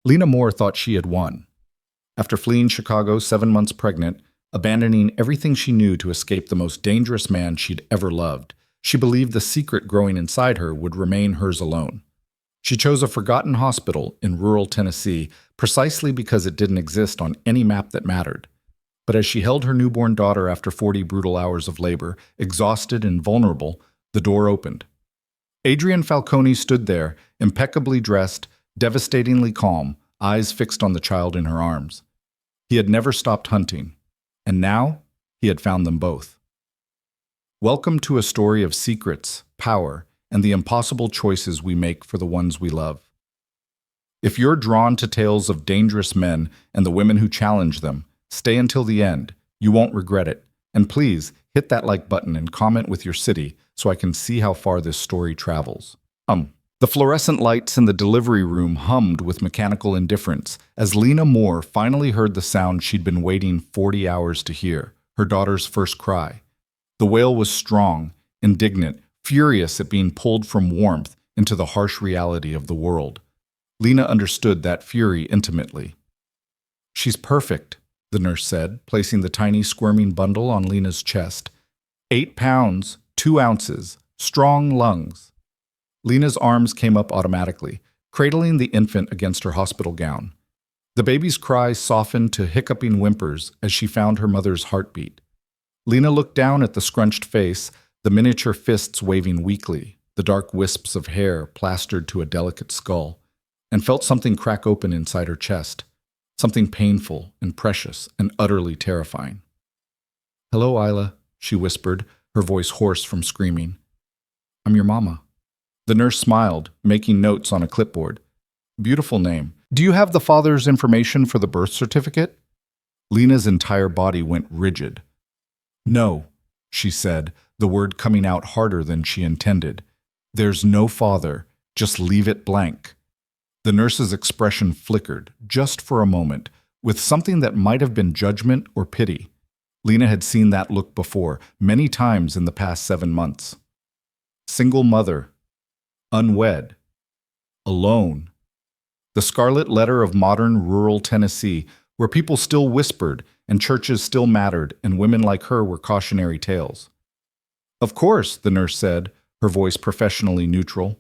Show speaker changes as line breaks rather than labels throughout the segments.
Lena Moore thought she had won. After fleeing Chicago 7 months pregnant, abandoning everything she knew to escape the most dangerous man she'd ever loved, she believed the secret growing inside her would remain hers alone. She chose a forgotten hospital in rural Tennessee precisely because it didn't exist on any map that mattered. But as she held her newborn daughter after 40 brutal hours of labor, exhausted and vulnerable, the door opened. Adrian Falcone stood there, impeccably dressed, devastatingly calm, eyes fixed on the child in her arms. He had never stopped hunting, and now he had found them both. Welcome to a story of secrets, power, and the impossible choices we make for the ones we love. If you're drawn to tales of dangerous men and the women who challenge them, stay until the end. You won't regret it. And please, hit that like button and comment with your city so I can see how far this story travels. The fluorescent lights in the delivery room hummed with mechanical indifference as Lena Moore finally heard the sound she'd been waiting 40 hours to hear, her daughter's first cry. The wail was strong, indignant, furious at being pulled from warmth into the harsh reality of the world. Lena understood that fury intimately. "She's perfect," the nurse said, placing the tiny squirming bundle on Lena's chest. 8 pounds, 2 ounces, strong lungs. Lena's arms came up automatically, cradling the infant against her hospital gown. The baby's cries softened to hiccuping whimpers as she found her mother's heartbeat. Lena looked down at the scrunched face, the miniature fists waving weakly, the dark wisps of hair plastered to a delicate skull, and felt something crack open inside her chest, something painful and precious and utterly terrifying. "Hello, Isla," she whispered, her voice hoarse from screaming. "I'm your mama." The nurse smiled, making notes on a clipboard. "Beautiful name. Do you have the father's information for the birth certificate?" Lena's entire body went rigid. "No," she said, the word coming out harder than she intended. "There's no father. Just leave it blank." The nurse's expression flickered, just for a moment, with something that might have been judgment or pity. Lena had seen that look before, many times in the past 7 months. Single mother. Unwed. Alone. The scarlet letter of modern rural Tennessee, where people still whispered and churches still mattered and women like her were cautionary tales. "Of course," the nurse said, her voice professionally neutral.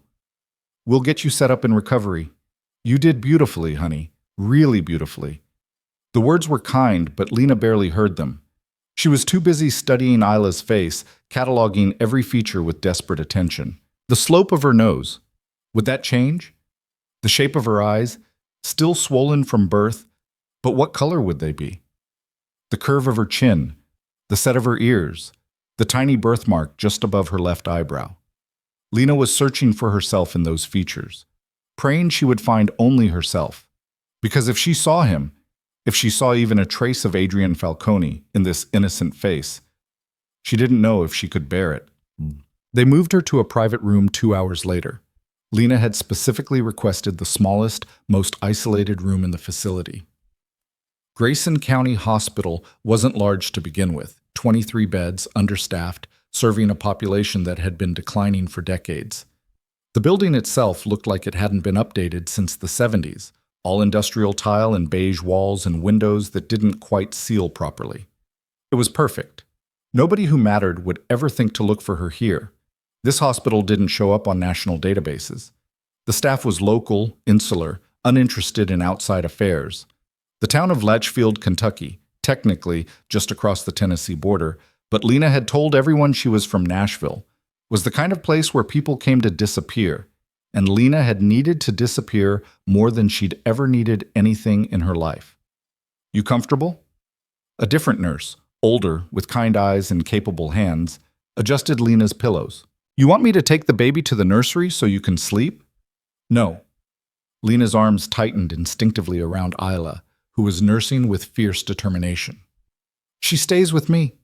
"We'll get you set up in recovery. You did beautifully, honey. Really beautifully." The words were kind, but Lena barely heard them. She was too busy studying Isla's face, cataloging every feature with desperate attention. The slope of her nose. Would that change? The shape of her eyes, still swollen from birth, but what color would they be? The curve of her chin, the set of her ears, the tiny birthmark just above her left eyebrow. Lena was searching for herself in those features, praying she would find only herself. Because if she saw him, if she saw even a trace of Adrian Falcone in this innocent face, she didn't know if she could bear it. They moved her to a private room 2 hours later. Lena had specifically requested the smallest, most isolated room in the facility. Grayson County Hospital wasn't large to begin with, 23 beds, understaffed, serving a population that had been declining for decades. The building itself looked like it hadn't been updated since the 70s, all industrial tile and beige walls and windows that didn't quite seal properly. It was perfect. Nobody who mattered would ever think to look for her here. This hospital didn't show up on national databases. The staff was local, insular, uninterested in outside affairs. The town of Litchfield, Kentucky, technically just across the Tennessee border, but Lena had told everyone she was from Nashville, was the kind of place where people came to disappear, and Lena had needed to disappear more than she'd ever needed anything in her life. "You comfortable?" A different nurse, older, with kind eyes and capable hands, adjusted Lena's pillows. "You want me to take the baby to the nursery so you can sleep?" "No." Lena's arms tightened instinctively around Isla, who was nursing with fierce determination. "She stays with me."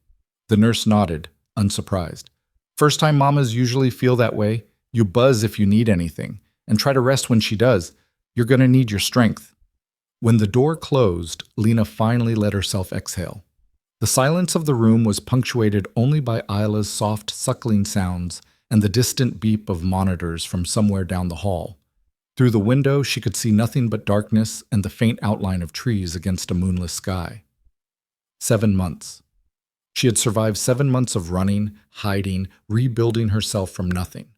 The nurse nodded, unsurprised. "First-time mamas usually feel that way. You buzz if you need anything, and try to rest when she does. You're going to need your strength." When the door closed, Lena finally let herself exhale. The silence of the room was punctuated only by Isla's soft suckling sounds and the distant beep of monitors from somewhere down the hall. Through the window, she could see nothing but darkness and the faint outline of trees against a moonless sky. 7 months. She had survived 7 months of running, hiding, rebuilding herself from nothing.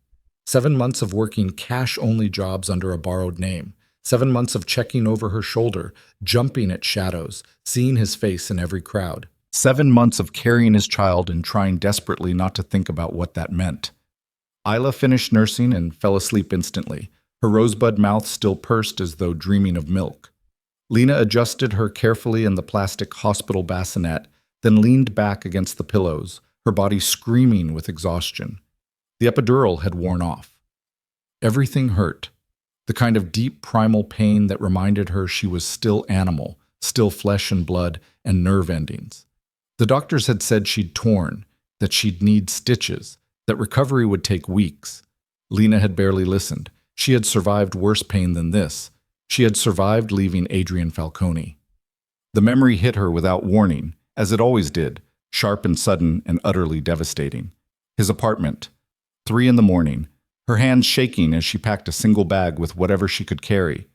7 months of working cash-only jobs under a borrowed name. 7 months of checking over her shoulder, jumping at shadows, seeing his face in every crowd. 7 months of carrying his child and trying desperately not to think about what that meant. Isla finished nursing and fell asleep instantly, her rosebud mouth still pursed as though dreaming of milk. Lena adjusted her carefully in the plastic hospital bassinet, then leaned back against the pillows, her body screaming with exhaustion. The epidural had worn off. Everything hurt, the kind of deep primal pain that reminded her she was still animal, still flesh and blood and nerve endings. The doctors had said she'd torn, that she'd need stitches, that recovery would take weeks. Lena had barely listened. She had survived worse pain than this. She had survived leaving Adrian Falcone. The memory hit her without warning, as it always did, sharp and sudden and utterly devastating. His apartment. 3 a.m, her hands shaking as she packed a single bag with whatever she could carry.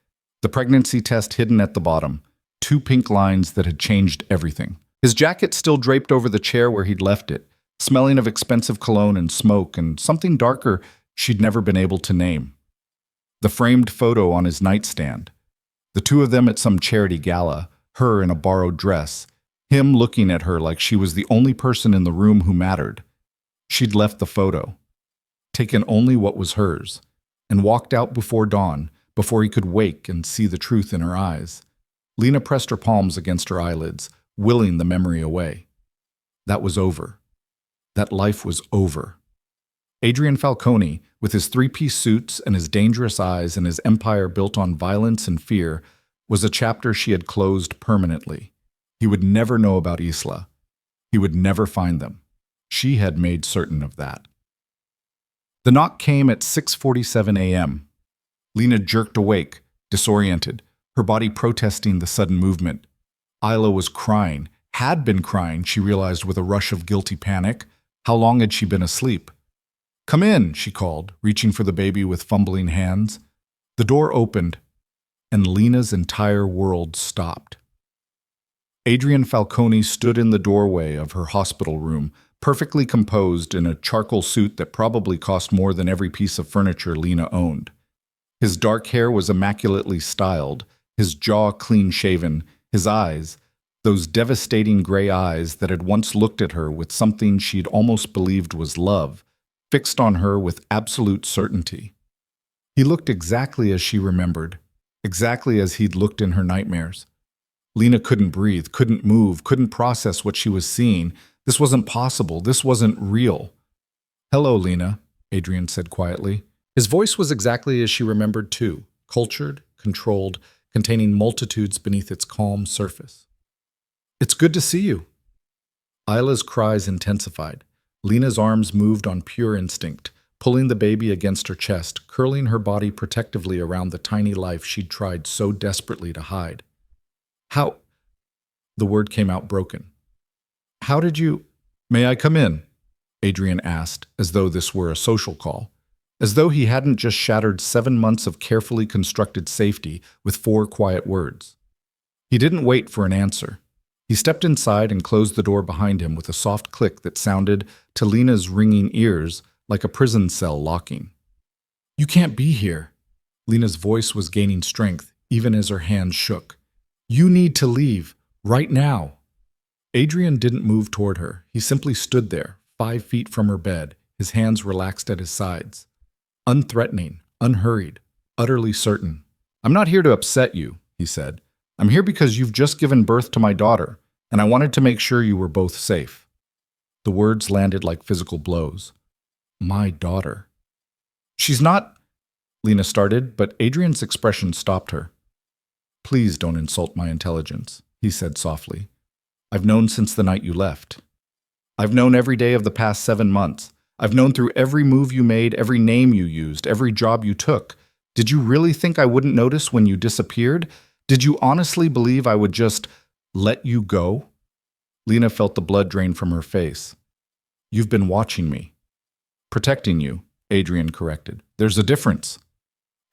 The pregnancy test hidden at the bottom. 2 pink lines that had changed everything. His jacket still draped over the chair where he'd left it, smelling of expensive cologne and smoke and something darker she'd never been able to name. The framed photo on his nightstand. The two of them at some charity gala, her in a borrowed dress, him looking at her like she was the only person in the room who mattered. She'd left the photo, taken only what was hers, and walked out before dawn, before he could wake and see the truth in her eyes. Lena pressed her palms against her eyelids, willing the memory away. That was over. That life was over. Adrian Falcone, with his 3-piece suits and his dangerous eyes and his empire built on violence and fear, was a chapter she had closed permanently. He would never know about Isla. He would never find them. She had made certain of that. The knock came at 6:47 a.m. Lena jerked awake, disoriented, her body protesting the sudden movement. Isla was crying, had been crying, she realized with a rush of guilty panic. How long had she been asleep? "Come in," she called, reaching for the baby with fumbling hands. The door opened, and Lena's entire world stopped. Adrian Falcone stood in the doorway of her hospital room, perfectly composed in a charcoal suit that probably cost more than every piece of furniture Lena owned. His dark hair was immaculately styled, his jaw clean-shaven, his eyes, those devastating gray eyes that had once looked at her with something she'd almost believed was love, fixed on her with absolute certainty. He looked exactly as she remembered, exactly as he'd looked in her nightmares. Lena couldn't breathe, couldn't move, couldn't process what she was seeing. This wasn't possible. This wasn't real. "Hello, Lena," Adrian said quietly. His voice was exactly as she remembered too, cultured, controlled, containing multitudes beneath its calm surface. "It's good to see you." Isla's cries intensified. Lena's arms moved on pure instinct, pulling the baby against her chest, curling her body protectively around the tiny life she'd tried so desperately to hide. "How?" The word came out broken. "How did you—" "May I come in?" Adrian asked, as though this were a social call, as though he hadn't just shattered 7 months of carefully constructed safety with 4 quiet words. He didn't wait for an answer. He stepped inside and closed the door behind him with a soft click that sounded, to Lena's ringing ears, like a prison cell locking. "You can't be here." Lena's voice was gaining strength, even as her hands shook. "You need to leave, right now." Adrian didn't move toward her. He simply stood there, 5 feet from her bed, his hands relaxed at his sides. Unthreatening, unhurried, utterly certain. "I'm not here to upset you," he said. "I'm here because you've just given birth to my daughter, and I wanted to make sure you were both safe." The words landed like physical blows. "My daughter." "She's not—" Lena started, but Adrian's expression stopped her. "Please don't insult my intelligence," he said softly. "I've known since the night you left. I've known every day of the past 7 months. I've known through every move you made, every name you used, every job you took. Did you really think I wouldn't notice when you disappeared? Did you honestly believe I would just let you go?" Lena felt the blood drain from her face. "You've been watching me." "Protecting you," Adrian corrected. "There's a difference."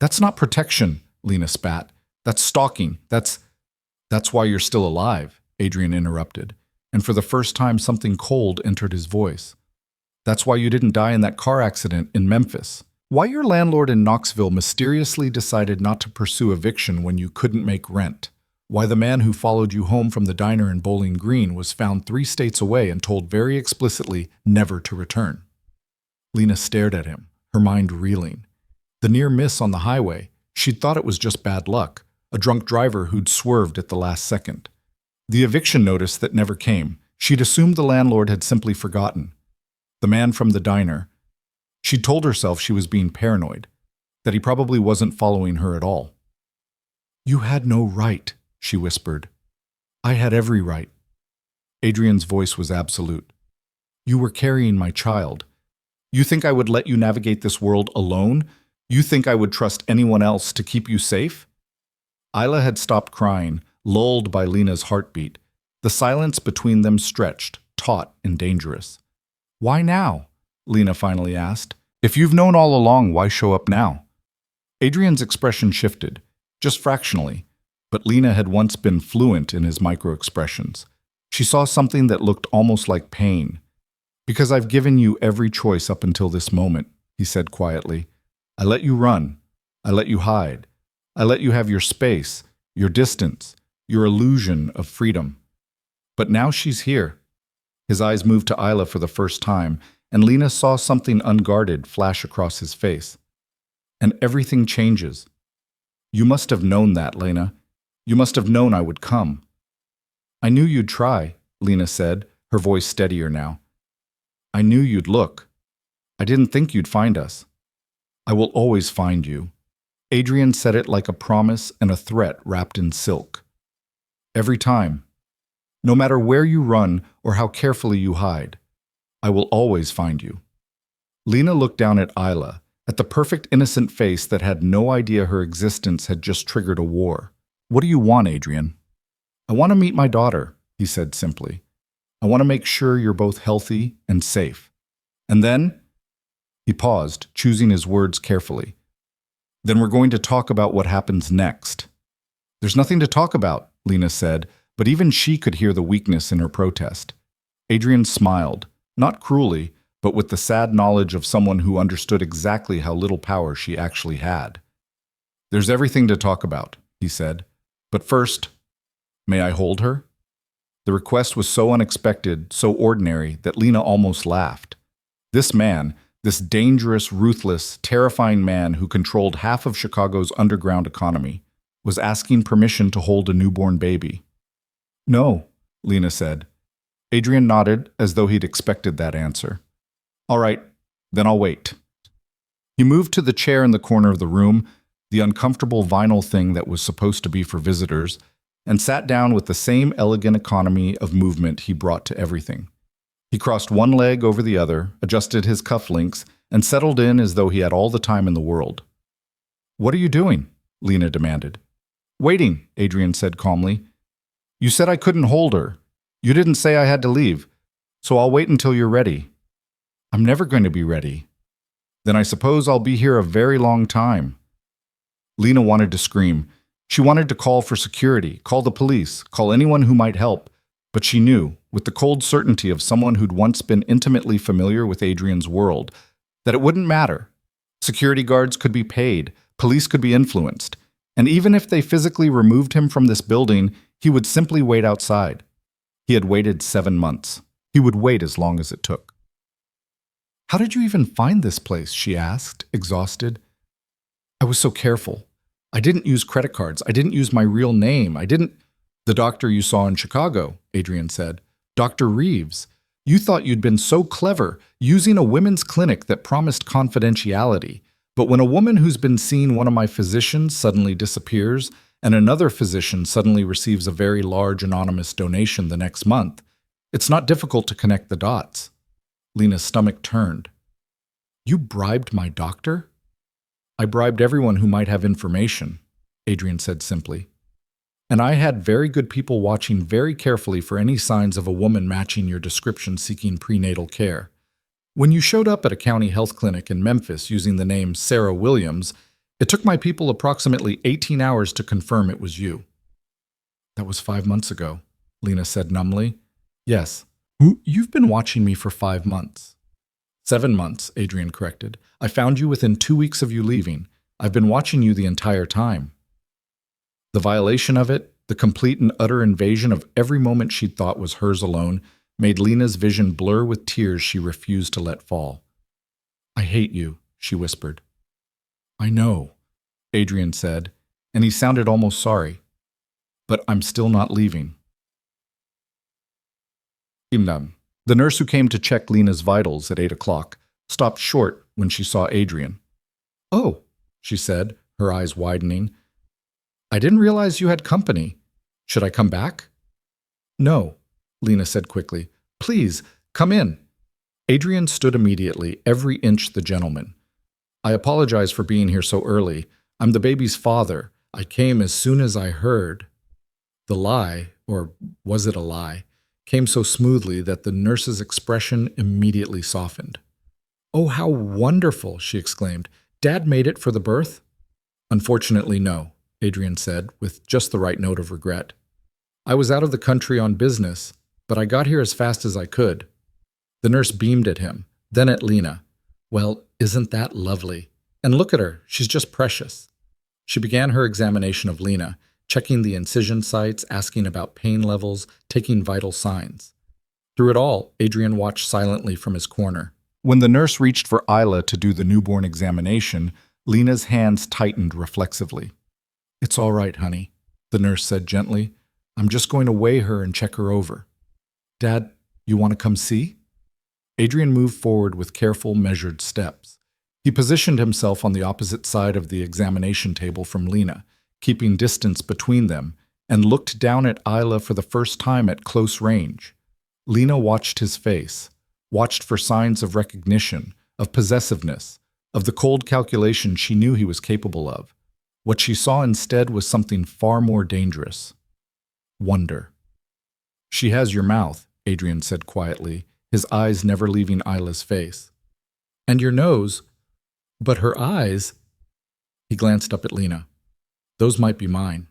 That's not protection, Lena spat. That's stalking. That's why you're still alive, Adrian interrupted, and for the first time something cold entered his voice. That's why you didn't die in that car accident in Memphis. Why your landlord in Knoxville mysteriously decided not to pursue eviction when you couldn't make rent. Why the man who followed you home from the diner in Bowling Green was found 3 states away and told very explicitly never to return. Lena stared at him, her mind reeling. The near miss on the highway, she'd thought it was just bad luck, a drunk driver who'd swerved at the last second. The eviction notice that never came, she'd assumed the landlord had simply forgotten. The man from the diner, she'd told herself she was being paranoid, that he probably wasn't following her at all. You had no right, she whispered. I had every right. Adrian's voice was absolute. You were carrying my child. You think I would let you navigate this world alone? You think I would trust anyone else to keep you safe? Isla had stopped crying, lulled by Lena's heartbeat. The silence between them stretched, taut and dangerous. Why now? Lena finally asked. If you've known all along, why show up now? Adrian's expression shifted, just fractionally, but Lena had once been fluent in his micro-expressions. She saw something that looked almost like pain. Because I've given you every choice up until this moment, he said quietly. I let you run. I let you hide. I let you have your space, your distance, your illusion of freedom. But now she's here. His eyes moved to Isla for the first time, and Lena saw something unguarded flash across his face. And everything changes. You must have known that, Lena. You must have known I would come. I knew you'd try, Lena said, her voice steadier now. I knew you'd look. I didn't think you'd find us. I will always find you. Adrian said it like a promise and a threat wrapped in silk. Every time. No matter where you run or how carefully you hide, I will always find you. Lena looked down at Isla, at the perfect innocent face that had no idea her existence had just triggered a war. What do you want, Adrian? I want to meet my daughter, he said simply. I want to make sure you're both healthy and safe. And then, he paused, choosing his words carefully. Then we're going to talk about what happens next. There's nothing to talk about, Lena said, but even she could hear the weakness in her protest. Adrian smiled, not cruelly, but with the sad knowledge of someone who understood exactly how little power she actually had. There's everything to talk about, he said. But first, may I hold her? The request was so unexpected, so ordinary, that Lena almost laughed. This man, this dangerous, ruthless, terrifying man who controlled half of Chicago's underground economy, was asking permission to hold a newborn baby. No, Lena said. Adrian nodded as though he'd expected that answer. All right, then I'll wait. He moved to the chair in the corner of the room, the uncomfortable vinyl thing that was supposed to be for visitors, and sat down with the same elegant economy of movement he brought to everything. He crossed one leg over the other, adjusted his cufflinks, and settled in as though he had all the time in the world. What are you doing? Lena demanded. Waiting, Adrian said calmly. You said I couldn't hold her. You didn't say I had to leave, so I'll wait until you're ready. I'm never going to be ready. Then I suppose I'll be here a very long time. Lena wanted to scream. She wanted to call for security, call the police, call anyone who might help, but she knew, with the cold certainty of someone who'd once been intimately familiar with Adrian's world, that it wouldn't matter. Security guards could be paid, police could be influenced, and even if they physically removed him from this building, he would simply wait outside. He had waited 7 months. He would wait as long as it took. How did you even find this place? She asked, exhausted. I was so careful. I didn't use credit cards. I didn't use my real name. The doctor you saw in Chicago, Adrian said. Dr. Reeves. You thought you'd been so clever, using a women's clinic that promised confidentiality. But when a woman who's been seeing one of my physicians suddenly disappears, and another physician suddenly receives a very large anonymous donation the next month, it's not difficult to connect the dots. Lena's stomach turned. You bribed my doctor? I bribed everyone who might have information, Adrian said simply. And I had very good people watching very carefully for any signs of a woman matching your description seeking prenatal care. When you showed up at a county health clinic in Memphis using the name Sarah Williams, It took my people approximately 18 hours to confirm it was you. That was 5 months ago, Lena said numbly. Yes. You've been watching me for 5 months. 7 months, Adrian corrected. I found you within 2 weeks of you leaving. I've been watching you the entire time. The violation of it, the complete and utter invasion of every moment she'd thought was hers alone, made Lena's vision blur with tears she refused to let fall. I hate you, she whispered. I know, Adrian said, and he sounded almost sorry. But I'm still not leaving. Imnam, the nurse who came to check Lena's vitals at 8 o'clock, stopped short when she saw Adrian. Oh, she said, her eyes widening. I didn't realize you had company. Should I come back? No, Lena said quickly. Please, come in. Adrian stood immediately, every inch the gentleman. I apologize for being here so early. I'm the baby's father. I came as soon as I heard. The lie, or was it a lie, came so smoothly that the nurse's expression immediately softened. Oh, how wonderful, she exclaimed. Dad made it for the birth? Unfortunately, no, Adrian said, with just the right note of regret. I was out of the country on business, but I got here as fast as I could. The nurse beamed at him, then at Lena. Well, isn't that lovely? And look at her, she's just precious. She began her examination of Lena, checking the incision sites, asking about pain levels, taking vital signs. Through it all, Adrian watched silently from his corner. When the nurse reached for Isla to do the newborn examination, Lena's hands tightened reflexively. It's all right, honey, the nurse said gently. I'm just going to weigh her and check her over. Dad, you want to come see? Adrian moved forward with careful, measured steps. He positioned himself on the opposite side of the examination table from Lena, keeping distance between them, and looked down at Isla for the first time at close range. Lena watched his face, watched for signs of recognition, of possessiveness, of the cold calculation she knew he was capable of. What she saw instead was something far more dangerous. Wonder. She has your mouth, Adrian said quietly, his eyes never leaving Isla's face. And your nose, but her eyes... He glanced up at Lena. Those might be mine.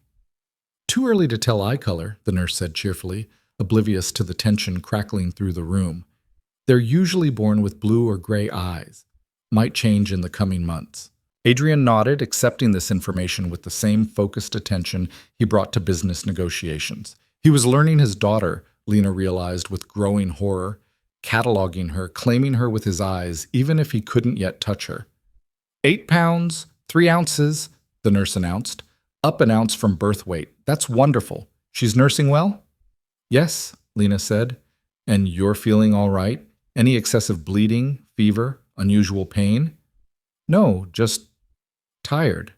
Too early to tell eye color, the nurse said cheerfully, oblivious to the tension crackling through the room. They're usually born with blue or gray eyes. Might change in the coming months. Adrian nodded, accepting this information with the same focused attention he brought to business negotiations. He was learning his daughter, Lena realized with growing horror, cataloging her, claiming her with his eyes, even if he couldn't yet touch her. 8 pounds, 3 ounces, the nurse announced. Up an ounce from birth weight. That's wonderful. She's nursing well? Yes, Lena said. And you're feeling all right? Any excessive bleeding, fever, unusual pain? No, just tired.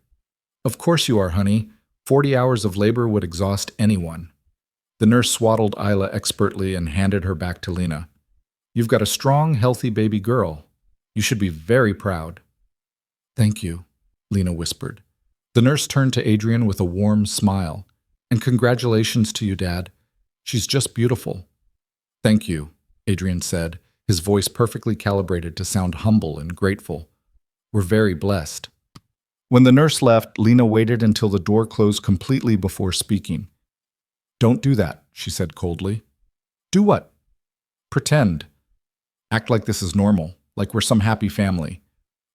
Of course you are, honey. 40 hours of labor would exhaust anyone. The nurse swaddled Isla expertly and handed her back to Lena. You've got a strong, healthy baby girl. You should be very proud. Thank you, Lena whispered. The nurse turned to Adrian with a warm smile. And congratulations to you, Dad. She's just beautiful. Thank you, Adrian said, his voice perfectly calibrated to sound humble and grateful. We're very blessed. When the nurse left, Lena waited until the door closed completely before speaking. Don't do that, she said coldly. Do what? Pretend. Act like this is normal, like we're some happy family.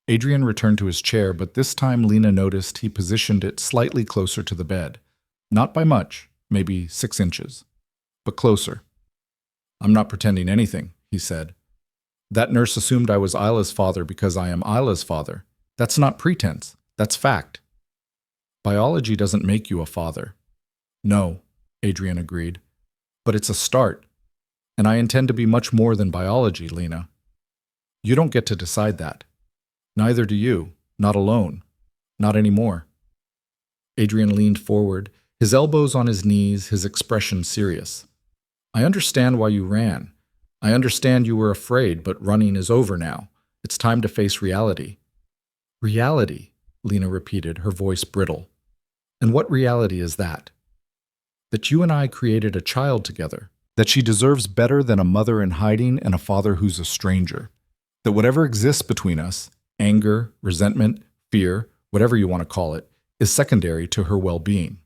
Adrian returned to his chair, but this time Lena noticed he positioned it slightly closer to the bed. Not by much, maybe 6 inches, but closer. I'm not pretending anything, he said. That nurse assumed I was Isla's father because I am Isla's father. That's not pretense, that's fact. Biology doesn't make you a father. No, Adrian agreed, but it's a start. And I intend to be much more than biology, Lena. You don't get to decide that. Neither do you, not alone, not anymore. Adrian leaned forward, his elbows on his knees, his expression serious. I understand why you ran. I understand you were afraid, but running is over now. It's time to face reality. Reality, Lena repeated, her voice brittle. And what reality is that? That you and I created a child together. That she deserves better than a mother in hiding and a father who's a stranger. That whatever exists between us, anger, resentment, fear, whatever you want to call it, is secondary to her well-being.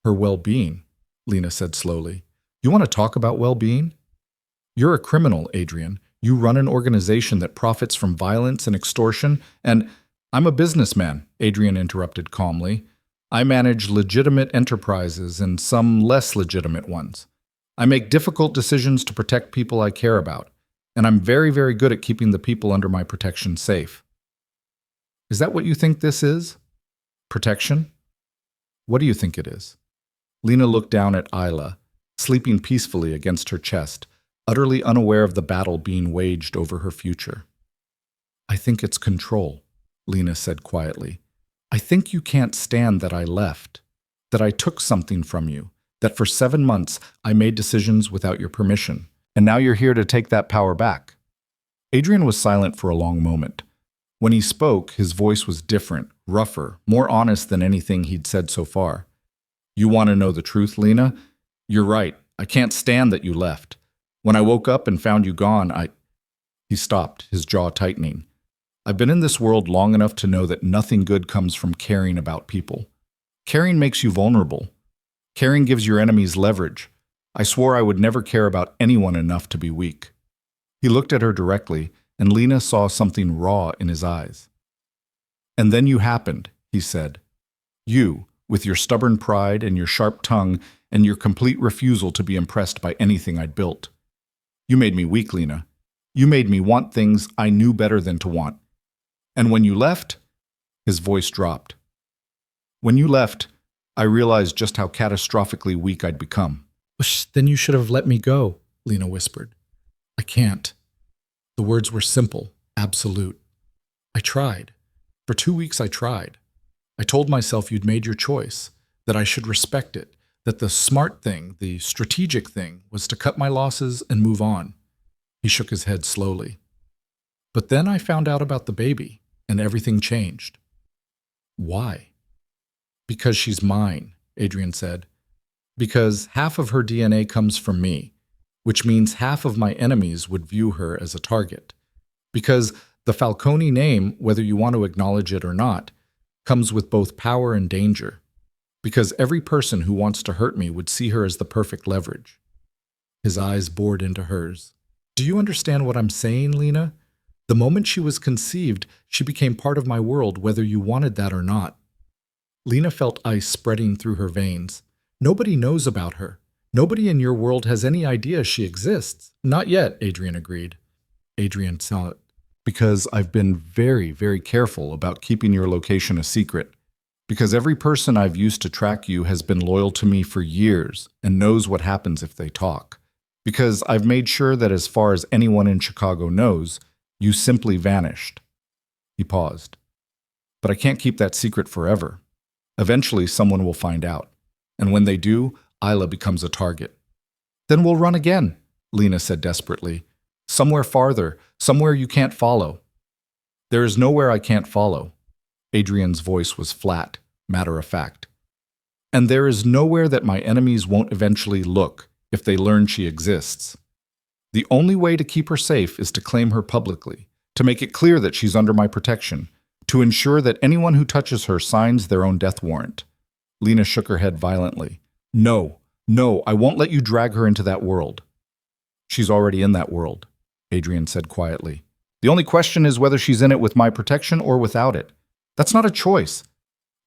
Her well-being, Lena said slowly. You want to talk about well-being? You're a criminal, Adrian. You run an organization that profits from violence and extortion, and I'm a businessman, Adrian interrupted calmly. I manage legitimate enterprises and some less legitimate ones. I make difficult decisions to protect people I care about, and I'm very, very good at keeping the people under my protection safe. Is that what you think this is? Protection? What do you think it is? Lena looked down at Isla, sleeping peacefully against her chest, utterly unaware of the battle being waged over her future. I think it's control, Lena said quietly. I think you can't stand that I left, that I took something from you, that for 7 months I made decisions without your permission, and now you're here to take that power back. Adrian was silent for a long moment. When he spoke, his voice was different, rougher, more honest than anything he'd said so far. You want to know the truth, Lena? You're right. I can't stand that you left. When I woke up and found you gone, He stopped, his jaw tightening. I've been in this world long enough to know that nothing good comes from caring about people. Caring makes you vulnerable. Caring gives your enemies leverage. I swore I would never care about anyone enough to be weak. He looked at her directly, and Lena saw something raw in his eyes. And then you happened, he said. You, with your stubborn pride and your sharp tongue and your complete refusal to be impressed by anything I'd built. You made me weak, Lena. You made me want things I knew better than to want. And when you left, his voice dropped. When you left, I realized just how catastrophically weak I'd become. Then you should have let me go, Lena whispered. I can't. The words were simple, absolute. I tried. For 2 weeks I tried. I told myself you'd made your choice, that I should respect it, that the smart thing, the strategic thing, was to cut my losses and move on. He shook his head slowly. But then I found out about the baby, and everything changed. Why? Because she's mine, Adrian said. Because half of her DNA comes from me, which means half of my enemies would view her as a target. Because the Falcone name, whether you want to acknowledge it or not, comes with both power and danger. Because every person who wants to hurt me would see her as the perfect leverage. His eyes bored into hers. Do you understand what I'm saying, Lena? The moment she was conceived, she became part of my world, whether you wanted that or not. Lena felt ice spreading through her veins. Nobody knows about her. Nobody in your world has any idea she exists. Not yet, Adrian agreed. Adrian saw it. Because I've been very, very careful about keeping your location a secret. Because every person I've used to track you has been loyal to me for years and knows what happens if they talk. Because I've made sure that as far as anyone in Chicago knows, you simply vanished. He paused. But I can't keep that secret forever. Eventually, someone will find out. And when they do, Isla becomes a target. Then we'll run again, Lena said desperately. Somewhere farther, somewhere you can't follow. There is nowhere I can't follow. Adrian's voice was flat, matter-of-fact. And there is nowhere that my enemies won't eventually look if they learn she exists. The only way to keep her safe is to claim her publicly, to make it clear that she's under my protection, to ensure that anyone who touches her signs their own death warrant. Lena shook her head violently. No, I won't let you drag her into that world. She's already in that world, Adrian said quietly. The only question is whether she's in it with my protection or without it. That's not a choice.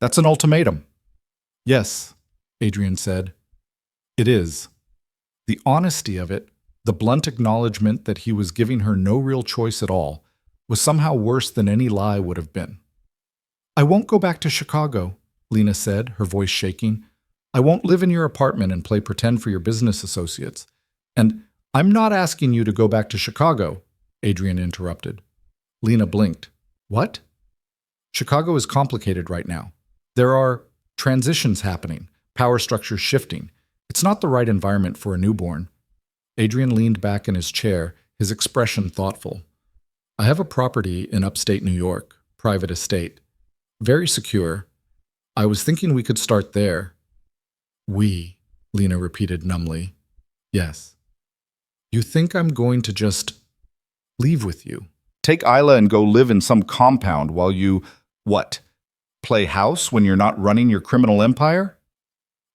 That's an ultimatum. Yes, Adrian said. It is. The honesty of it, the blunt acknowledgement that he was giving her no real choice at all, was somehow worse than any lie would have been. I won't go back to Chicago, Lena said, her voice shaking. I won't live in your apartment and play pretend for your business associates. And I'm not asking you to go back to Chicago, Adrian interrupted. Lena blinked. What? Chicago is complicated right now. There are transitions happening, power structures shifting. It's not the right environment for a newborn. Adrian leaned back in his chair, his expression thoughtful. I have a property in upstate New York, private estate. Very secure. I was thinking we could start there. We, Lena repeated numbly. Yes. You think I'm going to just leave with you? Take Isla and go live in some compound while you, what? Play house when you're not running your criminal empire?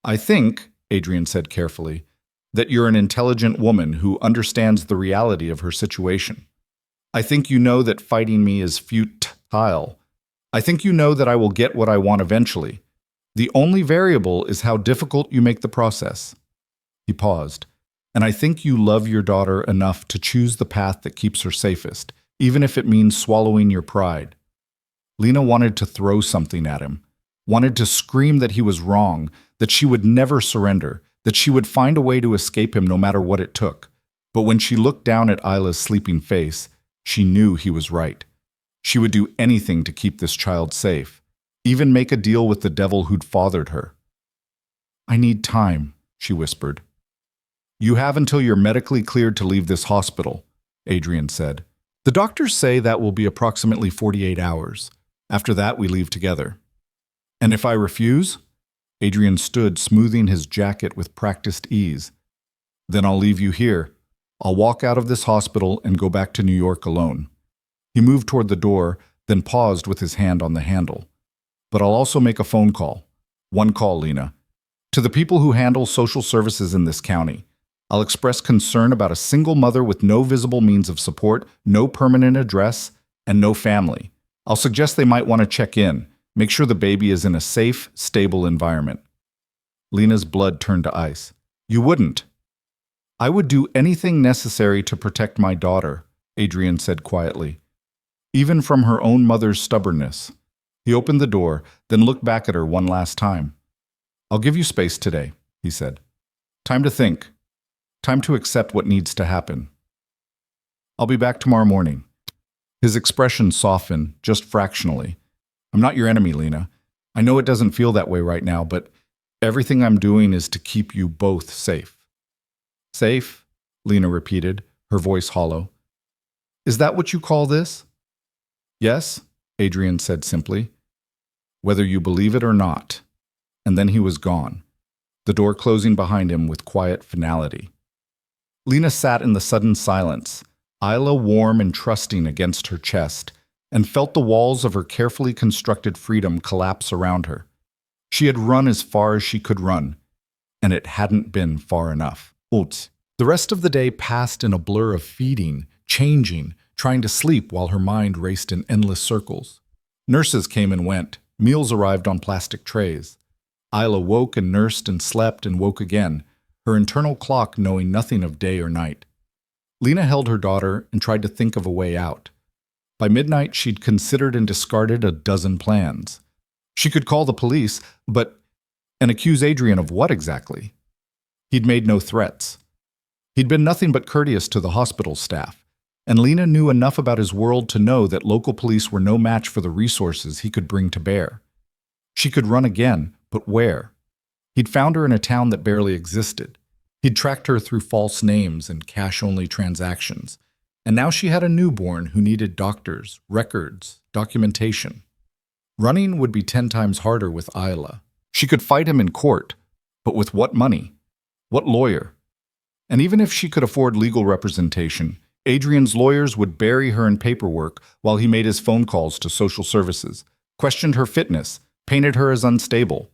I think, Adrian said carefully, that you're an intelligent woman who understands the reality of her situation. I think you know that fighting me is futile. I think you know that I will get what I want eventually. The only variable is how difficult you make the process. He paused. And I think you love your daughter enough to choose the path that keeps her safest, even if it means swallowing your pride. Lena wanted to throw something at him, wanted to scream that he was wrong, that she would never surrender, that she would find a way to escape him no matter what it took. But when she looked down at Isla's sleeping face, she knew he was right. She would do anything to keep this child safe, even make a deal with the devil who'd fathered her. I need time, she whispered. You have until you're medically cleared to leave this hospital, Adrian said. The doctors say that will be approximately 48 hours. After that, we leave together. And if I refuse? Adrian stood, smoothing his jacket with practiced ease. Then I'll leave you here. I'll walk out of this hospital and go back to New York alone. He moved toward the door, then paused with his hand on the handle. But I'll also make a phone call. One call, Lena. To the people who handle social services in this county. I'll express concern about a single mother with no visible means of support, no permanent address, and no family. I'll suggest they might want to check in, make sure the baby is in a safe, stable environment. Lena's blood turned to ice. You wouldn't. I would do anything necessary to protect my daughter, Adrian said quietly, even from her own mother's stubbornness. He opened the door, then looked back at her one last time. I'll give you space today, he said. Time to think. Time to accept what needs to happen. I'll be back tomorrow morning. His expression softened, just fractionally. I'm not your enemy, Lena. I know it doesn't feel that way right now, but everything I'm doing is to keep you both safe. Safe? Lena repeated, her voice hollow. Is that what you call this? Yes, Adrian said simply. Whether you believe it or not. And then he was gone, the door closing behind him with quiet finality. Lena sat in the sudden silence, Isla warm and trusting against her chest, and felt the walls of her carefully constructed freedom collapse around her. She had run as far as she could run, and it hadn't been far enough. The rest of the day passed in a blur of feeding, changing, trying to sleep while her mind raced in endless circles. Nurses came and went. Meals arrived on plastic trays. Isla woke and nursed and slept and woke again, her internal clock knowing nothing of day or night. Lena held her daughter and tried to think of a way out. By midnight, she'd considered and discarded a dozen plans. She could call the police, and accuse Adrian of what exactly? He'd made no threats. He'd been nothing but courteous to the hospital staff, and Lena knew enough about his world to know that local police were no match for the resources he could bring to bear. She could run again, but where? He'd found her in a town that barely existed. He'd tracked her through false names and cash-only transactions, and now she had a newborn who needed doctors, records, documentation. Running would be 10 times harder with Isla. She could fight him in court, but with what money? What lawyer? And even if she could afford legal representation, Adrian's lawyers would bury her in paperwork while he made his phone calls to social services, questioned her fitness, painted her as unstable.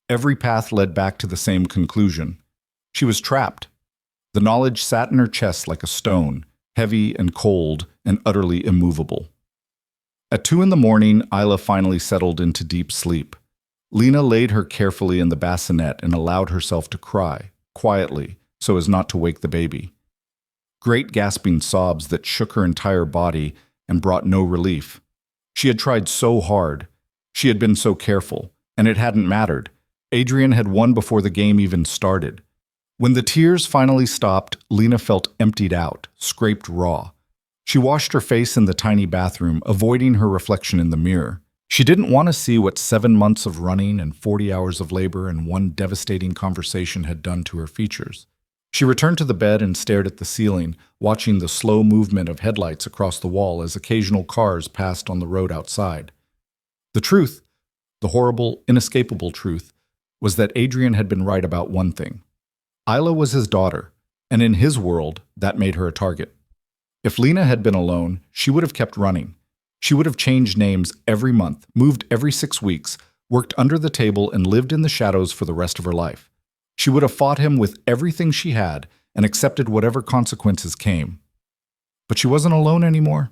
Every path led back to the same conclusion. She was trapped. The knowledge sat in her chest like a stone, heavy and cold and utterly immovable. At 2 a.m, Isla finally settled into deep sleep. Lena laid her carefully in the bassinet and allowed herself to cry, quietly, so as not to wake the baby. Great gasping sobs that shook her entire body and brought no relief. She had tried so hard. She had been so careful, and it hadn't mattered. Adrian had won before the game even started. When the tears finally stopped, Lena felt emptied out, scraped raw. She washed her face in the tiny bathroom, avoiding her reflection in the mirror. She didn't want to see what 7 months of running and 40 hours of labor and one devastating conversation had done to her features. She returned to the bed and stared at the ceiling, watching the slow movement of headlights across the wall as occasional cars passed on the road outside. The truth, the horrible, inescapable truth, was that Adrian had been right about one thing. Isla was his daughter, and in his world, that made her a target. If Lena had been alone, she would have kept running. She would have changed names every month, moved every 6 weeks, worked under the table, and lived in the shadows for the rest of her life. She would have fought him with everything she had and accepted whatever consequences came. But she wasn't alone anymore.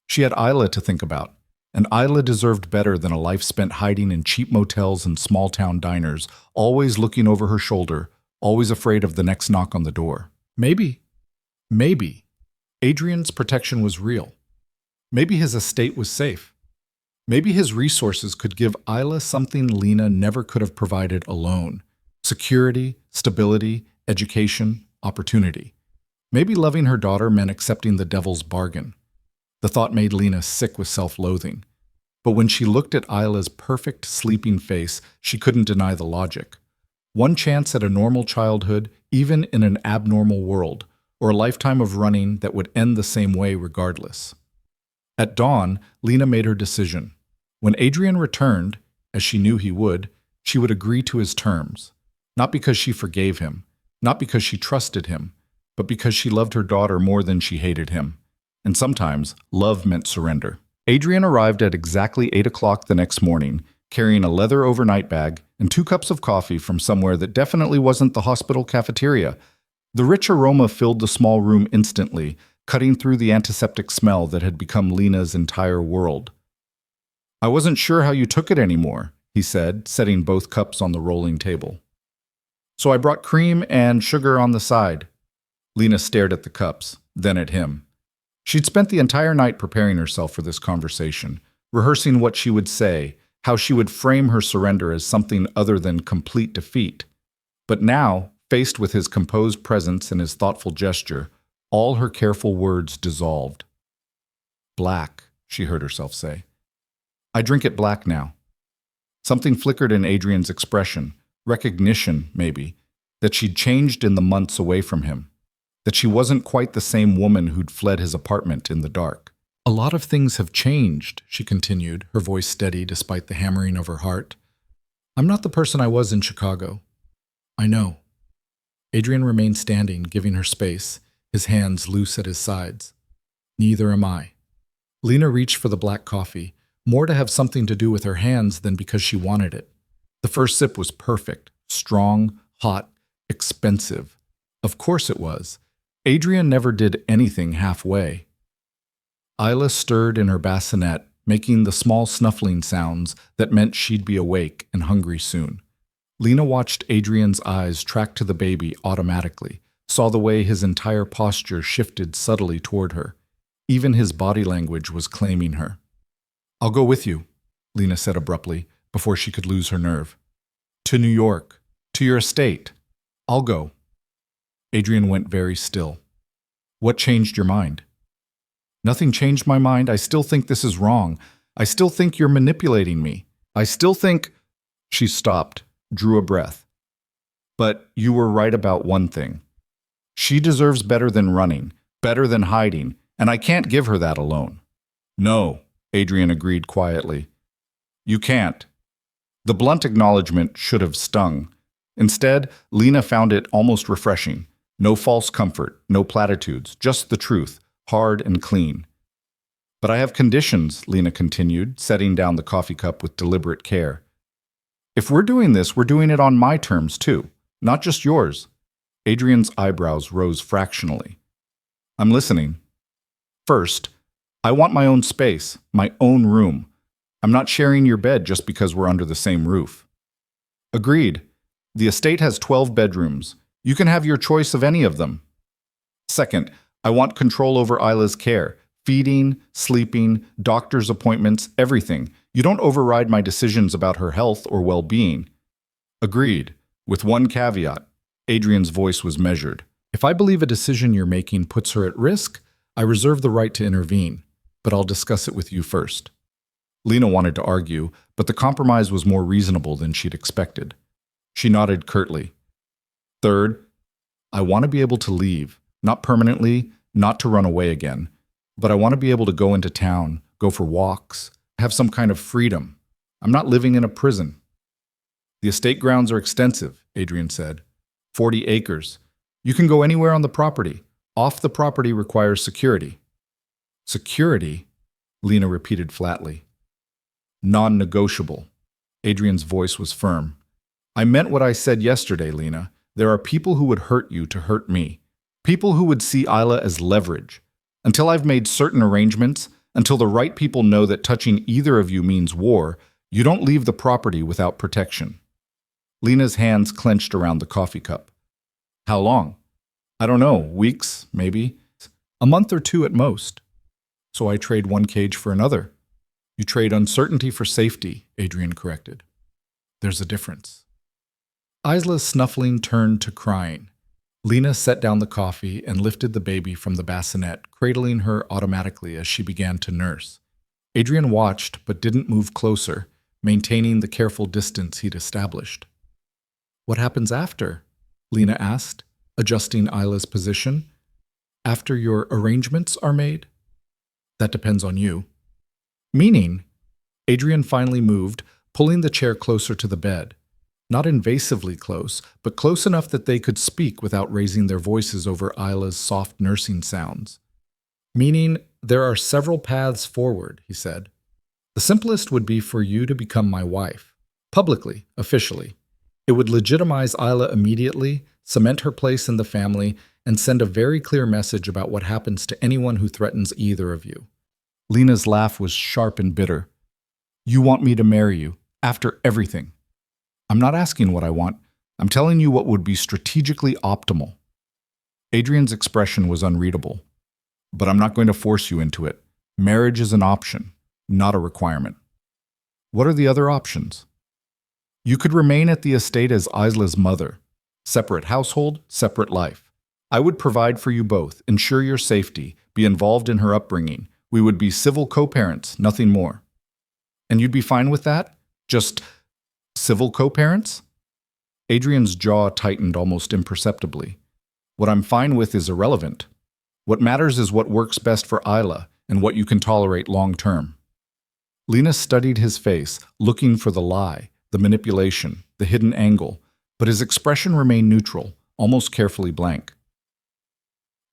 She had Isla to think about, and Isla deserved better than a life spent hiding in cheap motels and small-town diners, always looking over her shoulder, always afraid of the next knock on the door. Maybe, Adrian's protection was real. Maybe his estate was safe. Maybe his resources could give Isla something Lena never could have provided alone: security, stability, education, opportunity. Maybe loving her daughter meant accepting the devil's bargain. The thought made Lena sick with self-loathing. But when she looked at Isla's perfect, sleeping face, she couldn't deny the logic. One chance at a normal childhood, even in an abnormal world, or a lifetime of running that would end the same way regardless. At dawn, Lena made her decision. When Adrian returned, as she knew he would, she would agree to his terms. Not because she forgave him, not because she trusted him, but because she loved her daughter more than she hated him. And sometimes, love meant surrender. Adrian arrived at exactly 8 o'clock the next morning, carrying a leather overnight bag and 2 cups of coffee from somewhere that definitely wasn't the hospital cafeteria. The rich aroma filled the small room instantly, cutting through the antiseptic smell that had become Lena's entire world. "I wasn't sure how you took it anymore," he said, setting both cups on the rolling table. "So I brought cream and sugar on the side." Lena stared at the cups, then at him. She'd spent the entire night preparing herself for this conversation, rehearsing what she would say, how she would frame her surrender as something other than complete defeat. But now, faced with his composed presence and his thoughtful gesture, all her careful words dissolved. "Black," she heard herself say. "I drink it black now." Something flickered in Adrian's expression, recognition, maybe, that she'd changed in the months away from him, that she wasn't quite the same woman who'd fled his apartment in the dark. "A lot of things have changed," she continued, her voice steady despite the hammering of her heart. "I'm not the person I was in Chicago. I know." Adrian remained standing, giving her space, his hands loose at his sides. "Neither am I." Lena reached for the black coffee, more to have something to do with her hands than because she wanted it. The first sip was perfect, strong, hot, expensive. Of course it was. Adrian never did anything halfway. Isla stirred in her bassinet, making the small snuffling sounds that meant she'd be awake and hungry soon. Lena watched Adrian's eyes track to the baby automatically, saw the way his entire posture shifted subtly toward her. Even his body language was claiming her. "I'll go with you," Lena said abruptly, before she could lose her nerve. "To New York. To your estate. I'll go." Adrian went very still. "What changed your mind?" "Nothing changed my mind. I still think this is wrong. I still think you're manipulating me. I still think—" She stopped, drew a breath. "But you were right about one thing. She deserves better than running, better than hiding, and I can't give her that alone." "No," Adrian agreed quietly. "You can't." The blunt acknowledgement should have stung. Instead, Lena found it almost refreshing. No false comfort, no platitudes, just the truth, hard and clean. "But I have conditions," Lena continued, setting down the coffee cup with deliberate care. "If we're doing this, we're doing it on my terms too, not just yours." Adrian's eyebrows rose fractionally. "I'm listening." "First, I want my own space, my own room. I'm not sharing your bed just because we're under the same roof." "Agreed. The estate has 12 bedrooms. You can have your choice of any of them." "Second, I want control over Isla's care, feeding, sleeping, doctor's appointments, everything. You don't override my decisions about her health or well-being." "Agreed, with one caveat." Adrian's voice was measured. "If I believe a decision you're making puts her at risk, I reserve the right to intervene, but I'll discuss it with you first." Lena wanted to argue, but the compromise was more reasonable than she'd expected. She nodded curtly. "Third, I want to be able to leave, not permanently, not to run away again, but I want to be able to go into town, go for walks, have some kind of freedom. I'm not living in a prison." "The estate grounds are extensive," Adrian said. 40 acres. You can go anywhere on the property. Off the property requires security." "Security?" Lena repeated flatly. Non-negotiable. Adrian's voice was firm. I meant what I said yesterday, Lena. There are people who would hurt you to hurt me. People who would see Isla as leverage. Until I've made certain arrangements, until the right people know that touching either of you means war, you don't leave the property without protection. Lena's hands clenched around the coffee cup. How long? I don't know, weeks, maybe. A month or two at most. So I trade one cage for another. You trade uncertainty for safety, Adrian corrected. There's a difference. Isla's snuffling turned to crying. Lena set down the coffee and lifted the baby from the bassinet, cradling her automatically as she began to nurse. Adrian watched but didn't move closer, maintaining the careful distance he'd established. What happens after? Lena asked, adjusting Isla's position. After your arrangements are made? That depends on you. Meaning? Adrian finally moved, pulling the chair closer to the bed. Not invasively close, but close enough that they could speak without raising their voices over Isla's soft nursing sounds. Meaning, there are several paths forward, he said. The simplest would be for you to become my wife. Publicly, officially. It would legitimize Isla immediately, cement her place in the family, and send a very clear message about what happens to anyone who threatens either of you. Lena's laugh was sharp and bitter. You want me to marry you, after everything. I'm not asking what I want. I'm telling you what would be strategically optimal. Adrian's expression was unreadable. But I'm not going to force you into it. Marriage is an option, not a requirement. What are the other options? You could remain at the estate as Isla's mother. Separate household, separate life. I would provide for you both, ensure your safety, be involved in her upbringing. We would be civil co-parents, nothing more. And you'd be fine with that? Just civil co-parents? Adrian's jaw tightened almost imperceptibly. What I'm fine with is irrelevant. What matters is what works best for Isla and what you can tolerate long term. Lena studied his face, looking for the lie, the manipulation, the hidden angle, but his expression remained neutral, almost carefully blank.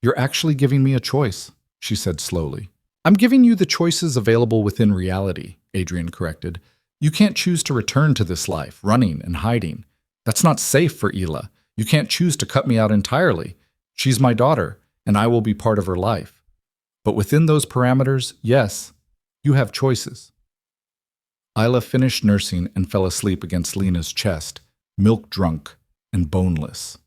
You're actually giving me a choice, she said slowly. I'm giving you the choices available within reality, Adrian corrected. You can't choose to return to this life, running and hiding. That's not safe for Isla. You can't choose to cut me out entirely. She's my daughter, and I will be part of her life. But within those parameters, yes, you have choices. Isla finished nursing and fell asleep against Lena's chest, milk-drunk and boneless.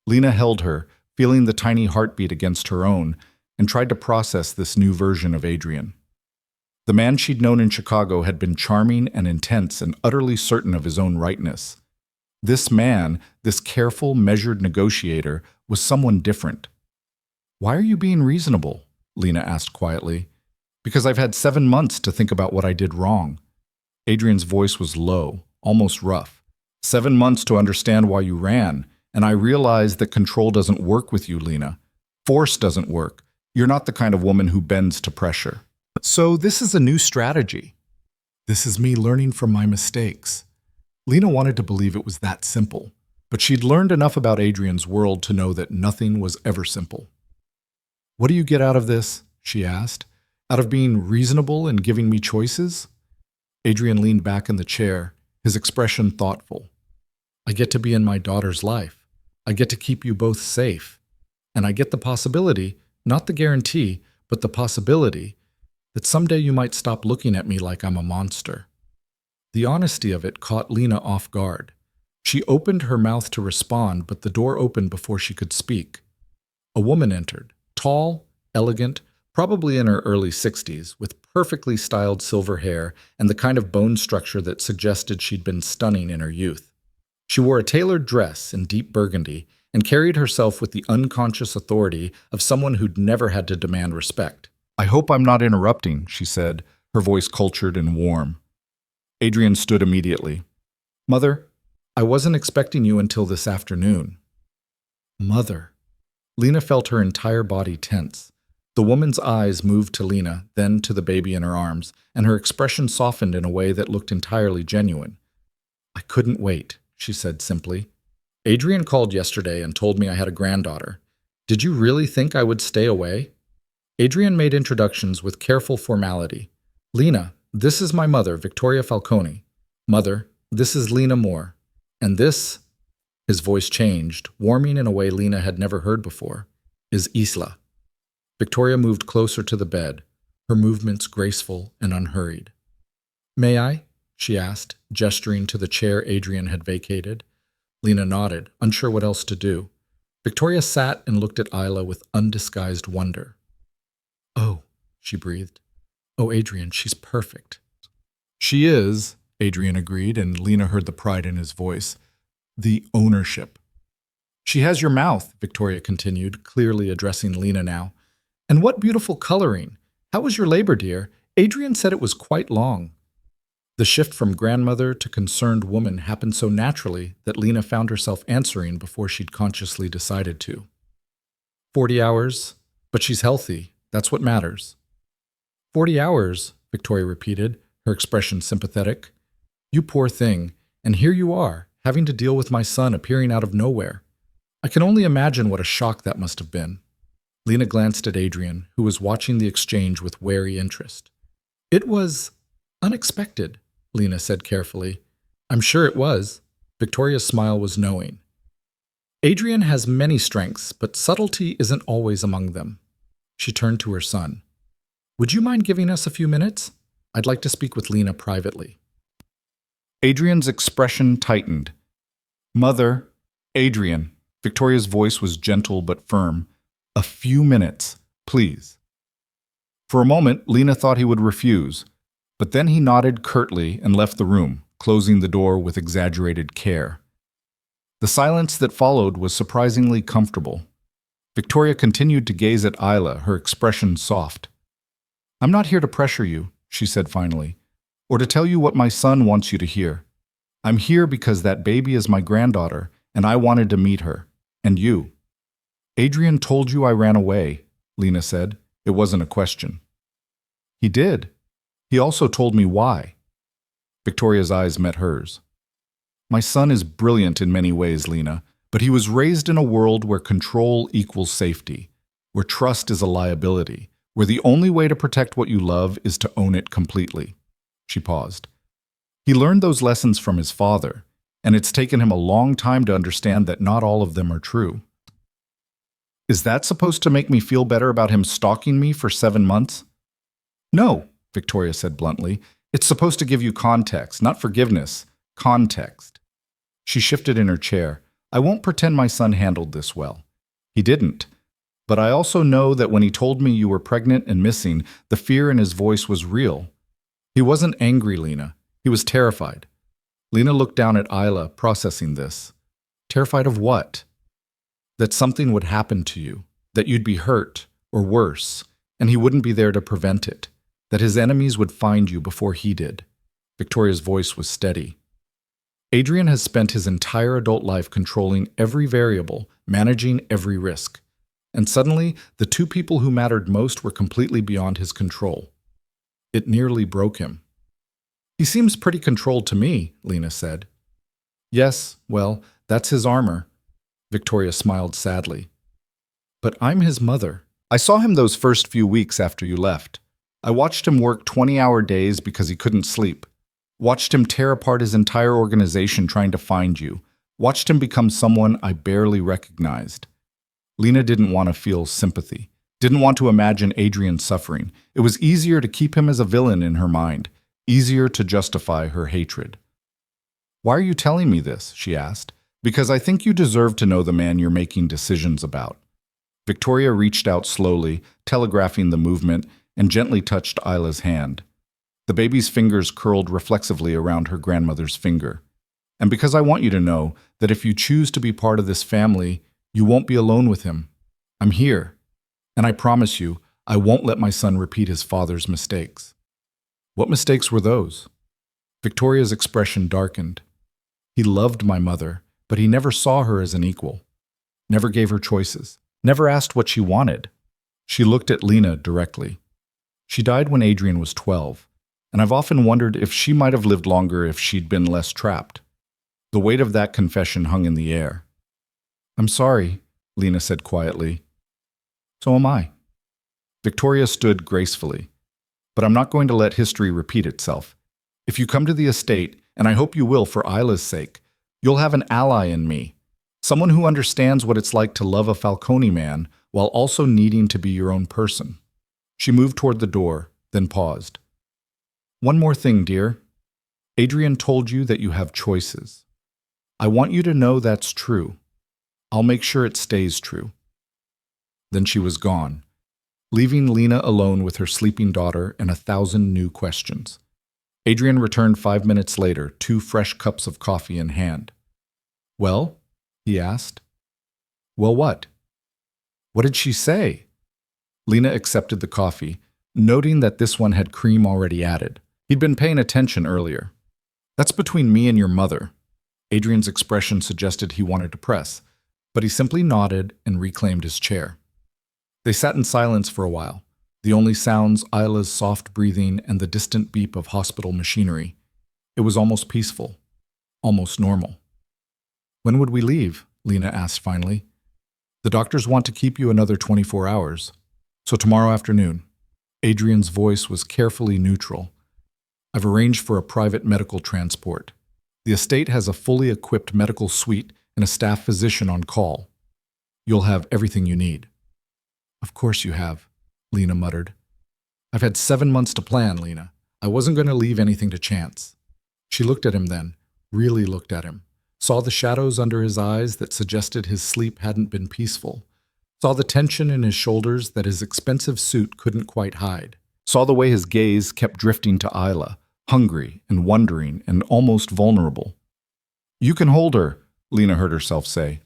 Lena held her, feeling the tiny heartbeat against her own, and tried to process this new version of Adrian. The man she'd known in Chicago had been charming and intense and utterly certain of his own rightness. This man, this careful, measured negotiator, was someone different. Why are you being reasonable? Lena asked quietly. Because I've had 7 months to think about what I did wrong. Adrian's voice was low, almost rough. 7 months to understand why you ran, and I realized that control doesn't work with you, Lena. Force doesn't work. You're not the kind of woman who bends to pressure. So this is a new strategy. This is me learning from my mistakes. Lena wanted to believe it was that simple, but she'd learned enough about Adrian's world to know that nothing was ever simple. What do you get out of this? She asked. Out of being reasonable and giving me choices? Adrian leaned back in the chair, his expression thoughtful. I get to be in my daughter's life. I get to keep you both safe. And I get the possibility, not the guarantee, but the possibility that someday you might stop looking at me like I'm a monster. The honesty of it caught Lena off guard. She opened her mouth to respond, but the door opened before she could speak. A woman entered, tall, elegant, probably in her early 60s, with perfectly styled silver hair and the kind of bone structure that suggested she'd been stunning in her youth. She wore a tailored dress in deep burgundy and carried herself with the unconscious authority of someone who'd never had to demand respect. I hope I'm not interrupting, she said, her voice cultured and warm. Adrian stood immediately. Mother, I wasn't expecting you until this afternoon. Mother. Lena felt her entire body tense. The woman's eyes moved to Lena, then to the baby in her arms, and her expression softened in a way that looked entirely genuine. I couldn't wait, she said simply. Adrian called yesterday and told me I had a granddaughter. Did you really think I would stay away? Adrian made introductions with careful formality. Lena, this is my mother, Victoria Falcone. Mother, this is Lena Moore. And this, his voice changed, warming in a way Lena had never heard before, is Isla. Victoria moved closer to the bed, her movements graceful and unhurried. May I? She asked, gesturing to the chair Adrian had vacated. Lena nodded, unsure what else to do. Victoria sat and looked at Isla with undisguised wonder. Oh, she breathed. Oh, Adrian, she's perfect. She is, Adrian agreed, and Lena heard the pride in his voice. The ownership. She has your mouth, Victoria continued, clearly addressing Lena now. And what beautiful coloring. How was your labor, dear? Adrian said it was quite long. The shift from grandmother to concerned woman happened so naturally that Lena found herself answering before she'd consciously decided to. 40 hours, but she's healthy. That's what matters. 40 hours, Victoria repeated, her expression sympathetic. You poor thing, and here you are, having to deal with my son appearing out of nowhere. I can only imagine what a shock that must have been. Lena glanced at Adrian, who was watching the exchange with wary interest. It was unexpected, Lena said carefully. I'm sure it was. Victoria's smile was knowing. Adrian has many strengths, but subtlety isn't always among them. She turned to her son. Would you mind giving us a few minutes? I'd like to speak with Lena privately. Adrian's expression tightened. Mother, Adrian. Victoria's voice was gentle but firm. A few minutes, please. For a moment, Lena thought he would refuse, but then he nodded curtly and left the room, closing the door with exaggerated care. The silence that followed was surprisingly comfortable. Victoria continued to gaze at Isla, her expression soft. I'm not here to pressure you, she said finally, or to tell you what my son wants you to hear. I'm here because that baby is my granddaughter, and I wanted to meet her. And you. Adrian told you I ran away, Lena said. It wasn't a question. He did. He also told me why. Victoria's eyes met hers. My son is brilliant in many ways, Lena, but he was raised in a world where control equals safety, where trust is a liability, where the only way to protect what you love is to own it completely. She paused. He learned those lessons from his father, and it's taken him a long time to understand that not all of them are true. Is that supposed to make me feel better about him stalking me for 7 months? No, Victoria said bluntly. It's supposed to give you context, not forgiveness. Context. She shifted in her chair. I won't pretend my son handled this well. He didn't. But I also know that when he told me you were pregnant and missing, the fear in his voice was real. He wasn't angry, Lena. He was terrified. Lena looked down at Isla, processing this. Terrified of what? That something would happen to you, that you'd be hurt, or worse, and he wouldn't be there to prevent it, that his enemies would find you before he did. Victoria's voice was steady. Adrian has spent his entire adult life controlling every variable, managing every risk. And suddenly, the two people who mattered most were completely beyond his control. It nearly broke him. He seems pretty controlled to me, Lena said. Yes, well, that's his armor. Victoria smiled sadly. But I'm his mother. I saw him those first few weeks after you left. I watched him work 20-hour days because he couldn't sleep. Watched him tear apart his entire organization trying to find you. Watched him become someone I barely recognized. Lena didn't want to feel sympathy. Didn't want to imagine Adrian suffering. It was easier to keep him as a villain in her mind. Easier to justify her hatred. Why are you telling me this? She asked. Because I think you deserve to know the man you're making decisions about. Victoria reached out slowly, telegraphing the movement, and gently touched Isla's hand. The baby's fingers curled reflexively around her grandmother's finger. And because I want you to know that if you choose to be part of this family, you won't be alone with him. I'm here. And I promise you, I won't let my son repeat his father's mistakes. What mistakes were those? Victoria's expression darkened. He loved my mother, but he never saw her as an equal. Never gave her choices. Never asked what she wanted. She looked at Lena directly. She died when Adrian was 12, and I've often wondered if she might have lived longer if she'd been less trapped. The weight of that confession hung in the air. I'm sorry, Lena said quietly. So am I. Victoria stood gracefully. But I'm not going to let history repeat itself. If you come to the estate, and I hope you will for Isla's sake, you'll have an ally in me. Someone who understands what it's like to love a Falcone man while also needing to be your own person. She moved toward the door, then paused. One more thing, dear. Adrian told you that you have choices. I want you to know that's true. I'll make sure it stays true. Then she was gone, leaving Lena alone with her sleeping daughter and 1,000 new questions. Adrian returned 5 minutes later, 2 fresh cups of coffee in hand. Well? He asked. Well, what? What did she say? Lena accepted the coffee, noting that this one had cream already added. He'd been paying attention earlier. That's between me and your mother. Adrian's expression suggested he wanted to press, but he simply nodded and reclaimed his chair. They sat in silence for a while, the only sounds Isla's soft breathing and the distant beep of hospital machinery. It was almost peaceful, almost normal. When would we leave? Lena asked finally. The doctors want to keep you another 24 hours, so tomorrow afternoon. Adrian's voice was carefully neutral. I've arranged for a private medical transport. The estate has a fully equipped medical suite and a staff physician on call. You'll have everything you need. Of course you have, Lena muttered. I've had 7 months to plan, Lena. I wasn't going to leave anything to chance. She looked at him then, really looked at him, saw the shadows under his eyes that suggested his sleep hadn't been peaceful, saw the tension in his shoulders that his expensive suit couldn't quite hide, saw the way his gaze kept drifting to Isla, hungry and wondering and almost vulnerable. You can hold her, Lena heard herself say.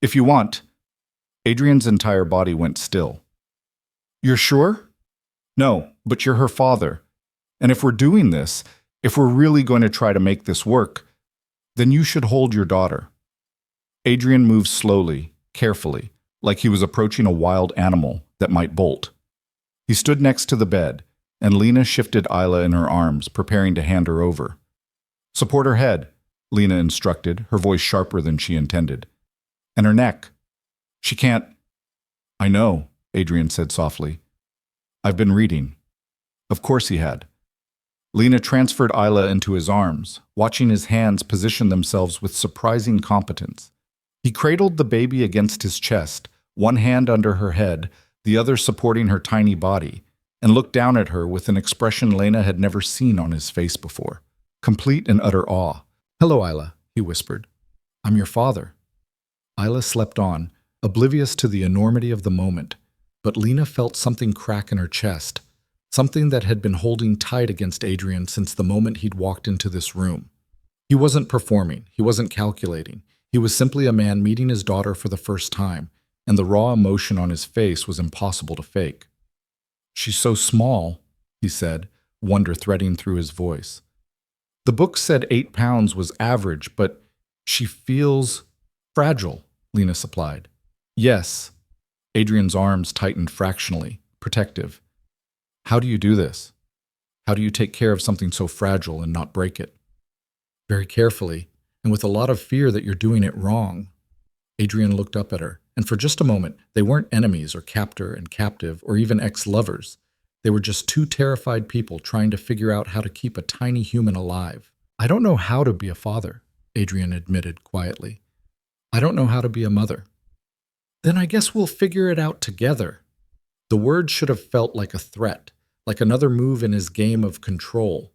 If you want. Adrian's entire body went still. You're sure? No, but you're her father. And if we're doing this, if we're really going to try to make this work, then you should hold your daughter. Adrian moved slowly, carefully, like he was approaching a wild animal that might bolt. He stood next to the bed, and Lena shifted Isla in her arms, preparing to hand her over. Support her head, Lena instructed, her voice sharper than she intended. And her neck. She can't. I know, Adrian said softly. I've been reading. Of course he had. Lena transferred Isla into his arms, watching his hands position themselves with surprising competence. He cradled the baby against his chest, one hand under her head, the other supporting her tiny body, and looked down at her with an expression Lena had never seen on his face before, complete and utter awe. Hello, Isla, he whispered. I'm your father. Isla slept on, oblivious to the enormity of the moment, but Lena felt something crack in her chest, something that had been holding tight against Adrian since the moment he'd walked into this room. He wasn't performing, he wasn't calculating, he was simply a man meeting his daughter for the first time, and the raw emotion on his face was impossible to fake. She's so small, he said, wonder threading through his voice. The book said 8 pounds was average, but she feels fragile, Lena supplied. Yes. Adrian's arms tightened fractionally, protective. How do you do this? How do you take care of something so fragile and not break it? Very carefully, and with a lot of fear that you're doing it wrong. Adrian looked up at her, and for just a moment, they weren't enemies or captor and captive or even ex-lovers. They were just 2 terrified people trying to figure out how to keep a tiny human alive. I don't know how to be a father, Adrian admitted quietly. I don't know how to be a mother. Then I guess we'll figure it out together. The word should have felt like a threat, like another move in his game of control.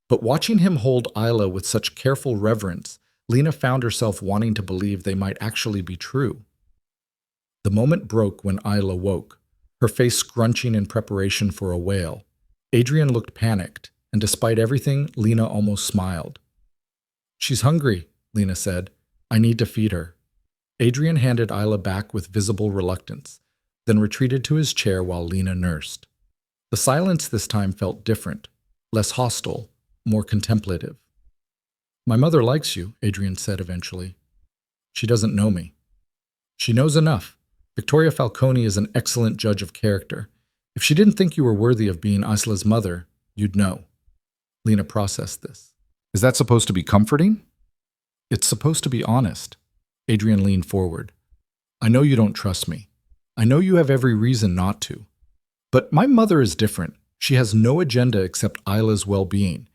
But watching him hold Isla with such careful reverence, Lena found herself wanting to believe they might actually be true. The moment broke when Isla woke, her face scrunching in preparation for a wail. Adrian looked panicked, and despite everything, Lena almost smiled. She's hungry, Lena said. I need to feed her. Adrian handed Isla back with visible reluctance, then retreated to his chair while Lena nursed. The silence this time felt different, less hostile, more contemplative. My mother likes you, Adrian said eventually. She doesn't know me. She knows enough. Victoria Falcone is an excellent judge of character. If she didn't think you were worthy of being Isla's mother, you'd know. Lena processed this. Is that supposed to be comforting? It's supposed to be honest. Adrian leaned forward. I know you don't trust me. I know you have every reason not to. But my mother is different. She has no agenda except Isla's well-being.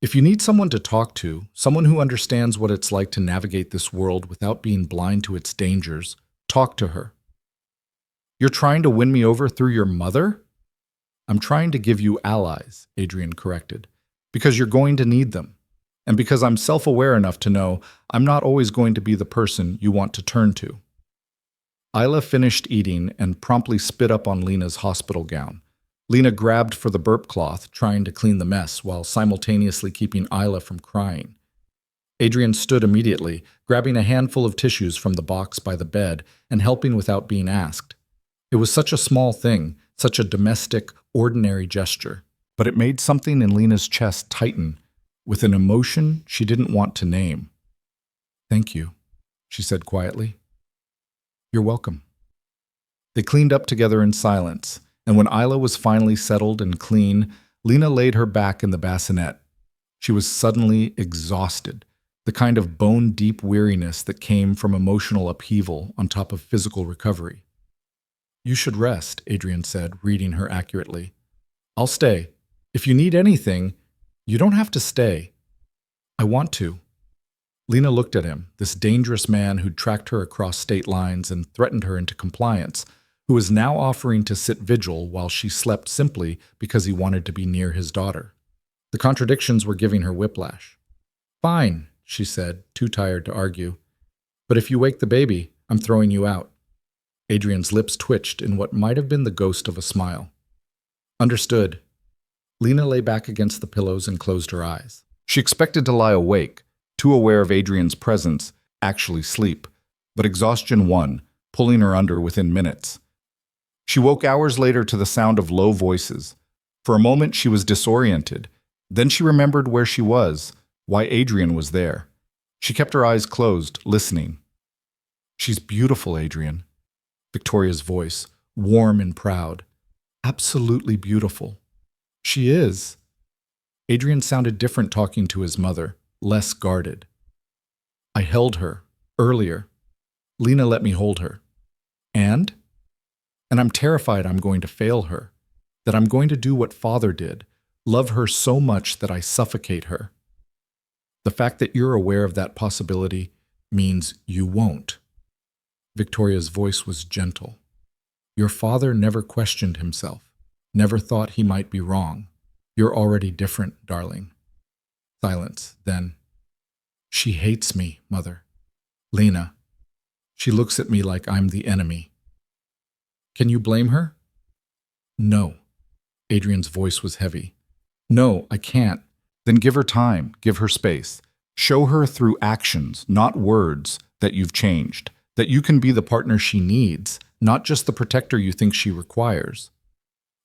If you need someone to talk to, someone who understands what it's like to navigate this world without being blind to its dangers, talk to her. You're trying to win me over through your mother? I'm trying to give you allies, Adrian corrected, because you're going to need them. And because I'm self-aware enough to know I'm not always going to be the person you want to turn to. Isla finished eating and promptly spit up on Lena's hospital gown. Lena grabbed for the burp cloth, trying to clean the mess while simultaneously keeping Isla from crying. Adrian stood immediately, grabbing a handful of tissues from the box by the bed and helping without being asked. It was such a small thing, such a domestic, ordinary gesture, but it made something in Lena's chest tighten with an emotion she didn't want to name. "Thank you," she said quietly. "You're welcome." They cleaned up together in silence, and when Isla was finally settled and clean, Lena laid her back in the bassinet. She was suddenly exhausted, the kind of bone-deep weariness that came from emotional upheaval on top of physical recovery. "You should rest," Adrian said, reading her accurately. "I'll stay. If you need anything, you don't have to stay." "I want to." Lena looked at him, this dangerous man who'd tracked her across state lines and threatened her into compliance, who was now offering to sit vigil while she slept simply because he wanted to be near his daughter. The contradictions were giving her whiplash. "Fine," she said, too tired to argue. "But if you wake the baby, I'm throwing you out." Adrian's lips twitched in what might have been the ghost of a smile. "Understood." Lena lay back against the pillows and closed her eyes. She expected to lie awake, too aware of Adrian's presence, actually sleep, but exhaustion won, pulling her under within minutes. She woke hours later to the sound of low voices. For a moment she was disoriented. Then she remembered where she was, why Adrian was there. She kept her eyes closed, listening. "She's beautiful, Adrian." Victoria's voice, warm and proud. "Absolutely beautiful." "She is." Adrian sounded different talking to his mother, less guarded. "I held her, earlier. Lena let me hold her. And I'm terrified I'm going to fail her, that I'm going to do what Father did, love her so much that I suffocate her. The fact that you're aware of that possibility means you won't." Victoria's voice was gentle. "Your father never questioned himself, never thought he might be wrong. You're already different, darling." Silence, then. "She hates me, Mother. Lena. She looks at me like I'm the enemy." "Can you blame her?" "No." Adrian's voice was heavy. "No, I can't." "Then give her time, give her space. Show her through actions, not words, that you've changed, that you can be the partner she needs, not just the protector you think she requires."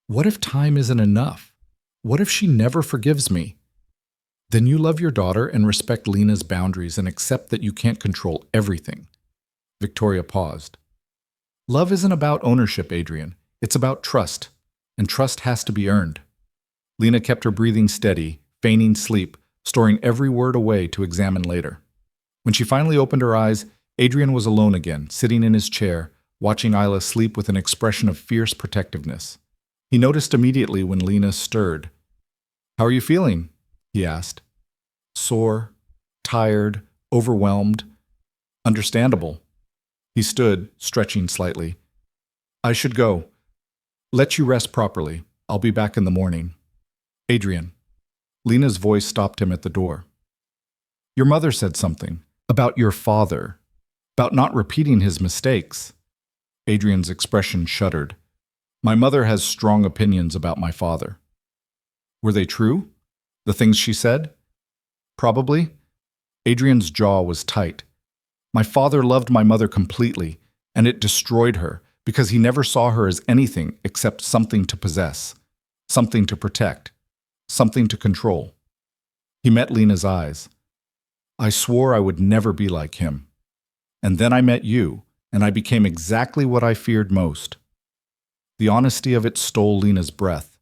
"What if time isn't enough? What if she never forgives me?" "Then you love your daughter and respect Lena's boundaries and accept that you can't control everything." Victoria paused. "Love isn't about ownership, Adrian. It's about trust, and trust has to be earned." Lena kept her breathing steady, feigning sleep, storing every word away to examine later. When she finally opened her eyes, Adrian was alone again, sitting in his chair, watching Isla sleep with an expression of fierce protectiveness. He noticed immediately when Lena stirred. "How are you feeling?" he asked. "Sore, tired, overwhelmed." "Understandable." He stood, stretching slightly. "I should go. Let you rest properly. I'll be back in the morning." "Adrian." Lena's voice stopped him at the door. "Your mother said something about your father, about not repeating his mistakes." Adrian's expression shuddered. "My mother has strong opinions about my father." "Were they true? The things she said?" "Probably." Adrian's jaw was tight. "My father loved my mother completely, and it destroyed her because he never saw her as anything except something to possess, something to protect, something to control." He met Lena's eyes. "I swore I would never be like him. And then I met you, and I became exactly what I feared most." The honesty of it stole Lena's breath.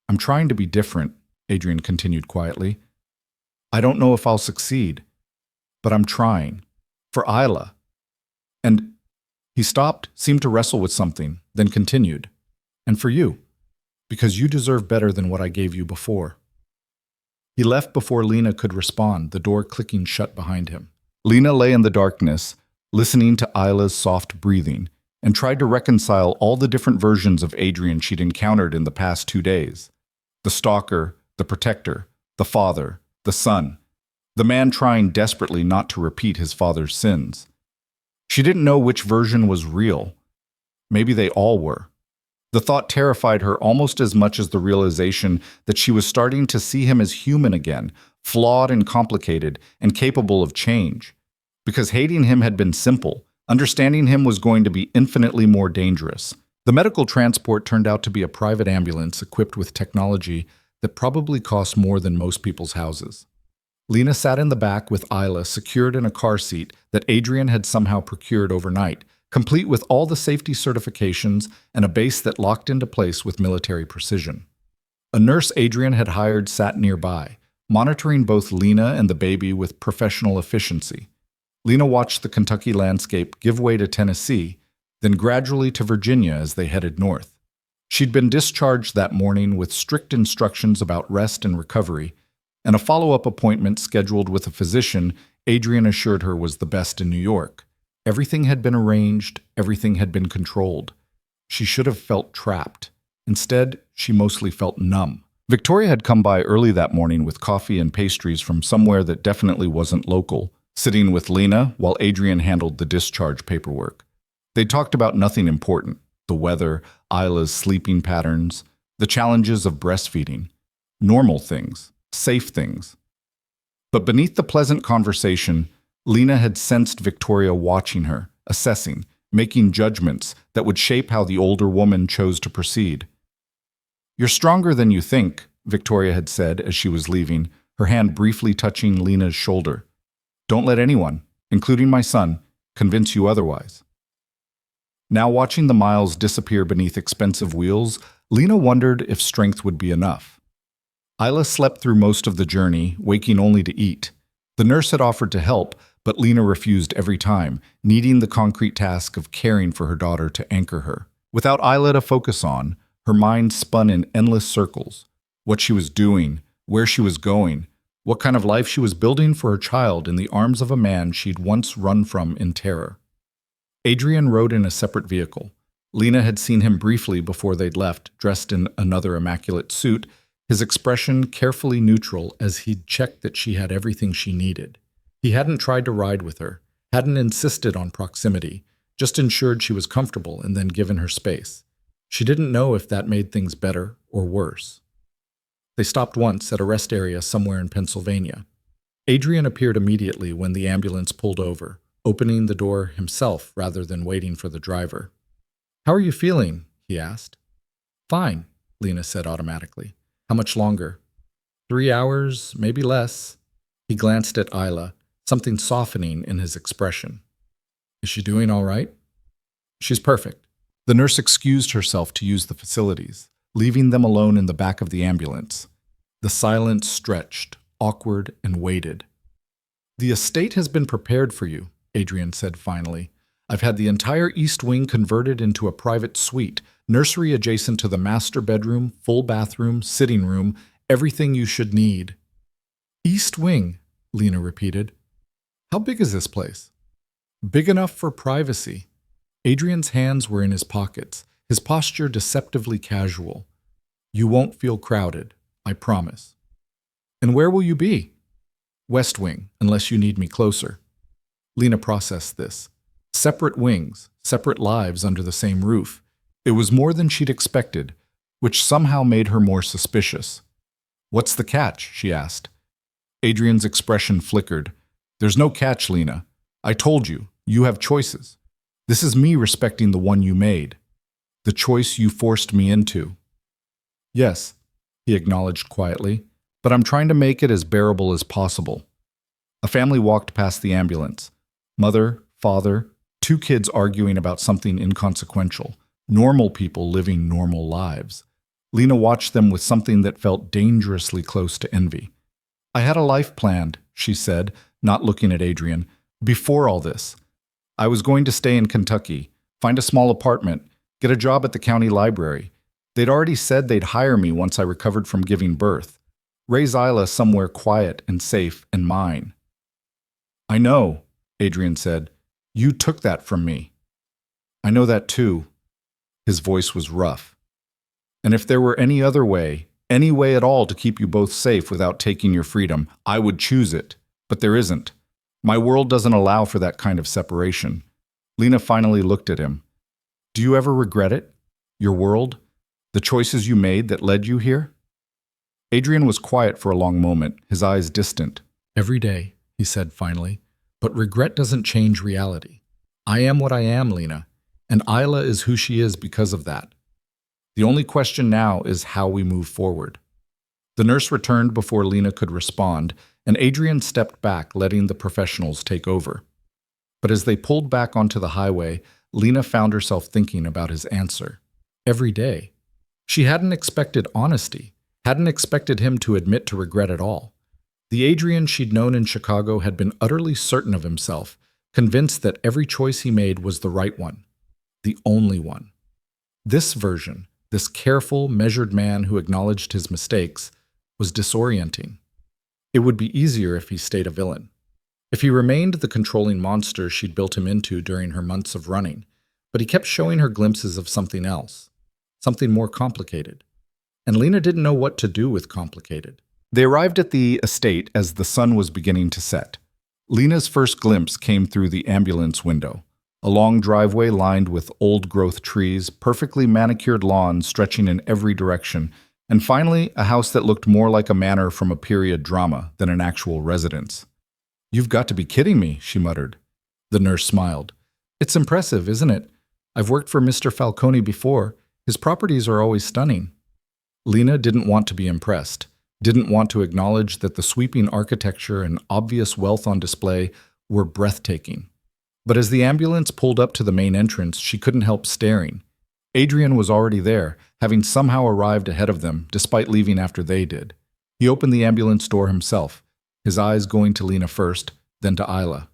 "I'm trying to be different," Adrian continued quietly. "I don't know if I'll succeed, but I'm trying. For Isla. And..." He stopped, seemed to wrestle with something, then continued. "And for you. Because you deserve better than what I gave you before." He left before Lena could respond, the door clicking shut behind him. Lena lay in the darkness, listening to Isla's soft breathing, and tried to reconcile all the different versions of Adrian she'd encountered in the past 2 days. The stalker, the protector, the father, the son, the man trying desperately not to repeat his father's sins. She didn't know which version was real. Maybe they all were. The thought terrified her almost as much as the realization that she was starting to see him as human again, flawed and complicated, and capable of change. Because hating him had been simple, understanding him was going to be infinitely more dangerous. The medical transport turned out to be a private ambulance equipped with technology that probably cost more than most people's houses. Lena sat in the back with Isla secured in a car seat that Adrian had somehow procured overnight, complete with all the safety certifications and a base that locked into place with military precision. A nurse Adrian had hired sat nearby, monitoring both Lena and the baby with professional efficiency. Lena watched the Kentucky landscape give way to Tennessee, then gradually to Virginia as they headed north. She'd been discharged that morning with strict instructions about rest and recovery, and a follow-up appointment scheduled with a physician Adrian assured her was the best in New York. Everything had been arranged, everything had been controlled. She should have felt trapped. Instead, she mostly felt numb. Victoria had come by early that morning with coffee and pastries from somewhere that definitely wasn't local, sitting with Lena while Adrian handled the discharge paperwork. They talked about nothing important: the weather, Isla's sleeping patterns, the challenges of breastfeeding. Normal things, safe things. But beneath the pleasant conversation, Lena had sensed Victoria watching her, assessing, making judgments that would shape how the older woman chose to proceed. "You're stronger than you think," Victoria had said as she was leaving, her hand briefly touching Lena's shoulder. "Don't let anyone, including my son, convince you otherwise." Now watching the miles disappear beneath expensive wheels, Lena wondered if strength would be enough. Isla slept through most of the journey, waking only to eat. The nurse had offered to help, but Lena refused every time, needing the concrete task of caring for her daughter to anchor her. Without Isla to focus on, her mind spun in endless circles. What she was doing, where she was going, what kind of life she was building for her child in the arms of a man she'd once run from in terror. Adrian rode in a separate vehicle. Lena had seen him briefly before they'd left, dressed in another immaculate suit, his expression carefully neutral as he'd checked that she had everything she needed. He hadn't tried to ride with her, hadn't insisted on proximity, just ensured she was comfortable and then given her space. She didn't know if that made things better or worse. They stopped once at a rest area somewhere in Pennsylvania. Adrian appeared immediately when the ambulance pulled over, opening the door himself rather than waiting for the driver. "How are you feeling?" he asked. "Fine," Lena said automatically. "How much longer?" 3 hours, maybe less." He glanced at Isla, something softening in his expression. "Is she doing all right?" "She's perfect." The nurse excused herself to use the facilities, leaving them alone in the back of the ambulance. The silence stretched, awkward, and waited. "The estate has been prepared for you," Adrian said finally. "I've had the entire east wing converted into a private suite, nursery adjacent to the master bedroom, full bathroom, sitting room, everything you should need." "East wing," Lena repeated. "How big is this place?" "Big enough for privacy." Adrian's hands were in his pockets, his posture deceptively casual. "You won't feel crowded, I promise." "And where will you be?" "West wing, unless you need me closer." Lena processed this. Separate wings, separate lives under the same roof. It was more than she'd expected, which somehow made her more suspicious. "What's the catch?" she asked. Adrian's expression flickered. "There's no catch, Lena. I told you, you have choices. This is me respecting the one you made. The choice you forced me into." "Yes," he acknowledged quietly, "but I'm trying to make it as bearable as possible." A family walked past the ambulance. Mother, father, 2 kids arguing about something inconsequential. Normal people living normal lives. Lena watched them with something that felt dangerously close to envy. "I had a life planned," she said, not looking at Adrian, "before all this. I was going to stay in Kentucky, find a small apartment, get a job at the county library. They'd already said they'd hire me once I recovered from giving birth. Raise Isla somewhere quiet and safe and mine. I know, Adrian said. You took that from me. I know that too. His voice was rough. And if there were any other way, any way at all to keep you both safe without taking your freedom, I would choose it. But there isn't. My world doesn't allow for that kind of separation. Lena finally looked at him. Do you ever regret it? Your world? The choices you made that led you here? Adrian was quiet for a long moment, his eyes distant. Every day, he said finally, but regret doesn't change reality. I am what I am, Lena, and Isla is who she is because of that. The only question now is how we move forward. The nurse returned before Lena could respond, and Adrian stepped back, letting the professionals take over. But as they pulled back onto the highway, Lena found herself thinking about his answer. Every day. She hadn't expected honesty, hadn't expected him to admit to regret at all. The Adrian she'd known in Chicago had been utterly certain of himself, convinced that every choice he made was the right one, the only one. This version, this careful, measured man who acknowledged his mistakes, was disorienting. It would be easier if he stayed a villain. If he remained the controlling monster she'd built him into during her months of running, but he kept showing her glimpses of something else, something more complicated. And Lena didn't know what to do with complicated. They arrived at the estate as the sun was beginning to set. Lena's first glimpse came through the ambulance window. A long driveway lined with old-growth trees, perfectly manicured lawns stretching in every direction, and finally a house that looked more like a manor from a period drama than an actual residence. You've got to be kidding me, she muttered. The nurse smiled. It's impressive, isn't it? I've worked for Mr. Falcone before. His properties are always stunning. Lena didn't want to be impressed, didn't want to acknowledge that the sweeping architecture and obvious wealth on display were breathtaking. But as the ambulance pulled up to the main entrance, she couldn't help staring. Adrian was already there, having somehow arrived ahead of them, despite leaving after they did. He opened the ambulance door himself, his eyes going to Lena first, then to Isla.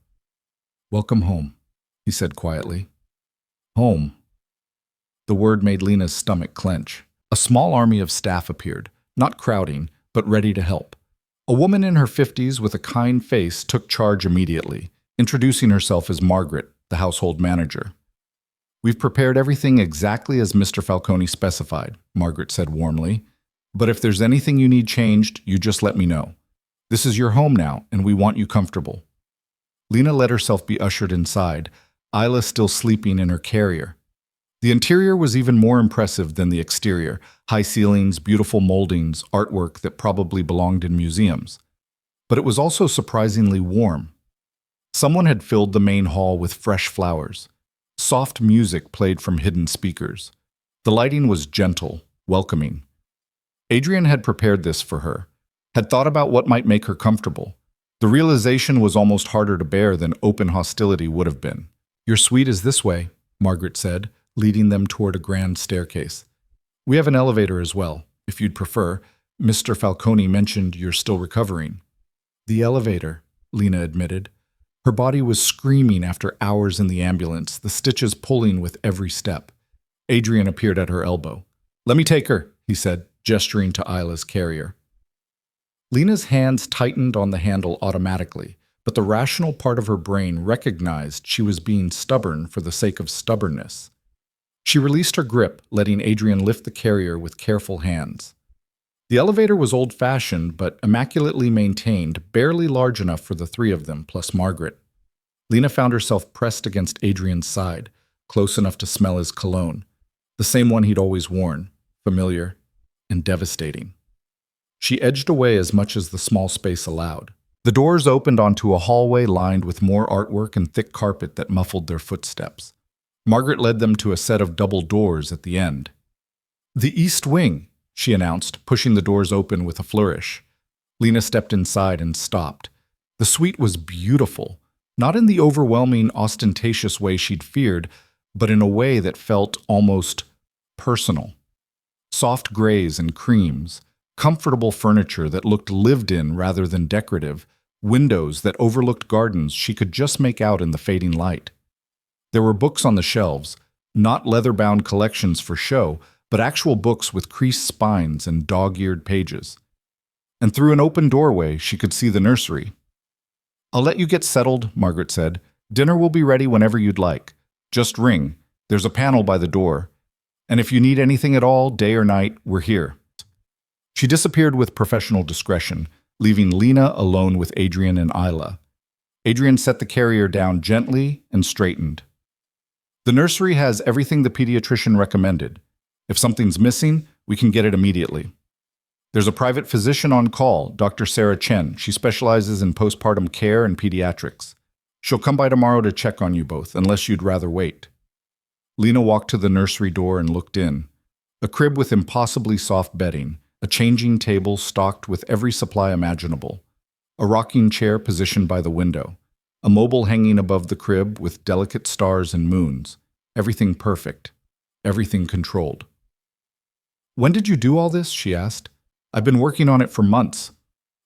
Welcome home, he said quietly. Home. The word made Lena's stomach clench. A small army of staff appeared, not crowding, but ready to help. A woman in her 50s with a kind face took charge immediately, introducing herself as Margaret, the household manager. We've prepared everything exactly as Mr. Falcone specified, Margaret said warmly. But if there's anything you need changed, you just let me know. This is your home now, and we want you comfortable. Lena let herself be ushered inside, Isla still sleeping in her carrier. The interior was even more impressive than the exterior. High ceilings, beautiful moldings, artwork that probably belonged in museums. But it was also surprisingly warm. Someone had filled the main hall with fresh flowers. Soft music played from hidden speakers. The lighting was gentle, welcoming. Adrian had prepared this for her, had thought about what might make her comfortable. The realization was almost harder to bear than open hostility would have been. Your suite is this way, Margaret said, leading them toward a grand staircase. We have an elevator as well, if you'd prefer. Mr. Falcone mentioned you're still recovering. The elevator, Lena admitted. Her body was screaming after hours in the ambulance, the stitches pulling with every step. Adrian appeared at her elbow. Let me take her, he said, gesturing to Isla's carrier. Lena's hands tightened on the handle automatically, but the rational part of her brain recognized she was being stubborn for the sake of stubbornness. She released her grip, letting Adrian lift the carrier with careful hands. The elevator was old-fashioned but immaculately maintained, barely large enough for the three of them, plus Margaret. Lena found herself pressed against Adrian's side, close enough to smell his cologne, the same one he'd always worn, familiar and devastating. She edged away as much as the small space allowed. The doors opened onto a hallway lined with more artwork and thick carpet that muffled their footsteps. Margaret led them to a set of double doors at the end. The East Wing, she announced, pushing the doors open with a flourish. Lena stepped inside and stopped. The suite was beautiful, not in the overwhelming, ostentatious way she'd feared, but in a way that felt almost personal. Soft grays and creams, comfortable furniture that looked lived in rather than decorative, windows that overlooked gardens she could just make out in the fading light. There were books on the shelves, not leather-bound collections for show, but actual books with creased spines and dog-eared pages. And through an open doorway, she could see the nursery. "I'll let you get settled," Margaret said. "Dinner will be ready whenever you'd like. Just ring. There's a panel by the door. And if you need anything at all, day or night, we're here." She disappeared with professional discretion, leaving Lena alone with Adrian and Isla. Adrian set the carrier down gently and straightened. "The nursery has everything the pediatrician recommended. If something's missing, we can get it immediately. There's a private physician on call, Dr. Sarah Chen. She specializes in postpartum care and pediatrics. She'll come by tomorrow to check on you both, unless you'd rather wait." Lena walked to the nursery door and looked in. A crib with impossibly soft bedding, a changing table stocked with every supply imaginable, a rocking chair positioned by the window, a mobile hanging above the crib with delicate stars and moons. Everything perfect, everything controlled. "When did you do all this?" she asked. "I've been working on it for months."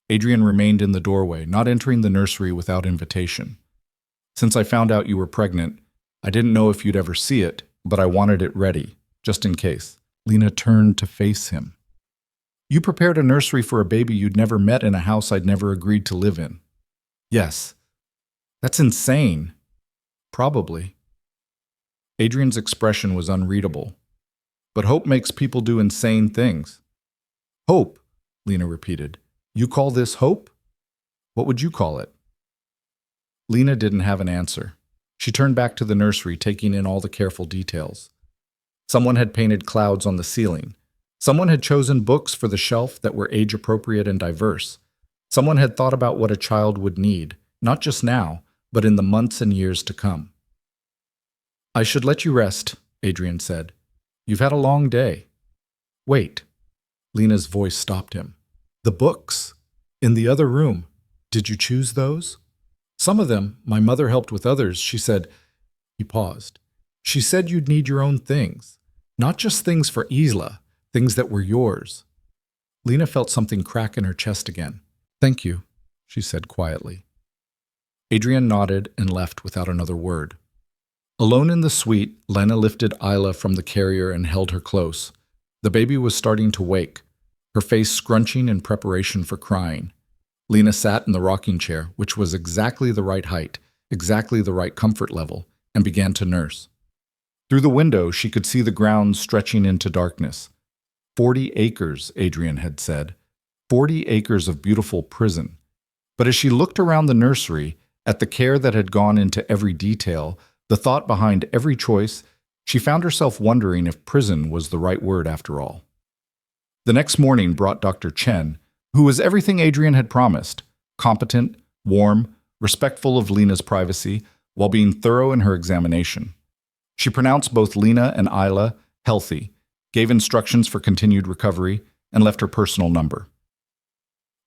Adrian remained in the doorway, not entering the nursery without invitation. "Since I found out you were pregnant, I didn't know if you'd ever see it, but I wanted it ready, just in case." Lena turned to face him. "You prepared a nursery for a baby you'd never met in a house I'd never agreed to live in." "Yes." "That's insane." "Probably." Adrian's expression was unreadable. "But hope makes people do insane things." "Hope," Lena repeated. "You call this hope? What would you call it?" Lena didn't have an answer. She turned back to the nursery, taking in all the careful details. Someone had painted clouds on the ceiling. Someone had chosen books for the shelf that were age-appropriate and diverse. Someone had thought about what a child would need, not just now, but in the months and years to come. "I should let you rest," Adrian said. "You've had a long day." "Wait." Lena's voice stopped him. "The books. In the other room. Did you choose those?" "Some of them. My mother helped with others. She said—" He paused. "She said you'd need your own things. Not just things for Isla, things that were yours." Lena felt something crack in her chest again. "Thank you," she said quietly. Adrian nodded and left without another word. Alone in the suite, Lena lifted Isla from the carrier and held her close. The baby was starting to wake, her face scrunching in preparation for crying. Lena sat in the rocking chair, which was exactly the right height, exactly the right comfort level, and began to nurse. Through the window, she could see the ground stretching into darkness. 40 acres, Adrian had said. 40 acres of beautiful prison. But as she looked around the nursery, at the care that had gone into every detail, the thought behind every choice, she found herself wondering if prison was the right word after all. The next morning brought Dr. Chen, who was everything Adrian had promised, competent, warm, respectful of Lena's privacy, while being thorough in her examination. She pronounced both Lena and Isla healthy, gave instructions for continued recovery, and left her personal number.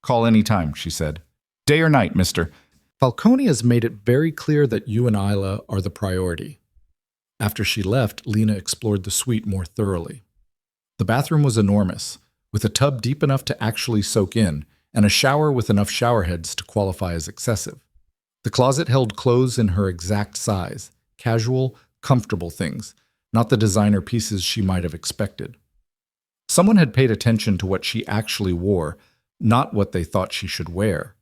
"Call any time," she said. "Day or night, mister. Falcone has made it very clear that you and Isla are the priority." After she left, Lena explored the suite more thoroughly. The bathroom was enormous, with a tub deep enough to actually soak in, and a shower with enough shower heads to qualify as excessive. The closet held clothes in her exact size, casual, comfortable things, not the designer pieces she might have expected. Someone had paid attention to what she actually wore, not what they thought she should wear.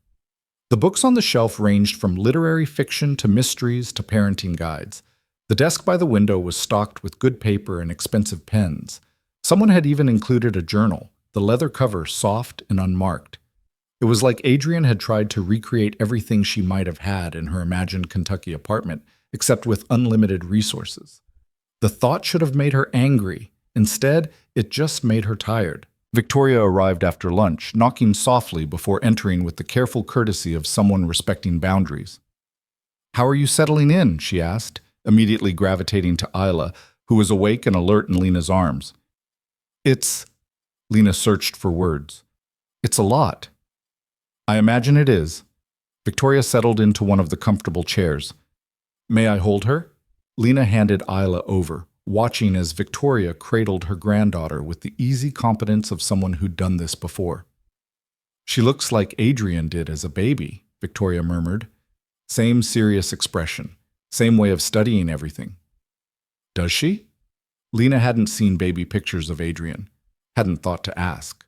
The books on the shelf ranged from literary fiction to mysteries to parenting guides. The desk by the window was stocked with good paper and expensive pens. Someone had even included a journal, the leather cover soft and unmarked. It was like Adrian had tried to recreate everything she might have had in her imagined Kentucky apartment, except with unlimited resources. The thought should have made her angry. Instead, it just made her tired. Victoria arrived after lunch, knocking softly before entering with the careful courtesy of someone respecting boundaries. "How are you settling in?" she asked, immediately gravitating to Isla, who was awake and alert in Lena's arms. "It's—" Lena searched for words. "It's a lot." "I imagine it is." Victoria settled into one of the comfortable chairs. "May I hold her?" Lena handed Isla over, watching as Victoria cradled her granddaughter with the easy competence of someone who'd done this before. "She looks like Adrian did as a baby," Victoria murmured. "Same serious expression, same way of studying everything." "Does she?" Lena hadn't seen baby pictures of Adrian, hadn't thought to ask.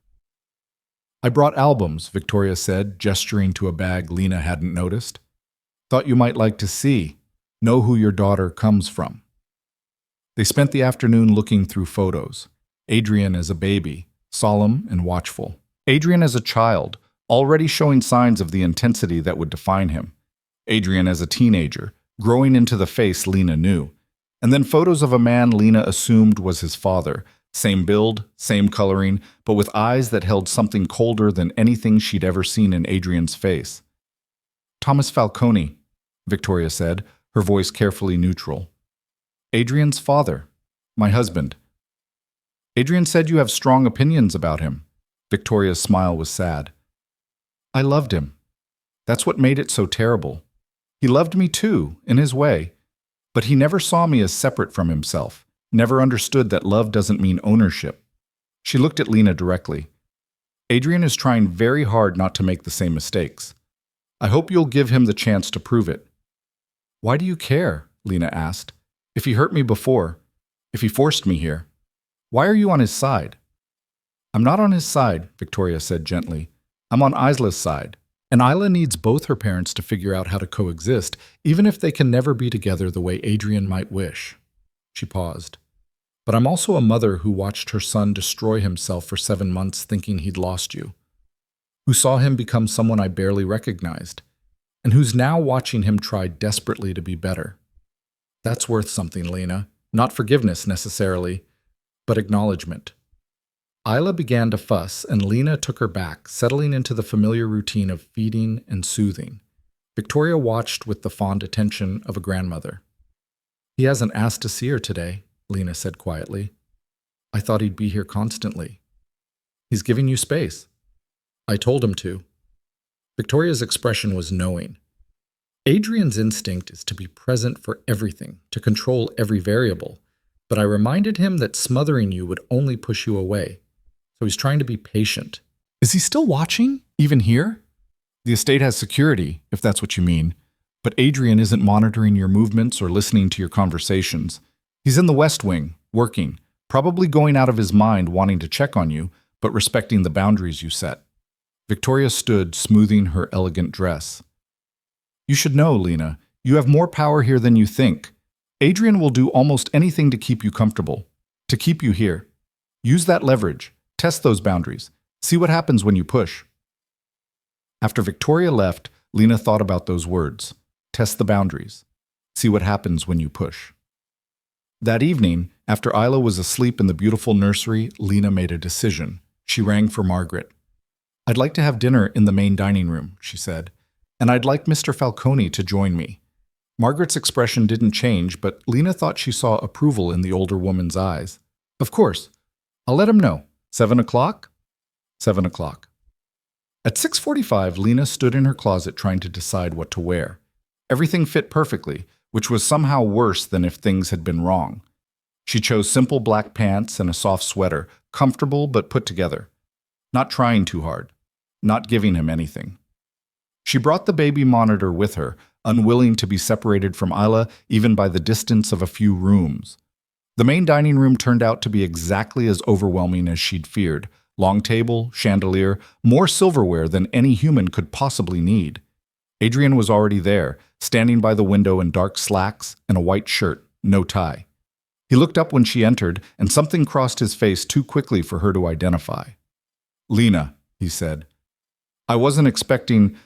I brought albums, Victoria said, gesturing to a bag Lena hadn't noticed. Thought you might like to see, know who your daughter comes from. They spent the afternoon looking through photos. Adrian as a baby, solemn and watchful. Adrian as a child, already showing signs of the intensity that would define him. Adrian as a teenager, growing into the face Lena knew. And then photos of a man Lena assumed was his father, same build, same coloring, but with eyes that held something colder than anything she'd ever seen in Adrian's face. Thomas Falcone, Victoria said, her voice carefully neutral. Adrian's father, my husband. Adrian said you have strong opinions about him. Victoria's smile was sad. I loved him. That's what made it so terrible. He loved me too, in his way. But he never saw me as separate from himself, never understood that love doesn't mean ownership. She looked at Lena directly. Adrian is trying very hard not to make the same mistakes. I hope you'll give him the chance to prove it. Why do you care? Lena asked. If he hurt me before, if he forced me here, why are you on his side? I'm not on his side, Victoria said gently. I'm on Isla's side. And Isla needs both her parents to figure out how to coexist, even if they can never be together the way Adrian might wish. She paused. But I'm also a mother who watched her son destroy himself for 7 months thinking he'd lost you, who saw him become someone I barely recognized, and who's now watching him try desperately to be better. That's worth something, Lena. Not forgiveness necessarily, but acknowledgement. Isla began to fuss, and Lena took her back, settling into the familiar routine of feeding and soothing. Victoria watched with the fond attention of a grandmother. He hasn't asked to see her today, Lena said quietly. I thought he'd be here constantly. He's giving you space. I told him to. Victoria's expression was knowing. Adrian's instinct is to be present for everything, to control every variable, but I reminded him that smothering you would only push you away. So he's trying to be patient. Is he still watching, even here? The estate has security, if that's what you mean, but Adrian isn't monitoring your movements or listening to your conversations. He's in the West Wing, working, probably going out of his mind wanting to check on you, but respecting the boundaries you set. Victoria stood, smoothing her elegant dress. You should know, Lena, you have more power here than you think. Adrian will do almost anything to keep you comfortable, to keep you here. Use that leverage. Test those boundaries. See what happens when you push. After Victoria left, Lena thought about those words. Test the boundaries. See what happens when you push. That evening, after Isla was asleep in the beautiful nursery, Lena made a decision. She rang for Margaret. I'd like to have dinner in the main dining room, she said, and I'd like Mr. Falcone to join me. Margaret's expression didn't change, but Lena thought she saw approval in the older woman's eyes. Of course. I'll let him know. 7 o'clock? 7 o'clock. At 6:45, Lena stood in her closet trying to decide what to wear. Everything fit perfectly, which was somehow worse than if things had been wrong. She chose simple black pants and a soft sweater, comfortable but put together. Not trying too hard. Not giving him anything. She brought the baby monitor with her, unwilling to be separated from Isla even by the distance of a few rooms. The main dining room turned out to be exactly as overwhelming as she'd feared. Long table, chandelier, more silverware than any human could possibly need. Adrian was already there, standing by the window in dark slacks and a white shirt, no tie. He looked up when she entered, and something crossed his face too quickly for her to identify. Lena, he said. I wasn't expecting...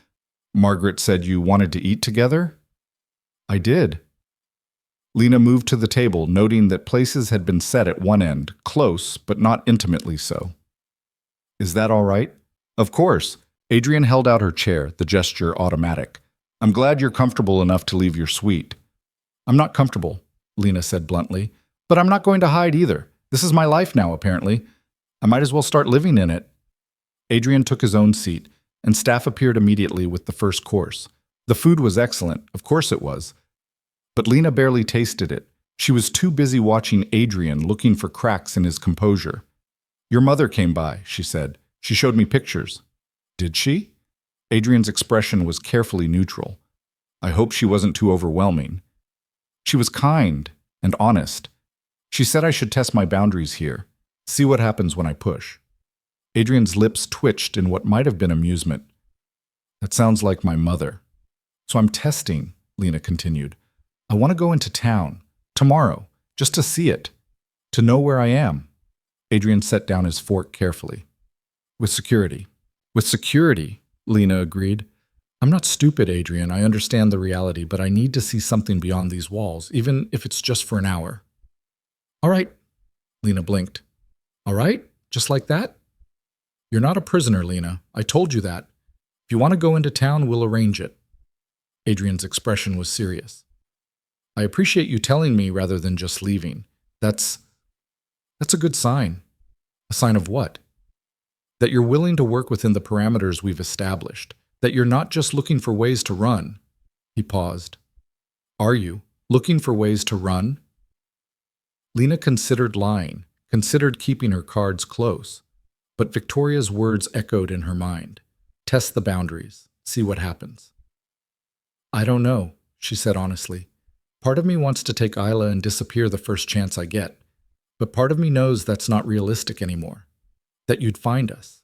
Margaret said you wanted to eat together? I did. Lena moved to the table, noting that places had been set at one end, close, but not intimately so. Is that all right? Of course. Adrian held out her chair, the gesture automatic. I'm glad you're comfortable enough to leave your suite. I'm not comfortable, Lena said bluntly, but I'm not going to hide either. This is my life now, apparently. I might as well start living in it. Adrian took his own seat, and staff appeared immediately with the first course. The food was excellent, of course it was. But Lena barely tasted it. She was too busy watching Adrian, looking for cracks in his composure. Your mother came by, she said. She showed me pictures. Did she? Adrian's expression was carefully neutral. I hope she wasn't too overwhelming. She was kind and honest. She said I should test my boundaries here, see what happens when I push. Adrian's lips twitched in what might have been amusement. That sounds like my mother. So I'm testing, Lena continued. I want to go into town, tomorrow, just to see it, to know where I am. Adrian set down his fork carefully. With security. With security, Lena agreed. I'm not stupid, Adrian. I understand the reality, but I need to see something beyond these walls, even if it's just for an hour. All right, Lena blinked. All right? Just like that? You're not a prisoner, Lena. I told you that. If you want to go into town, we'll arrange it. Adrian's expression was serious. I appreciate you telling me rather than just leaving. That's a good sign. A sign of what? That you're willing to work within the parameters we've established. That you're not just looking for ways to run. He paused. Are you looking for ways to run? Lena considered lying, considered keeping her cards close. But Victoria's words echoed in her mind. Test the boundaries. See what happens. I don't know, she said honestly. Part of me wants to take Isla and disappear the first chance I get. But part of me knows that's not realistic anymore. That you'd find us.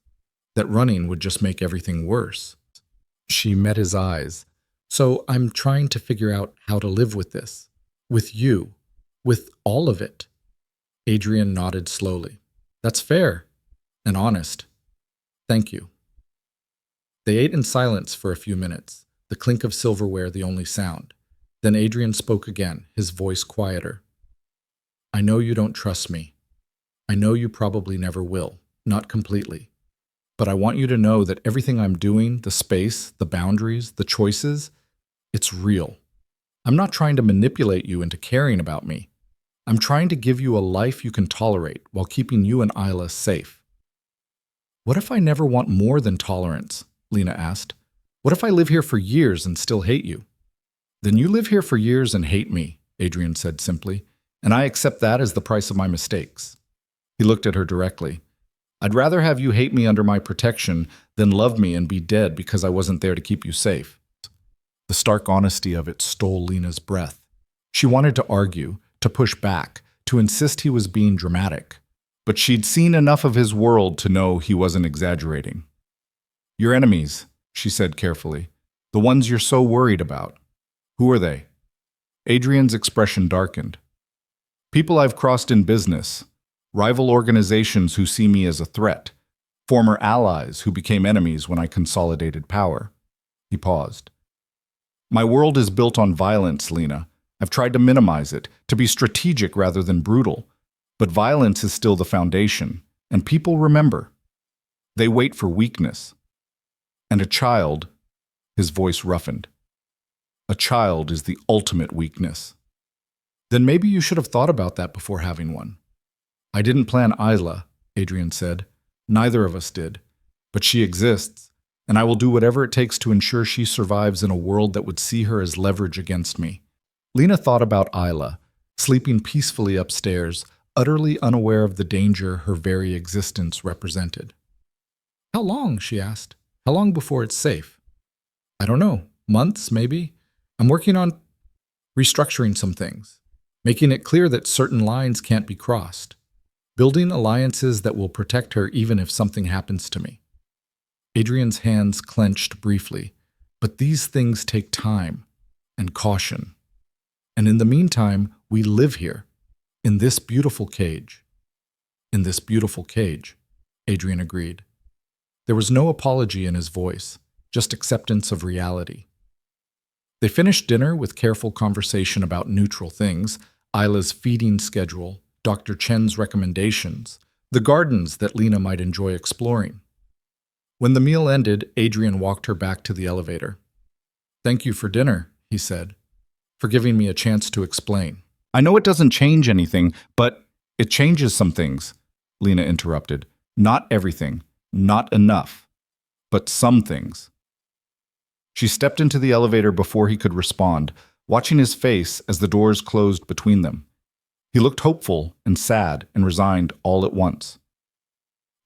That running would just make everything worse. She met his eyes. So I'm trying to figure out how to live with this. With you. With all of it. Adrian nodded slowly. That's fair. And honest. Thank you. They ate in silence for a few minutes, the clink of silverware the only sound. Then Adrian spoke again, his voice quieter. I know you don't trust me. I know you probably never will, not completely. But I want you to know that everything I'm doing, the space, the boundaries, the choices, it's real. I'm not trying to manipulate you into caring about me. I'm trying to give you a life you can tolerate while keeping you and Isla safe. What if I never want more than tolerance? Lena asked. What if I live here for years and still hate you? Then you live here for years and hate me, Adrian said simply, and I accept that as the price of my mistakes. He looked at her directly. I'd rather have you hate me under my protection than love me and be dead because I wasn't there to keep you safe. The stark honesty of it stole Lena's breath. She wanted to argue, to push back, to insist he was being dramatic. But she'd seen enough of his world to know he wasn't exaggerating. Your enemies, she said carefully. The ones you're so worried about. Who are they? Adrian's expression darkened. People I've crossed in business. Rival organizations who see me as a threat. Former allies who became enemies when I consolidated power. He paused. My world is built on violence, Lena. I've tried to minimize it, to be strategic rather than brutal. But violence is still the foundation, and people remember. They wait for weakness. And a child, his voice roughened. A child is the ultimate weakness. Then maybe you should have thought about that before having one. I didn't plan Isla, Adrian said. Neither of us did. But she exists, and I will do whatever it takes to ensure she survives in a world that would see her as leverage against me. Lena thought about Isla, sleeping peacefully upstairs, utterly unaware of the danger her very existence represented. How long? She asked. How long before it's safe? I don't know. Months, maybe? I'm working on restructuring some things, making it clear that certain lines can't be crossed, building alliances that will protect her even if something happens to me. Adrian's hands clenched briefly, but these things take time and caution. And in the meantime, we live here, in this beautiful cage. In this beautiful cage, Adrian agreed. There was no apology in his voice, just acceptance of reality. They finished dinner with careful conversation about neutral things, Isla's feeding schedule, Dr. Chen's recommendations, the gardens that Lena might enjoy exploring. When the meal ended, Adrian walked her back to the elevator. Thank you for dinner, he said, for giving me a chance to explain. I know it doesn't change anything, but it changes some things, Lena interrupted. Not everything, not enough, but some things. She stepped into the elevator before he could respond, watching his face as the doors closed between them. He looked hopeful and sad and resigned all at once.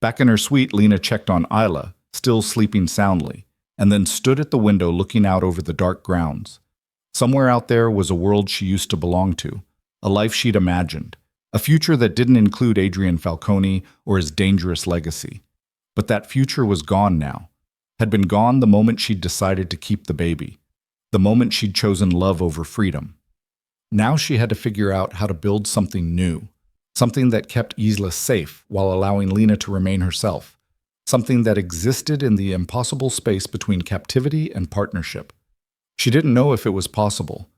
Back in her suite, Lena checked on Isla, still sleeping soundly, and then stood at the window looking out over the dark grounds. Somewhere out there was a world she used to belong to, a life she'd imagined, A future that didn't include Adrian Falcone or his dangerous legacy. But that future was gone now. Had been gone the moment she'd decided to keep the baby. The moment she'd chosen love over freedom. Now she had to figure out how to build something new. Something that kept Isla safe while allowing Lena to remain herself. Something that existed in the impossible space between captivity and partnership. She didn't know if it was possible,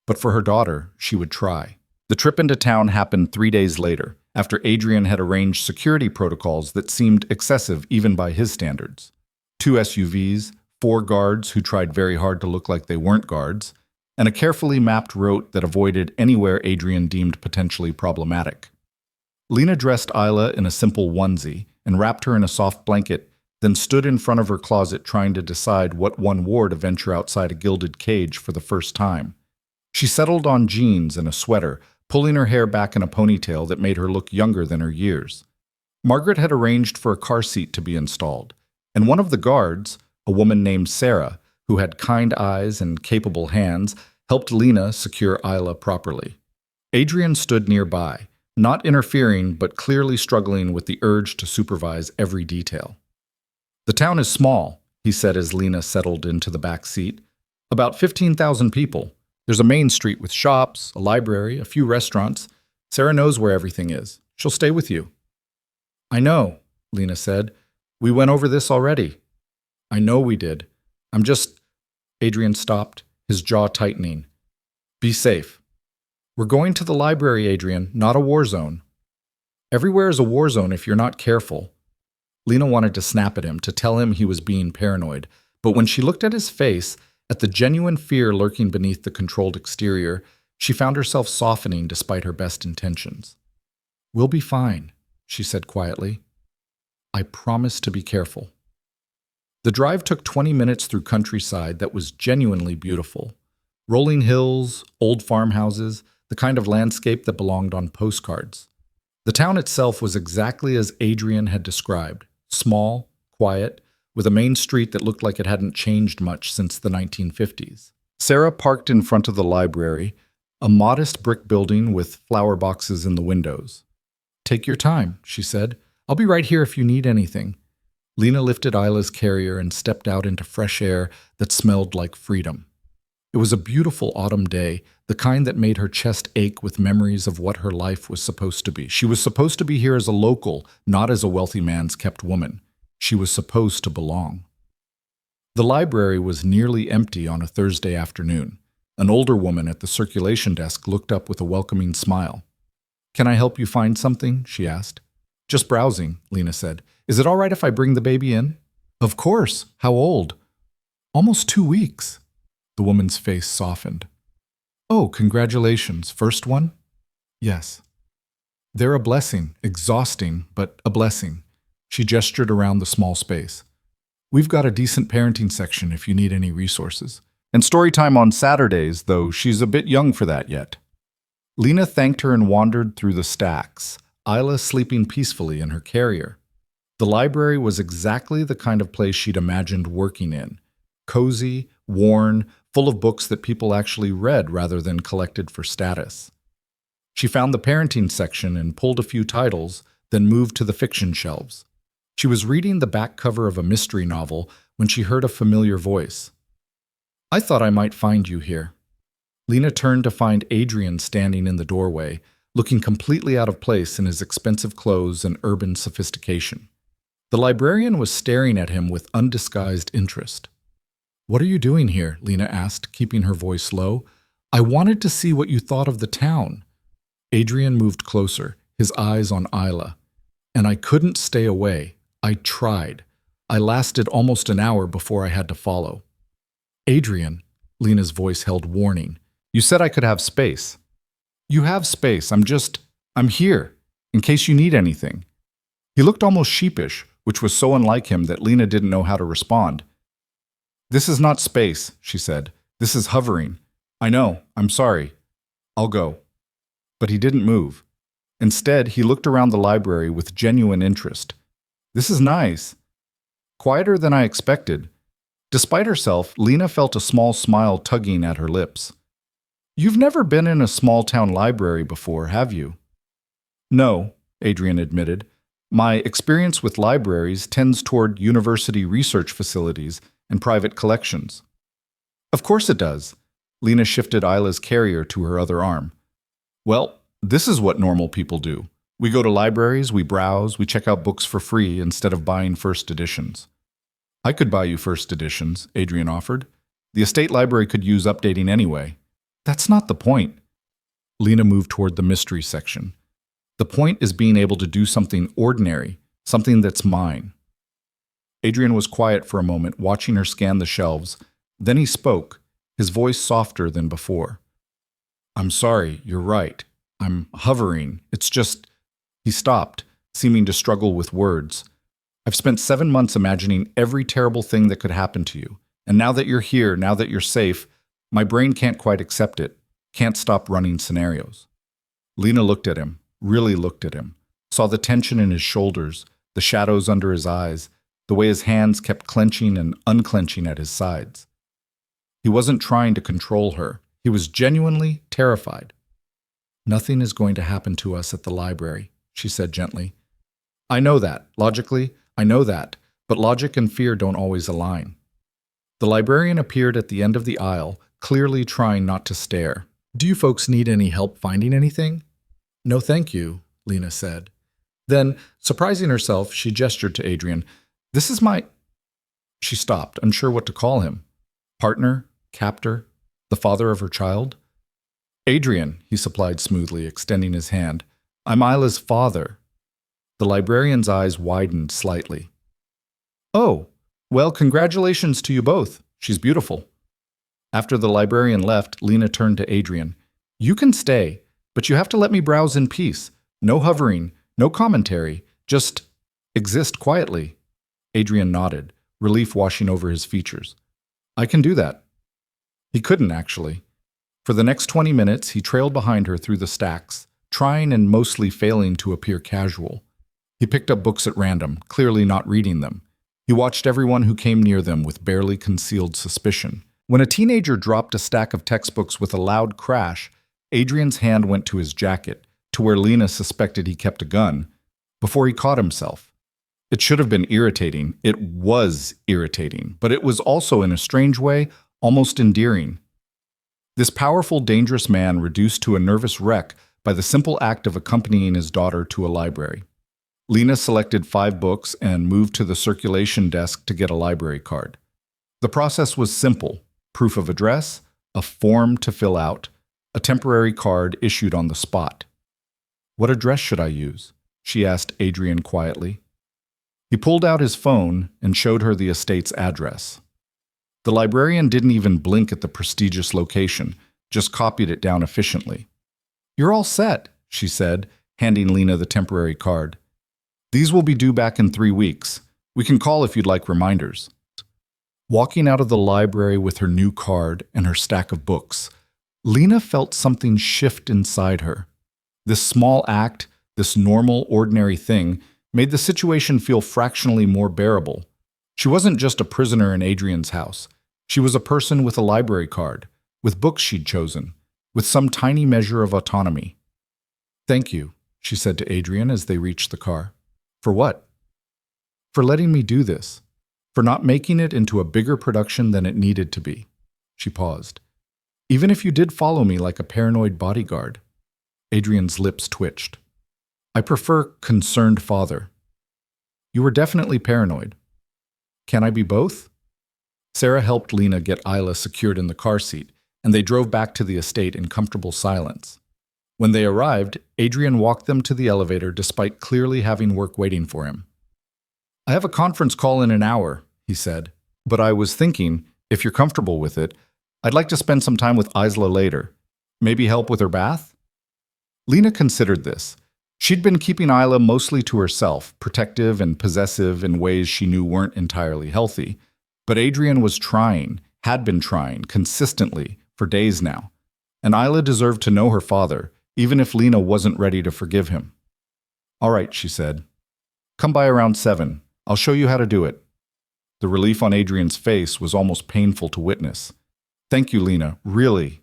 but for her daughter, she would try. The trip into town happened 3 days later, after Adrian had arranged security protocols that seemed excessive even by his standards. 2 SUVs, 4 guards who tried very hard to look like they weren't guards, and a carefully mapped route that avoided anywhere Adrian deemed potentially problematic. Lena dressed Isla in a simple onesie and wrapped her in a soft blanket, then stood in front of her closet trying to decide what one wore to venture outside a gilded cage for the first time. She settled on jeans and a sweater, pulling her hair back in a ponytail that made her look younger than her years. Margaret had arranged for a car seat to be installed, and one of the guards, a woman named Sarah, who had kind eyes and capable hands, helped Lena secure Isla properly. Adrian stood nearby, not interfering but clearly struggling with the urge to supervise every detail. "The town is small," he said as Lena settled into the back seat. "About 15,000 people. There's a main street with shops, a library, a few restaurants. Sarah knows where everything is. She'll stay with you." "I know," Lena said. "We went over this already." "I know we did. I'm just—" Adrian stopped, his jaw tightening. "Be safe." "We're going to the library, Adrian, not a war zone." "Everywhere is a war zone if you're not careful." Lena wanted to snap at him, to tell him he was being paranoid, but when she looked at his face, at the genuine fear lurking beneath the controlled exterior, she found herself softening despite her best intentions. "We'll be fine," she said quietly. "I promise to be careful." The drive took 20 minutes through countryside that was genuinely beautiful. Rolling hills, old farmhouses, the kind of landscape that belonged on postcards. The town itself was exactly as Adrian had described, small, quiet, with a main street that looked like it hadn't changed much since the 1950s. Sarah parked in front of the library, a modest brick building with flower boxes in the windows. "Take your time," she said. "I'll be right here if you need anything." Lena lifted Isla's carrier and stepped out into fresh air that smelled like freedom. It was a beautiful autumn day, the kind that made her chest ache with memories of what her life was supposed to be. She was supposed to be here as a local, not as a wealthy man's kept woman. She was supposed to belong. The library was nearly empty on a Thursday afternoon. An older woman at the circulation desk looked up with a welcoming smile. "Can I help you find something?" she asked. "Just browsing," Lena said. "Is it all right if I bring the baby in?" "Of course. How old?" "Almost 2 weeks." The woman's face softened. "Oh, congratulations. First one?" "Yes." "They're a blessing. Exhausting, but a blessing." She gestured around the small space. "We've got a decent parenting section if you need any resources. And story time on Saturdays, though she's a bit young for that yet." Lena thanked her and wandered through the stacks, Isla sleeping peacefully in her carrier. The library was exactly the kind of place she'd imagined working in. Cozy, worn, full of books that people actually read rather than collected for status. She found the parenting section and pulled a few titles, then moved to the fiction shelves. She was reading the back cover of a mystery novel when she heard a familiar voice. "I thought I might find you here." Lena turned to find Adrian standing in the doorway, looking completely out of place in his expensive clothes and urban sophistication. The librarian was staring at him with undisguised interest. "What are you doing here?" Lena asked, keeping her voice low. "I wanted to see what you thought of the town." Adrian moved closer, his eyes on Isla. "And I couldn't stay away. I tried. I lasted almost an hour before I had to follow." "Adrian," Lena's voice held warning, "you said I could have space." "You have space. I'm here, in case you need anything." He looked almost sheepish, which was so unlike him that Lena didn't know how to respond. "This is not space," she said. "This is hovering. I know. I'm sorry. I'll go." But he didn't move. Instead, he looked around the library with genuine interest. "This is nice. Quieter than I expected." Despite herself, Lena felt a small smile tugging at her lips. "You've never been in a small-town library before, have you?" No, Adrian admitted. My experience with libraries tends toward university research facilities and private collections. Of course it does. Lena shifted Isla's carrier to her other arm. Well, this is what normal people do. We go to libraries, we browse, we check out books for free instead of buying first editions. I could buy you first editions, Adrian offered. The estate library could use updating anyway. That's not the point. Lena moved toward the mystery section. The point is being able to do something ordinary, something that's mine. Adrian was quiet for a moment, watching her scan the shelves. Then he spoke, his voice softer than before. I'm sorry, you're right. I'm hovering. It's just... He stopped, seeming to struggle with words. I've spent 7 months imagining every terrible thing that could happen to you. And now that you're here, now that you're safe, my brain can't quite accept it, can't stop running scenarios. Lena looked at him, really looked at him, saw the tension in his shoulders, the shadows under his eyes, the way his hands kept clenching and unclenching at his sides. He wasn't trying to control her. He was genuinely terrified. Nothing is going to happen to us at the library, she said gently. I know that. Logically, I know that. But logic and fear don't always align. The librarian appeared at the end of the aisle, clearly trying not to stare. Do you folks need any help finding anything? No, thank you, Lena said. Then, surprising herself, she gestured to Adrian. This is my... She stopped, unsure what to call him. Partner? Captor? The father of her child? Adrian, he supplied smoothly, extending his hand. I'm Isla's father. The librarian's eyes widened slightly. Oh, well, congratulations to you both. She's beautiful. After the librarian left, Lena turned to Adrian. You can stay, but you have to let me browse in peace. No hovering, no commentary, just exist quietly. Adrian nodded, relief washing over his features. I can do that. He couldn't, actually. For the next 20 minutes, he trailed behind her through the stacks, trying and mostly failing to appear casual. He picked up books at random, clearly not reading them. He watched everyone who came near them with barely concealed suspicion. When a teenager dropped a stack of textbooks with a loud crash, Adrian's hand went to his jacket, to where Lena suspected he kept a gun, before he caught himself. It should have been irritating. It was irritating, but it was also, in a strange way, almost endearing. This powerful, dangerous man reduced to a nervous wreck by the simple act of accompanying his daughter to a library. Lena selected 5 books and moved to the circulation desk to get a library card. The process was simple: proof of address, a form to fill out, a temporary card issued on the spot. What address should I use? She asked Adrian quietly. He pulled out his phone and showed her the estate's address. The librarian didn't even blink at the prestigious location, just copied it down efficiently. You're all set, she said, handing Lena the temporary card. These will be due back in 3 weeks. We can call if you'd like reminders. Walking out of the library with her new card and her stack of books, Lena felt something shift inside her. This small act, this normal, ordinary thing, made the situation feel fractionally more bearable. She wasn't just a prisoner in Adrian's house. She was a person with a library card, with books she'd chosen, with some tiny measure of autonomy. Thank you, she said to Adrian as they reached the car. For what? For letting me do this. For not making it into a bigger production than it needed to be. She paused. Even if you did follow me like a paranoid bodyguard. Adrian's lips twitched. I prefer concerned father. You were definitely paranoid. Can I be both? Sarah helped Lena get Isla secured in the car seat, and they drove back to the estate in comfortable silence. When they arrived, Adrian walked them to the elevator despite clearly having work waiting for him. I have a conference call in an hour, he said, but I was thinking, if you're comfortable with it, I'd like to spend some time with Isla later. Maybe help with her bath? Lena considered this. She'd been keeping Isla mostly to herself, protective and possessive in ways she knew weren't entirely healthy. But Adrian was trying, had been trying, consistently, for days now. And Isla deserved to know her father, even if Lena wasn't ready to forgive him. All right, she said. Come by around 7. I'll show you how to do it. The relief on Adrian's face was almost painful to witness. Thank you, Lena, really.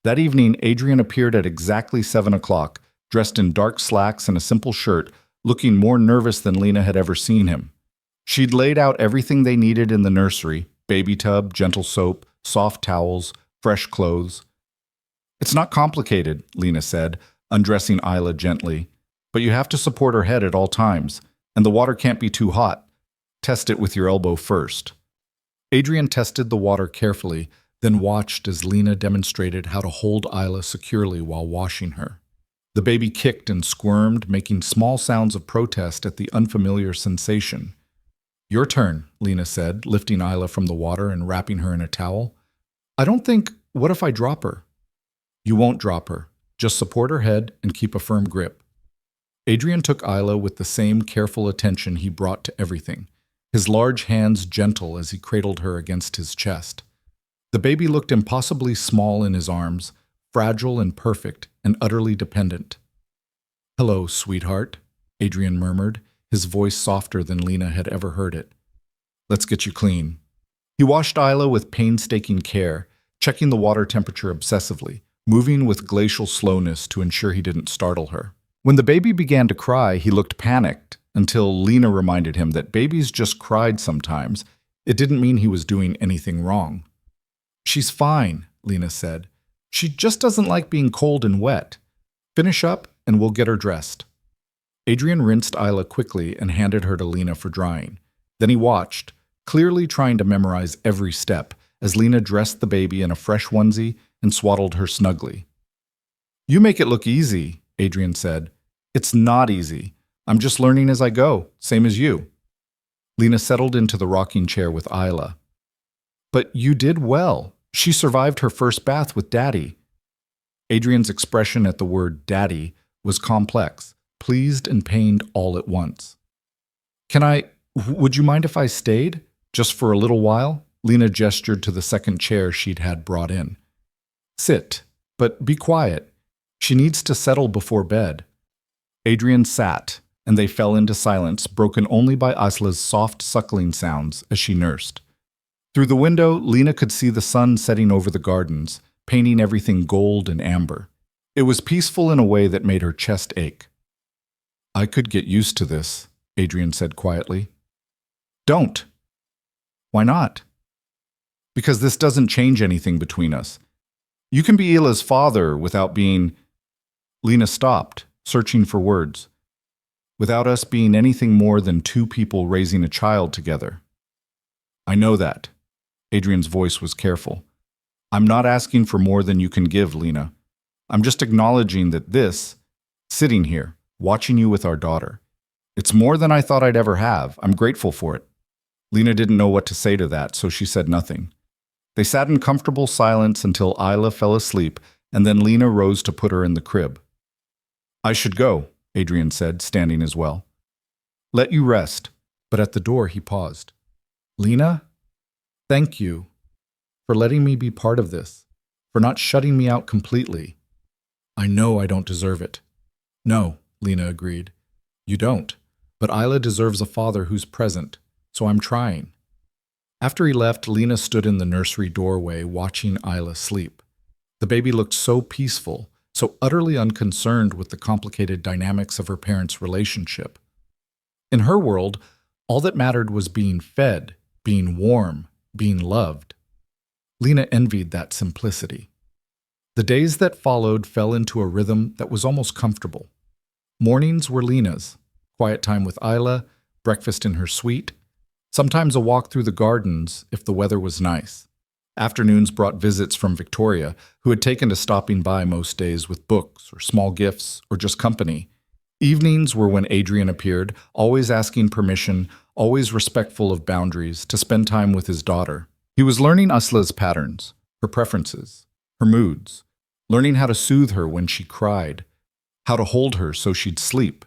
That evening, Adrian appeared at exactly 7 o'clock, dressed in dark slacks and a simple shirt, looking more nervous than Lena had ever seen him. She'd laid out everything they needed in the nursery: baby tub, gentle soap, soft towels, fresh clothes. "It's not complicated," Lena said, undressing Isla gently. "But you have to support her head at all times, and the water can't be too hot. Test it with your elbow first." Adrian tested the water carefully, then watched as Lena demonstrated how to hold Isla securely while washing her. The baby kicked and squirmed, making small sounds of protest at the unfamiliar sensation. "Your turn," Lena said, lifting Isla from the water and wrapping her in a towel. What if I drop her?" "You won't drop her. Just support her head and keep a firm grip." Adrian took Isla with the same careful attention he brought to everything, his large hands gentle as he cradled her against his chest. The baby looked impossibly small in his arms, fragile and perfect and utterly dependent. "Hello, sweetheart," Adrian murmured, his voice softer than Lena had ever heard it. "Let's get you clean." He washed Isla with painstaking care, checking the water temperature obsessively, moving with glacial slowness to ensure he didn't startle her. When the baby began to cry, he looked panicked, until Lena reminded him that babies just cried sometimes. It didn't mean he was doing anything wrong. "She's fine," Lena said. "She just doesn't like being cold and wet. Finish up and we'll get her dressed." Adrian rinsed Isla quickly and handed her to Lena for drying. Then he watched, clearly trying to memorize every step, as Lena dressed the baby in a fresh onesie and swaddled her snugly. "You make it look easy," Adrian said. "It's not easy. I'm just learning as I go, same as you." Lena settled into the rocking chair with Isla. "But you did well. She survived her first bath with Daddy." Adrian's expression at the word Daddy was complex, pleased and pained all at once. Would you mind if I stayed? Just for a little while?" Lena gestured to the second chair she'd had brought in. "Sit, but be quiet. She needs to settle before bed." Adrian sat, and they fell into silence, broken only by Isla's soft suckling sounds as she nursed. Through the window, Lena could see the sun setting over the gardens, painting everything gold and amber. It was peaceful in a way that made her chest ache. "I could get used to this," Adrian said quietly. "Don't." "Why not?" "Because this doesn't change anything between us. You can be Ila's father without being—" Lena stopped, searching for words. "Without us being anything more than two people raising a child together." "I know that." Adrian's voice was careful. "I'm not asking for more than you can give, Lena. I'm just acknowledging that sitting here, watching you with our daughter, it's more than I thought I'd ever have. I'm grateful for it." Lena didn't know what to say to that, so she said nothing. They sat in comfortable silence until Isla fell asleep, and then Lena rose to put her in the crib. "I should go," Adrian said, standing as well. "Let you rest." But at the door he paused. "Lena, thank you for letting me be part of this, for not shutting me out completely. I know I don't deserve it." "No," Lena agreed. "You don't. But Isla deserves a father who's present, so I'm trying." After he left, Lena stood in the nursery doorway watching Isla sleep. The baby looked so peaceful, so utterly unconcerned with the complicated dynamics of her parents' relationship. In her world, all that mattered was being fed, being warm, being loved. Lena envied that simplicity. The days that followed fell into a rhythm that was almost comfortable. Mornings were Lena's, quiet time with Isla, breakfast in her suite, sometimes a walk through the gardens if the weather was nice. Afternoons brought visits from Victoria, who had taken to stopping by most days with books or small gifts or just company. Evenings were when Adrian appeared, always asking permission, always respectful of boundaries, to spend time with his daughter. He was learning Isla's patterns, her preferences, her moods, learning how to soothe her when she cried, how to hold her so she'd sleep,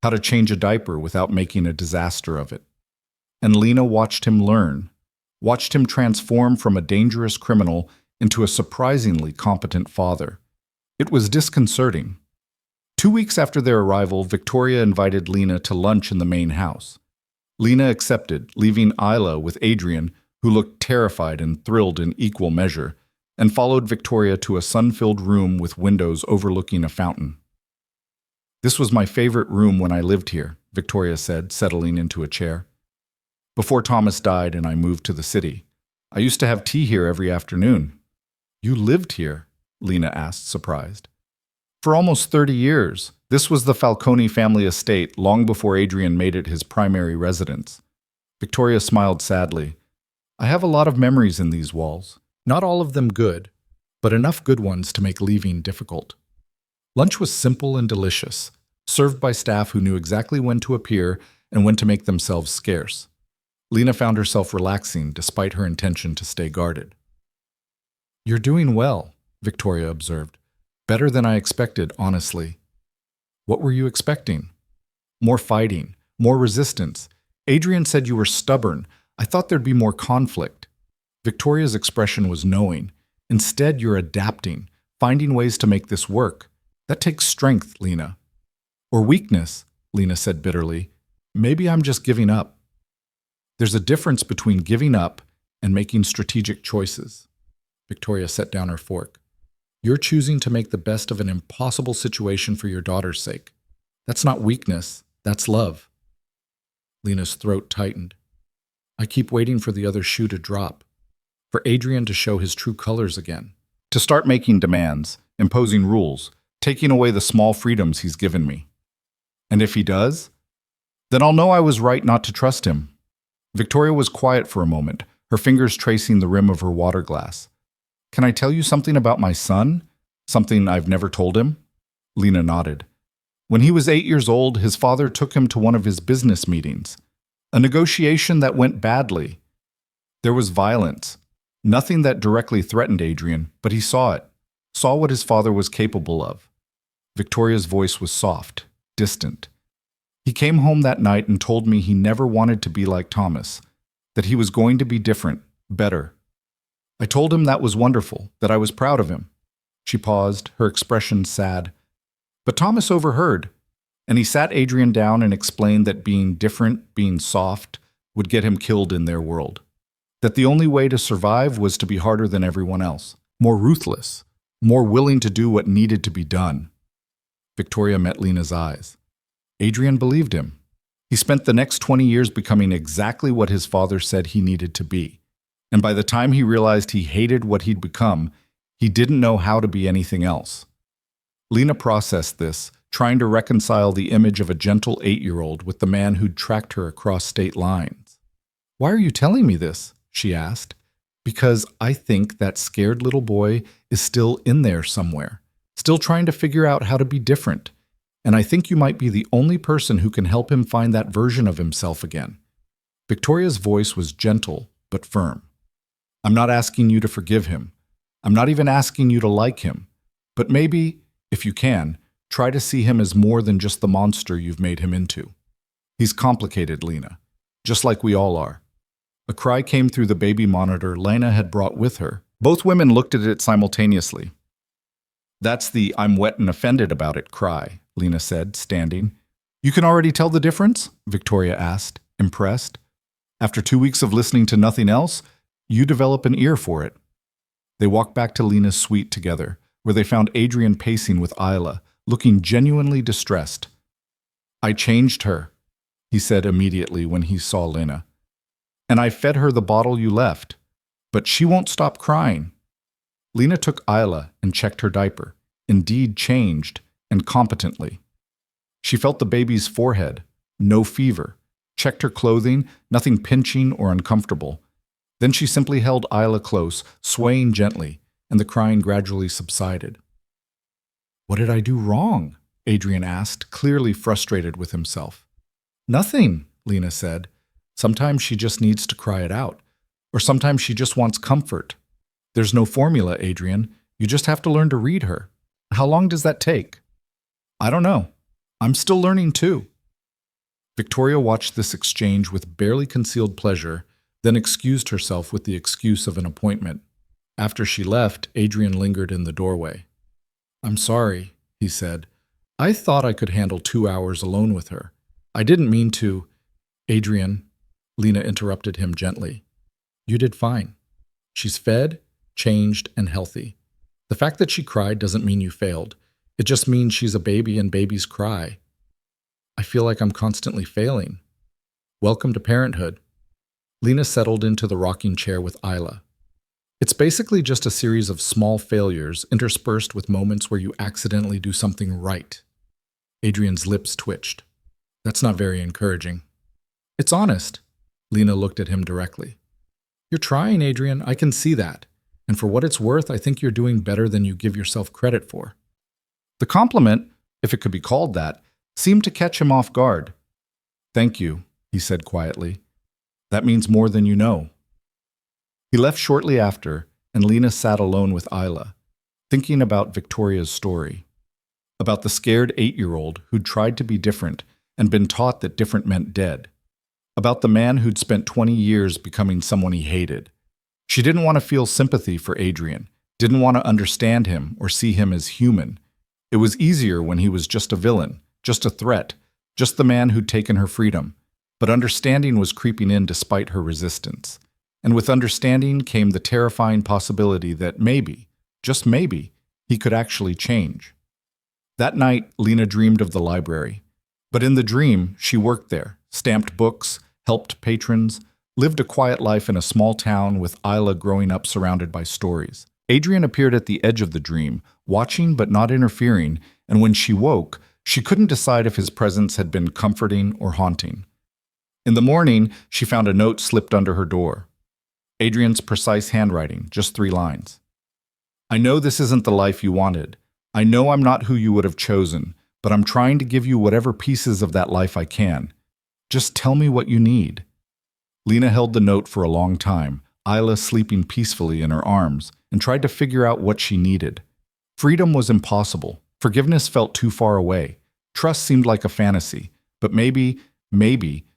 how to change a diaper without making a disaster of it. And Lena watched him learn, watched him transform from a dangerous criminal into a surprisingly competent father. It was disconcerting. 2 weeks after their arrival, Victoria invited Lena to lunch in the main house. Lena accepted, leaving Isla with Adrian, who looked terrified and thrilled in equal measure, and followed Victoria to a sun-filled room with windows overlooking a fountain. This was my favorite room when I lived here, Victoria said, settling into a chair. Before Thomas died and I moved to the city, I used to have tea here every afternoon. You lived here? Lena asked, surprised. For almost 30 years. This was the Falcone family estate long before Adrian made it his primary residence. Victoria smiled sadly. I have a lot of memories in these walls. Not all of them good, but enough good ones to make leaving difficult. Lunch was simple and delicious, served by staff who knew exactly when to appear and when to make themselves scarce. Lena found herself relaxing despite her intention to stay guarded. You're doing well, Victoria observed. Better than I expected, honestly. What were you expecting? More fighting, more resistance. Adrian said you were stubborn. I thought there'd be more conflict. Victoria's expression was knowing. Instead, you're adapting, finding ways to make this work. That takes strength, Lena. Or weakness, Lena said bitterly. Maybe I'm just giving up. There's a difference between giving up and making strategic choices. Victoria set down her fork. You're choosing to make the best of an impossible situation for your daughter's sake. That's not weakness, that's love. Lena's throat tightened. I keep waiting for the other shoe to drop, for Adrian to show his true colors again, to start making demands, imposing rules, taking away the small freedoms he's given me. And if he does, then I'll know I was right not to trust him. Victoria was quiet for a moment, her fingers tracing the rim of her water glass. Can I tell you something about my son? Something I've never told him? Lena nodded. When he was 8 years old, his father took him to one of his business meetings. A negotiation that went badly. There was violence. Nothing that directly threatened Adrian, but he saw it. Saw what his father was capable of. Victoria's voice was soft, distant. He came home that night and told me he never wanted to be like Thomas, that he was going to be different, better. I told him that was wonderful, that I was proud of him. She paused, her expression sad. But Thomas overheard, and he sat Adrian down and explained that being different, being soft, would get him killed in their world. That the only way to survive was to be harder than everyone else, more ruthless, more willing to do what needed to be done. Victoria met Lena's eyes. Adrian believed him. He spent the next 20 years becoming exactly what his father said he needed to be. And by the time he realized he hated what he'd become, he didn't know how to be anything else. Lena processed this, trying to reconcile the image of a gentle 8-year-old with the man who'd tracked her across state lines. Why are you telling me this? She asked. Because I think that scared little boy is still in there somewhere, still trying to figure out how to be different. And I think you might be the only person who can help him find that version of himself again. Victoria's voice was gentle but firm. I'm not asking you to forgive him. I'm not even asking you to like him. But maybe, if you can, try to see him as more than just the monster you've made him into. He's complicated, Lena, just like we all are. A cry came through the baby monitor Lena had brought with her. Both women looked at it simultaneously. That's the I'm wet and offended about it cry, Lena said, standing. You can already tell the difference? Victoria asked, impressed. After 2 weeks of listening to nothing else, you develop an ear for it. They walked back to Lena's suite together, where they found Adrian pacing with Isla, looking genuinely distressed. I changed her, he said immediately when he saw Lena. And I fed her the bottle you left. But she won't stop crying. Lena took Isla and checked her diaper, indeed changed, and competently. She felt the baby's forehead, no fever, checked her clothing, nothing pinching or uncomfortable. Then she simply held Isla close, swaying gently, and the crying gradually subsided. What did I do wrong? Adrian asked, clearly frustrated with himself. Nothing, Lena said. Sometimes she just needs to cry it out, or sometimes she just wants comfort. There's no formula, Adrian. You just have to learn to read her. How long does that take? I don't know. I'm still learning too. Victoria watched this exchange with barely concealed pleasure, then excused herself with the excuse of an appointment. After she left, Adrian lingered in the doorway. I'm sorry, he said. I thought I could handle 2 hours alone with her. I didn't mean to. Adrian, Lena interrupted him gently. You did fine. She's fed, changed, and healthy. The fact that she cried doesn't mean you failed. It just means she's a baby and babies cry. I feel like I'm constantly failing. Welcome to parenthood. Lena settled into the rocking chair with Isla. It's basically just a series of small failures interspersed with moments where you accidentally do something right. Adrian's lips twitched. That's not very encouraging. It's honest. Lena looked at him directly. You're trying, Adrian. I can see that. And for what it's worth, I think you're doing better than you give yourself credit for. The compliment, if it could be called that, seemed to catch him off guard. Thank you, he said quietly. That means more than you know. He left shortly after, and Lena sat alone with Isla, thinking about Victoria's story. About the scared 8-year-old who'd tried to be different and been taught that different meant dead. About the man who'd spent 20 years becoming someone he hated. She didn't want to feel sympathy for Adrian, didn't want to understand him or see him as human. It was easier when he was just a villain, just a threat, just the man who'd taken her freedom. But understanding was creeping in despite her resistance. And with understanding came the terrifying possibility that maybe, just maybe, he could actually change. That night, Lena dreamed of the library. But in the dream, she worked there, stamped books, helped patrons, lived a quiet life in a small town with Isla growing up surrounded by stories. Adrian appeared at the edge of the dream, watching but not interfering, and when she woke, she couldn't decide if his presence had been comforting or haunting. In the morning, she found a note slipped under her door. Adrian's precise handwriting, just 3 lines. I know this isn't the life you wanted. I know I'm not who you would have chosen, but I'm trying to give you whatever pieces of that life I can. Just tell me what you need. Lena held the note for a long time, Isla sleeping peacefully in her arms, and tried to figure out what she needed. Freedom was impossible. Forgiveness felt too far away. Trust seemed like a fantasy. But maybe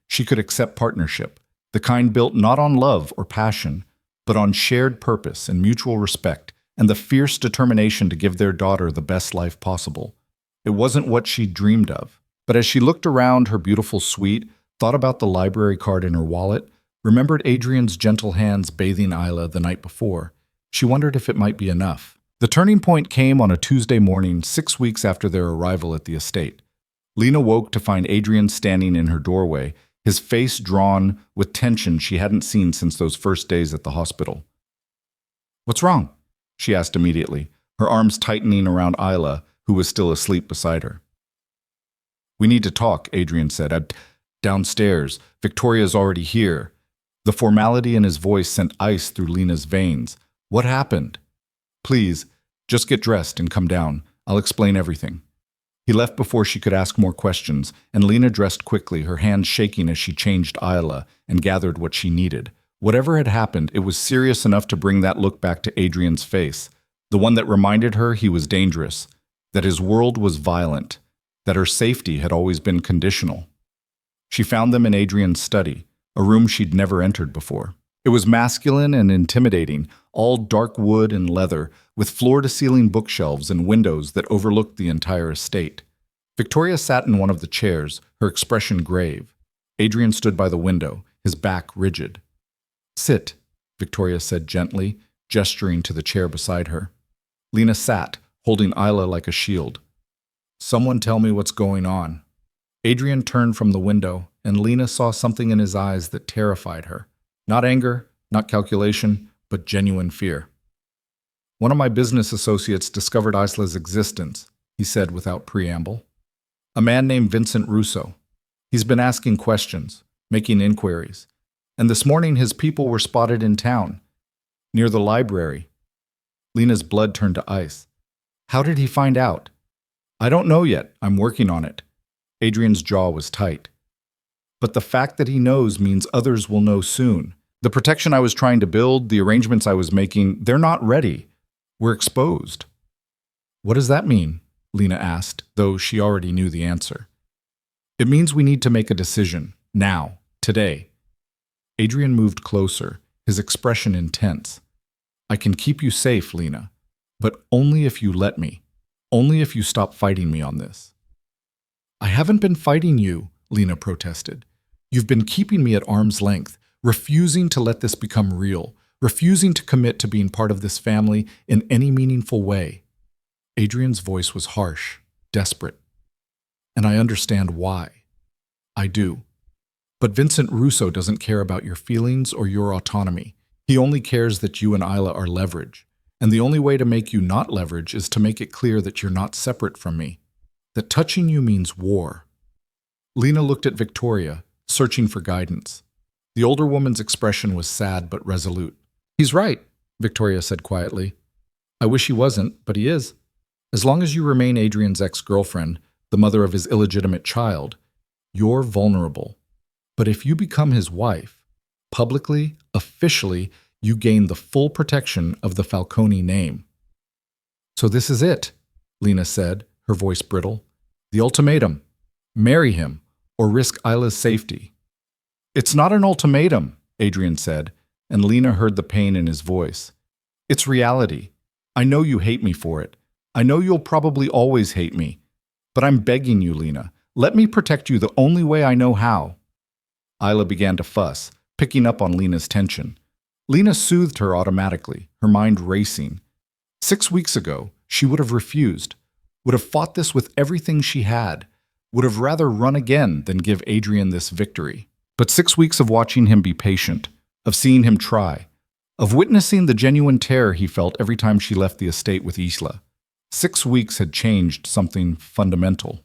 she could accept partnership, the kind built not on love or passion, but on shared purpose and mutual respect, and the fierce determination to give their daughter the best life possible. It wasn't what she'd dreamed of. But as she looked around her beautiful suite, thought about the library card in her wallet, remembered Adrian's gentle hands bathing Isla the night before, she wondered if it might be enough. The turning point came on a Tuesday morning 6 weeks after their arrival at the estate. Lena woke to find Adrian standing in her doorway, his face drawn with tension she hadn't seen since those first days at the hospital. What's wrong? She asked immediately, her arms tightening around Isla, who was still asleep beside her. We need to talk, Adrian said. Downstairs. Victoria's already here. The formality in his voice sent ice through Lena's veins. What happened? Please, just get dressed and come down. I'll explain everything. He left before she could ask more questions, and Lena dressed quickly, her hands shaking as she changed Isla and gathered what she needed. Whatever had happened, it was serious enough to bring that look back to Adrian's face, the one that reminded her he was dangerous, that his world was violent, that her safety had always been conditional. She found them in Adrian's study, a room she'd never entered before. It was masculine and intimidating, all dark wood and leather, with floor-to-ceiling bookshelves and windows that overlooked the entire estate. Victoria sat in one of the chairs, her expression grave. Adrian stood by the window, his back rigid. Sit, Victoria said gently, gesturing to the chair beside her. Lena sat, holding Isla like a shield. Someone tell me what's going on. Adrian turned from the window, and Lena saw something in his eyes that terrified her. Not anger, not calculation, but genuine fear. One of my business associates discovered Isla's existence, he said without preamble. A man named Vincent Russo. He's been asking questions, making inquiries. And this morning his people were spotted in town, near the library. Lena's blood turned to ice. How did he find out? I don't know yet. I'm working on it. Adrian's jaw was tight. But the fact that he knows means others will know soon. The protection I was trying to build, the arrangements I was making, they're not ready. We're exposed. What does that mean? Lena asked, though she already knew the answer. It means we need to make a decision. Now. Today. Adrian moved closer, his expression intense. I can keep you safe, Lena, but only if you let me. Only if you stop fighting me on this. I haven't been fighting you, Lena protested. You've been keeping me at arm's length, refusing to let this become real, refusing to commit to being part of this family in any meaningful way. Adrian's voice was harsh, desperate. And I understand why. I do. But Vincent Russo doesn't care about your feelings or your autonomy. He only cares that you and Isla are leverage. And the only way to make you not leverage is to make it clear that you're not separate from me. That touching you means war. Lena looked at Victoria, searching for guidance. The older woman's expression was sad but resolute. He's right, Victoria said quietly. I wish he wasn't, but he is. As long as you remain Adrian's ex-girlfriend, the mother of his illegitimate child, you're vulnerable. But if you become his wife, publicly, officially, you gain the full protection of the Falcone name. So this is it, Lena said, her voice brittle. The ultimatum. Marry him, or risk Isla's safety. It's not an ultimatum, Adrian said, and Lena heard the pain in his voice. It's reality. I know you hate me for it. I know you'll probably always hate me. But I'm begging you, Lena, let me protect you the only way I know how. Isla began to fuss, picking up on Lena's tension. Lena soothed her automatically, her mind racing. 6 weeks ago, she would have refused, would have fought this with everything she had, would have rather run again than give Adrian this victory. But 6 weeks of watching him be patient, of seeing him try, of witnessing the genuine terror he felt every time she left the estate with Isla. 6 weeks had changed something fundamental.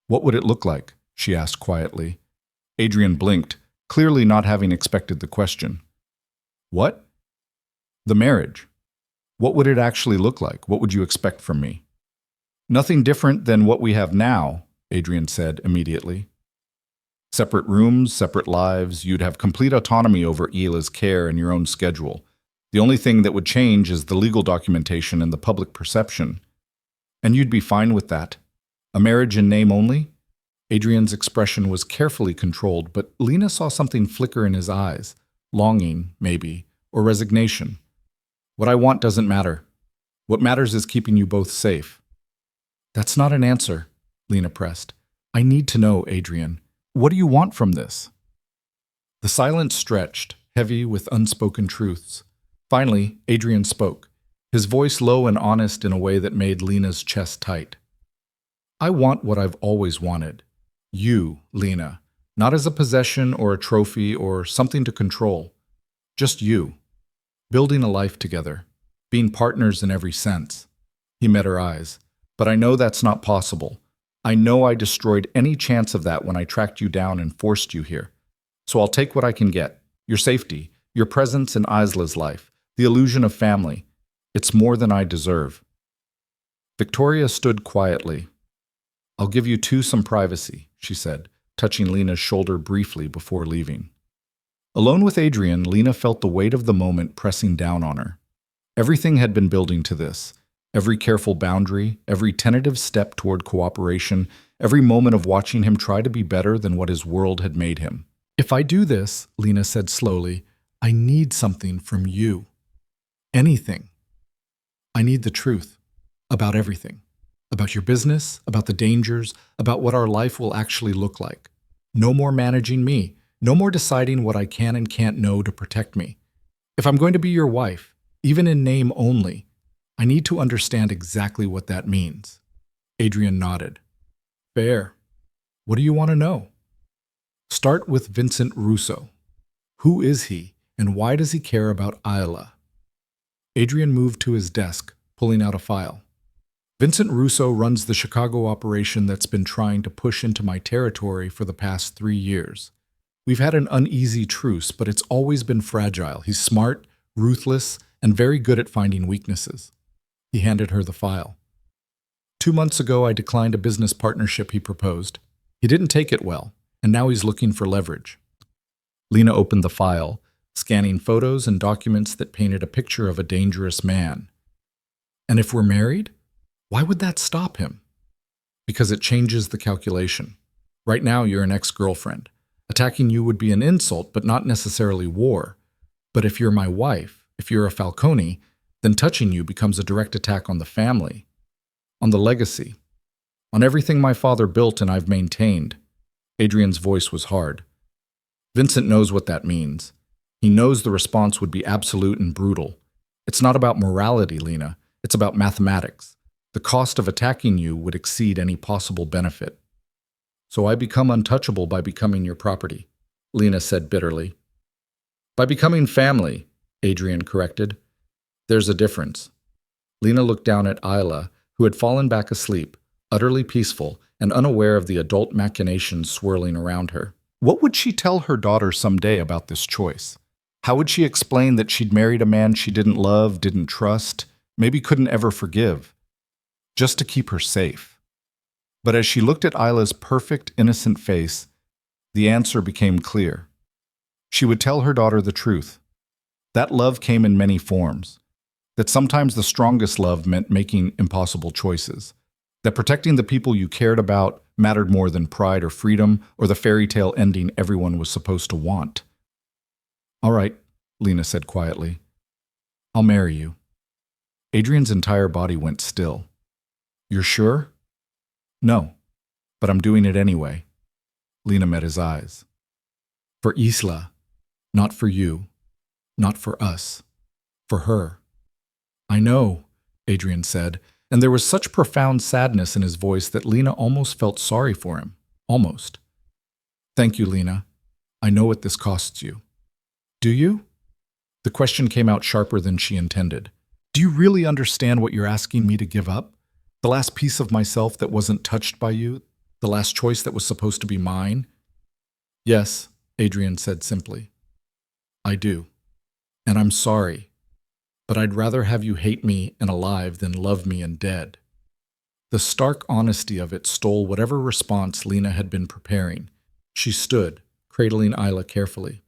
What would it look like? She asked quietly. Adrian blinked, clearly not having expected the question. What? The marriage. What would it actually look like? What would you expect from me? Nothing different than what we have now, Adrian said immediately. Separate rooms, separate lives, you'd have complete autonomy over Isla's care and your own schedule. The only thing that would change is the legal documentation and the public perception. And you'd be fine with that. A marriage in name only? Adrian's expression was carefully controlled, but Lena saw something flicker in his eyes. Longing, maybe, or resignation. What I want doesn't matter. What matters is keeping you both safe. That's not an answer, Lena pressed. I need to know, Adrian. What do you want from this? The silence stretched, heavy with unspoken truths. Finally, Adrian spoke, his voice low and honest in a way that made Lena's chest tight. I want what I've always wanted. You, Lena, not as a possession or a trophy or something to control. Just you. Building a life together. Being partners in every sense. He met her eyes. But I know that's not possible. I know I destroyed any chance of that when I tracked you down and forced you here. So I'll take what I can get. Your safety, your presence in Isla's life, the illusion of family. It's more than I deserve. Victoria stood quietly. I'll give you two some privacy, she said, touching Lena's shoulder briefly before leaving. Alone with Adrian, Lena felt the weight of the moment pressing down on her. Everything had been building to this. Every careful boundary, every tentative step toward cooperation, every moment of watching him try to be better than what his world had made him. If I do this, Lena said slowly, I need something from you. Anything. I need the truth. About everything. About your business, about the dangers, about what our life will actually look like. No more managing me. No more deciding what I can and can't know to protect me. If I'm going to be your wife, even in name only, I need to understand exactly what that means. Adrian nodded. Fair. What do you want to know? Start with Vincent Russo. Who is he, and why does he care about Isla? Adrian moved to his desk, pulling out a file. Vincent Russo runs the Chicago operation that's been trying to push into my territory for the past 3 years. We've had an uneasy truce, but it's always been fragile. He's smart, ruthless, and very good at finding weaknesses. He handed her the file. 2 months ago, I declined a business partnership he proposed. He didn't take it well, and now he's looking for leverage. Lena opened the file, scanning photos and documents that painted a picture of a dangerous man. And if we're married, why would that stop him? Because it changes the calculation. Right now, you're an ex-girlfriend. Attacking you would be an insult, but not necessarily war. But if you're my wife, if you're a Falcone, then touching you becomes a direct attack on the family, on the legacy, on everything my father built and I've maintained. Adrian's voice was hard. Vincent knows what that means. He knows the response would be absolute and brutal. It's not about morality, Lena. It's about mathematics. The cost of attacking you would exceed any possible benefit. So I become untouchable by becoming your property, Lena said bitterly. By becoming family, Adrian corrected. There's a difference. Lena looked down at Isla, who had fallen back asleep, utterly peaceful and unaware of the adult machinations swirling around her. What would she tell her daughter someday about this choice? How would she explain that she'd married a man she didn't love, didn't trust, maybe couldn't ever forgive, just to keep her safe? But as she looked at Isla's perfect, innocent face, the answer became clear. She would tell her daughter the truth. That love came in many forms. That sometimes the strongest love meant making impossible choices. That protecting the people you cared about mattered more than pride or freedom or the fairy tale ending everyone was supposed to want. All right, Lena said quietly. I'll marry you. Adrian's entire body went still. You're sure? No, but I'm doing it anyway. Lena met his eyes. For Isla, not for you, not for us, for her. I know, Adrian said, and there was such profound sadness in his voice that Lena almost felt sorry for him. Almost. Thank you, Lena. I know what this costs you. Do you? The question came out sharper than she intended. Do you really understand what you're asking me to give up? The last piece of myself that wasn't touched by you? The last choice that was supposed to be mine? Yes, Adrian said simply. I do. And I'm sorry. But I'd rather have you hate me and alive than love me and dead. The stark honesty of it stole whatever response Lena had been preparing. She stood, cradling Isla carefully.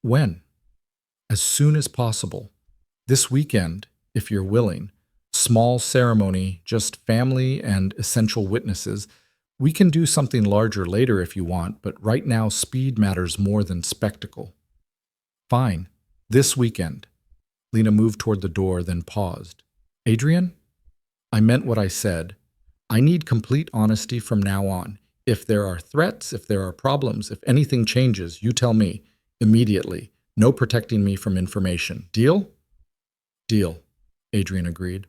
When? As soon as possible. This weekend, if you're willing. Small ceremony, just family and essential witnesses. We can do something larger later if you want, but right now speed matters more than spectacle. Fine. This weekend. Lena moved toward the door, then paused. Adrian? I meant what I said. I need complete honesty from now on. If there are threats, if there are problems, if anything changes, you tell me. Immediately. No protecting me from information. Deal? Deal, Adrian agreed.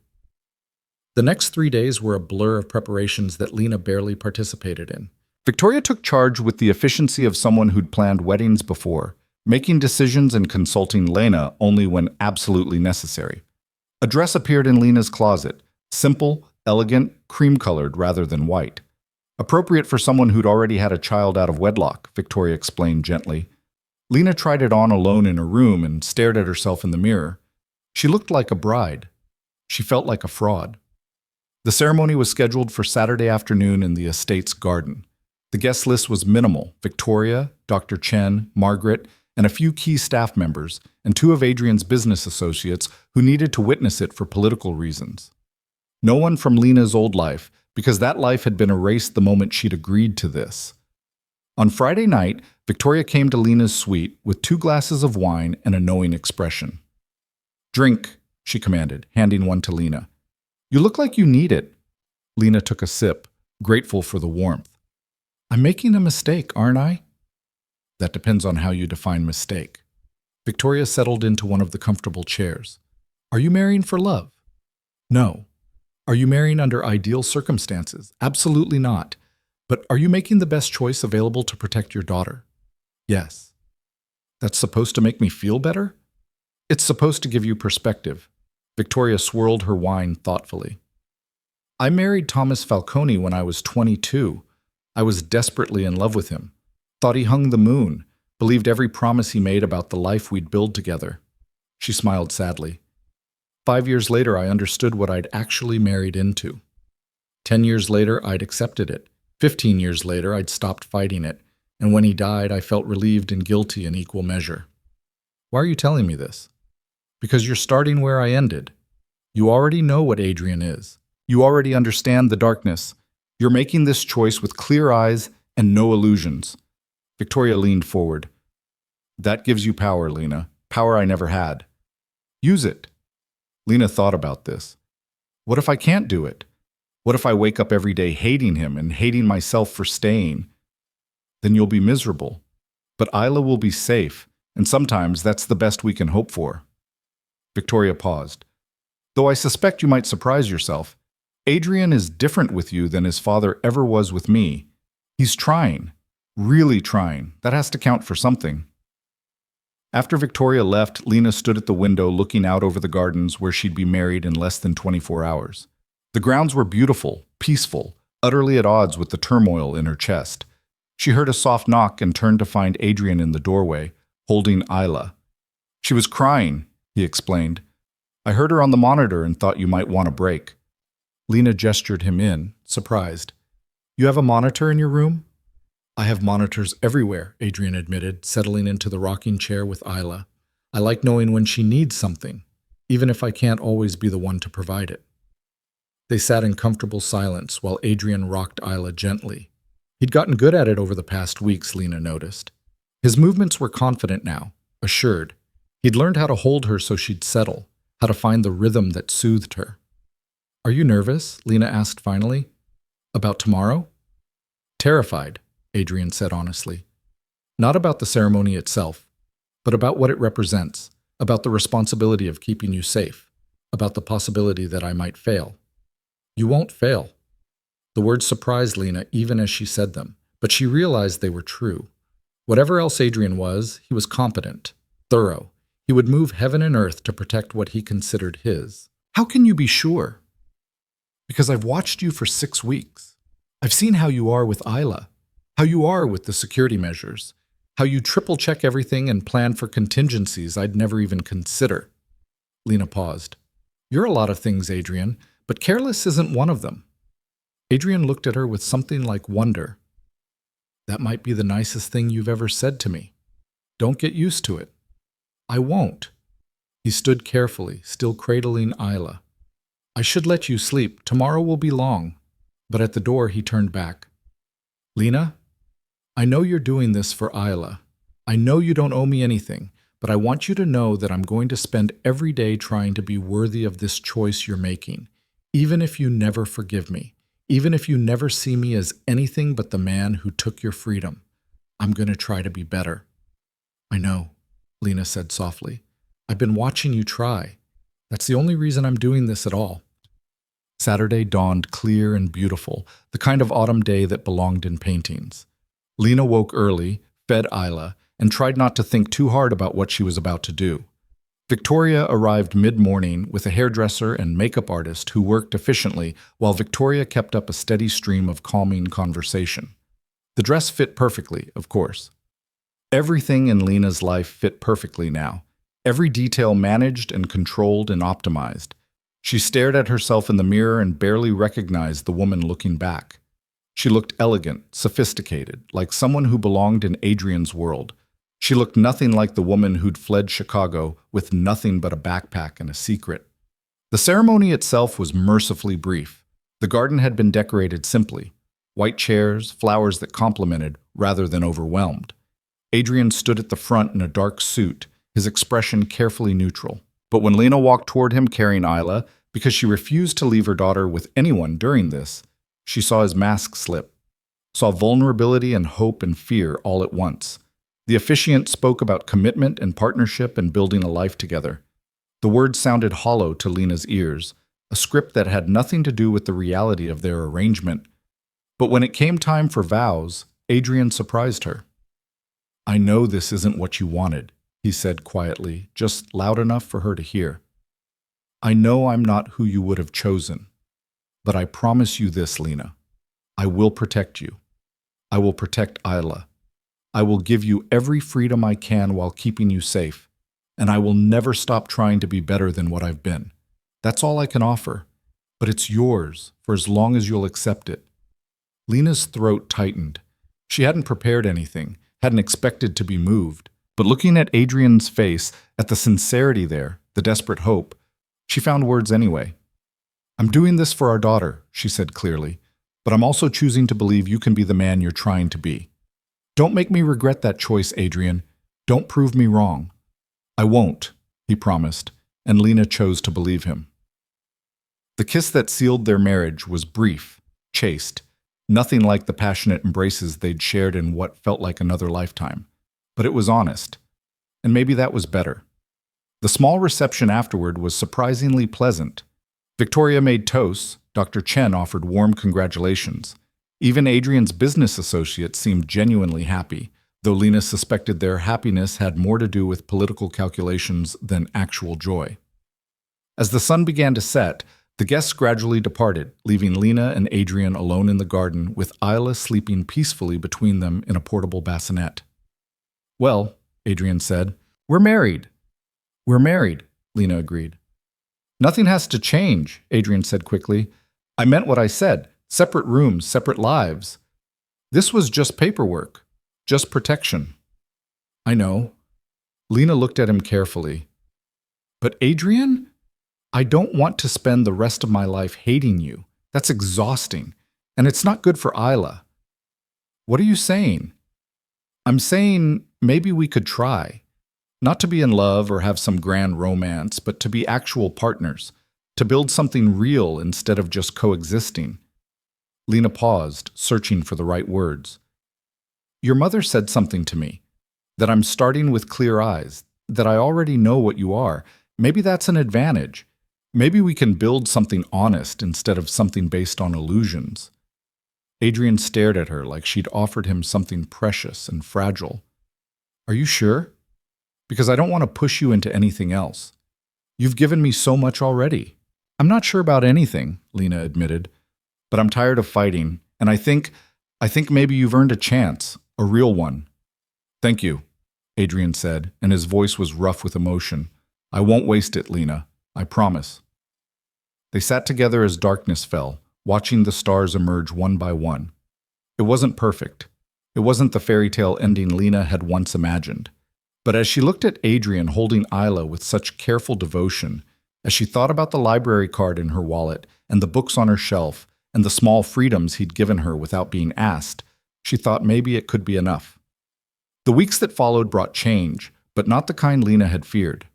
The next 3 days were a blur of preparations that Lena barely participated in. Victoria took charge with the efficiency of someone who'd planned weddings before, making decisions and consulting Lena only when absolutely necessary. A dress appeared in Lena's closet, simple, elegant, cream-colored rather than white. Appropriate for someone who'd already had a child out of wedlock, Victoria explained gently. Lena tried it on alone in her room and stared at herself in the mirror. She looked like a bride. She felt like a fraud. The ceremony was scheduled for Saturday afternoon in the estate's garden. The guest list was minimal: Victoria, Dr. Chen, Margaret, and a few key staff members, and 2 of Adrian's business associates who needed to witness it for political reasons. No one from Lena's old life, because that life had been erased the moment she'd agreed to this. On Friday night, Victoria came to Lena's suite with 2 glasses of wine and a knowing expression. Drink, she commanded, handing one to Lena. You look like you need it. Lena took a sip, grateful for the warmth. I'm making a mistake, aren't I? That depends on how you define mistake. Victoria settled into one of the comfortable chairs. Are you marrying for love? No. Are you marrying under ideal circumstances? Absolutely not. But are you making the best choice available to protect your daughter? Yes. That's supposed to make me feel better? It's supposed to give you perspective. Victoria swirled her wine thoughtfully. I married Thomas Falcone when I was 22. I was desperately in love with him. Thought he hung the moon, believed every promise he made about the life we'd build together. She smiled sadly. 5 years later, I understood what I'd actually married into. 10 years later, I'd accepted it. 15 years later, I'd stopped fighting it. And when he died, I felt relieved and guilty in equal measure. Why are you telling me this? Because you're starting where I ended. You already know what Adrian is. You already understand the darkness. You're making this choice with clear eyes and no illusions. Victoria leaned forward. That gives you power, Lena. Power I never had. Use it. Lena thought about this. What if I can't do it? What if I wake up every day hating him and hating myself for staying? Then you'll be miserable. But Isla will be safe, and sometimes that's the best we can hope for. Victoria paused. Though I suspect you might surprise yourself, Adrian is different with you than his father ever was with me. He's trying. Really trying. That has to count for something. After Victoria left, Lena stood at the window looking out over the gardens where she'd be married in less than 24 hours. The grounds were beautiful, peaceful, utterly at odds with the turmoil in her chest. She heard a soft knock and turned to find Adrian in the doorway, holding Isla. She was crying, he explained. I heard her on the monitor and thought you might want a break. Lena gestured him in, surprised. You have a monitor in your room? I have monitors everywhere, Adrian admitted, settling into the rocking chair with Isla. I like knowing when she needs something, even if I can't always be the one to provide it. They sat in comfortable silence while Adrian rocked Isla gently. He'd gotten good at it over the past weeks, Lena noticed. His movements were confident now, assured. He'd learned how to hold her so she'd settle, how to find the rhythm that soothed her. Are you nervous? Lena asked finally. About tomorrow? Terrified, Adrian said honestly. Not about the ceremony itself, but about what it represents, about the responsibility of keeping you safe, about the possibility that I might fail. You won't fail. The words surprised Lena even as she said them, but she realized they were true. Whatever else Adrian was, he was competent, thorough. He would move heaven and earth to protect what he considered his. How can you be sure? Because I've watched you for 6 weeks. I've seen how you are with Isla, how you are with the security measures, how you triple-check everything and plan for contingencies I'd never even consider. Lena paused. You're a lot of things, Adrian, but careless isn't one of them. Adrian looked at her with something like wonder. That might be the nicest thing you've ever said to me. Don't get used to it. I won't. He stood carefully, still cradling Isla. I should let you sleep. Tomorrow will be long. But at the door he turned back. Lena, I know you're doing this for Isla. I know you don't owe me anything, but I want you to know that I'm going to spend every day trying to be worthy of this choice you're making, even if you never forgive me, even if you never see me as anything but the man who took your freedom. I'm going to try to be better. I know, Lena said softly. I've been watching you try. That's the only reason I'm doing this at all. Saturday dawned clear and beautiful, the kind of autumn day that belonged in paintings. Lena woke early, fed Isla, and tried not to think too hard about what she was about to do. Victoria arrived mid-morning with a hairdresser and makeup artist who worked efficiently while Victoria kept up a steady stream of calming conversation. The dress fit perfectly, of course. Everything in Lena's life fit perfectly now, every detail managed and controlled and optimized. She stared at herself in the mirror and barely recognized the woman looking back. She looked elegant, sophisticated, like someone who belonged in Adrian's world. She looked nothing like the woman who'd fled Chicago with nothing but a backpack and a secret. The ceremony itself was mercifully brief. The garden had been decorated simply. White chairs, flowers that complimented rather than overwhelmed. Adrian stood at the front in a dark suit, his expression carefully neutral. But when Lena walked toward him carrying Isla, because she refused to leave her daughter with anyone during this, she saw his mask slip, saw vulnerability and hope and fear all at once. The officiant spoke about commitment and partnership and building a life together. The words sounded hollow to Lena's ears, a script that had nothing to do with the reality of their arrangement. But when it came time for vows, Adrian surprised her. I know this isn't what you wanted, he said quietly, just loud enough for her to hear. I know I'm not who you would have chosen, but I promise you this, Lena. I will protect you. I will protect Isla. I will give you every freedom I can while keeping you safe, and I will never stop trying to be better than what I've been. That's all I can offer, but it's yours for as long as you'll accept it. Lena's throat tightened. She hadn't prepared anything, hadn't expected to be moved, but looking at Adrian's face, at the sincerity there, the desperate hope, she found words anyway. I'm doing this for our daughter, she said clearly, but I'm also choosing to believe you can be the man you're trying to be. Don't make me regret that choice, Adrian. Don't prove me wrong. I won't, he promised, and Lena chose to believe him. The kiss that sealed their marriage was brief, chaste, nothing like the passionate embraces they'd shared in what felt like another lifetime. But it was honest, and maybe that was better. The small reception afterward was surprisingly pleasant. Victoria made toasts, Dr. Chen offered warm congratulations. Even Adrian's business associates seemed genuinely happy, though Lena suspected their happiness had more to do with political calculations than actual joy. As the sun began to set, the guests gradually departed, leaving Lena and Adrian alone in the garden, with Isla sleeping peacefully between them in a portable bassinet. "Well," Adrian said, "we're married." "We're married," Lena agreed. "Nothing has to change," Adrian said quickly. "I meant what I said. Separate rooms, separate lives. This was just paperwork, just protection." "I know." Lena looked at him carefully. "But Adrian, I don't want to spend the rest of my life hating you. That's exhausting, and it's not good for Isla." "What are you saying?" "I'm saying maybe we could try. Not to be in love or have some grand romance, but to be actual partners, to build something real instead of just coexisting." Lena paused, searching for the right words. "Your mother said something to me, that I'm starting with clear eyes, that I already know what you are. Maybe that's an advantage. Maybe we can build something honest instead of something based on illusions." Adrian stared at her like she'd offered him something precious and fragile. "Are you sure? Because I don't want to push you into anything else. You've given me so much already." "I'm not sure about anything," Lena admitted, "but I'm tired of fighting, and I think maybe you've earned a chance, a real one." "Thank you," Adrian said, and his voice was rough with emotion. "I won't waste it, Lena. I promise." They sat together as darkness fell, watching the stars emerge one by one. It wasn't perfect. It wasn't the fairy tale ending Lena had once imagined. But as she looked at Adrian holding Isla with such careful devotion, as she thought about the library card in her wallet and the books on her shelf and the small freedoms he'd given her without being asked, she thought maybe it could be enough. The weeks that followed brought change, but not the kind Lena had feared.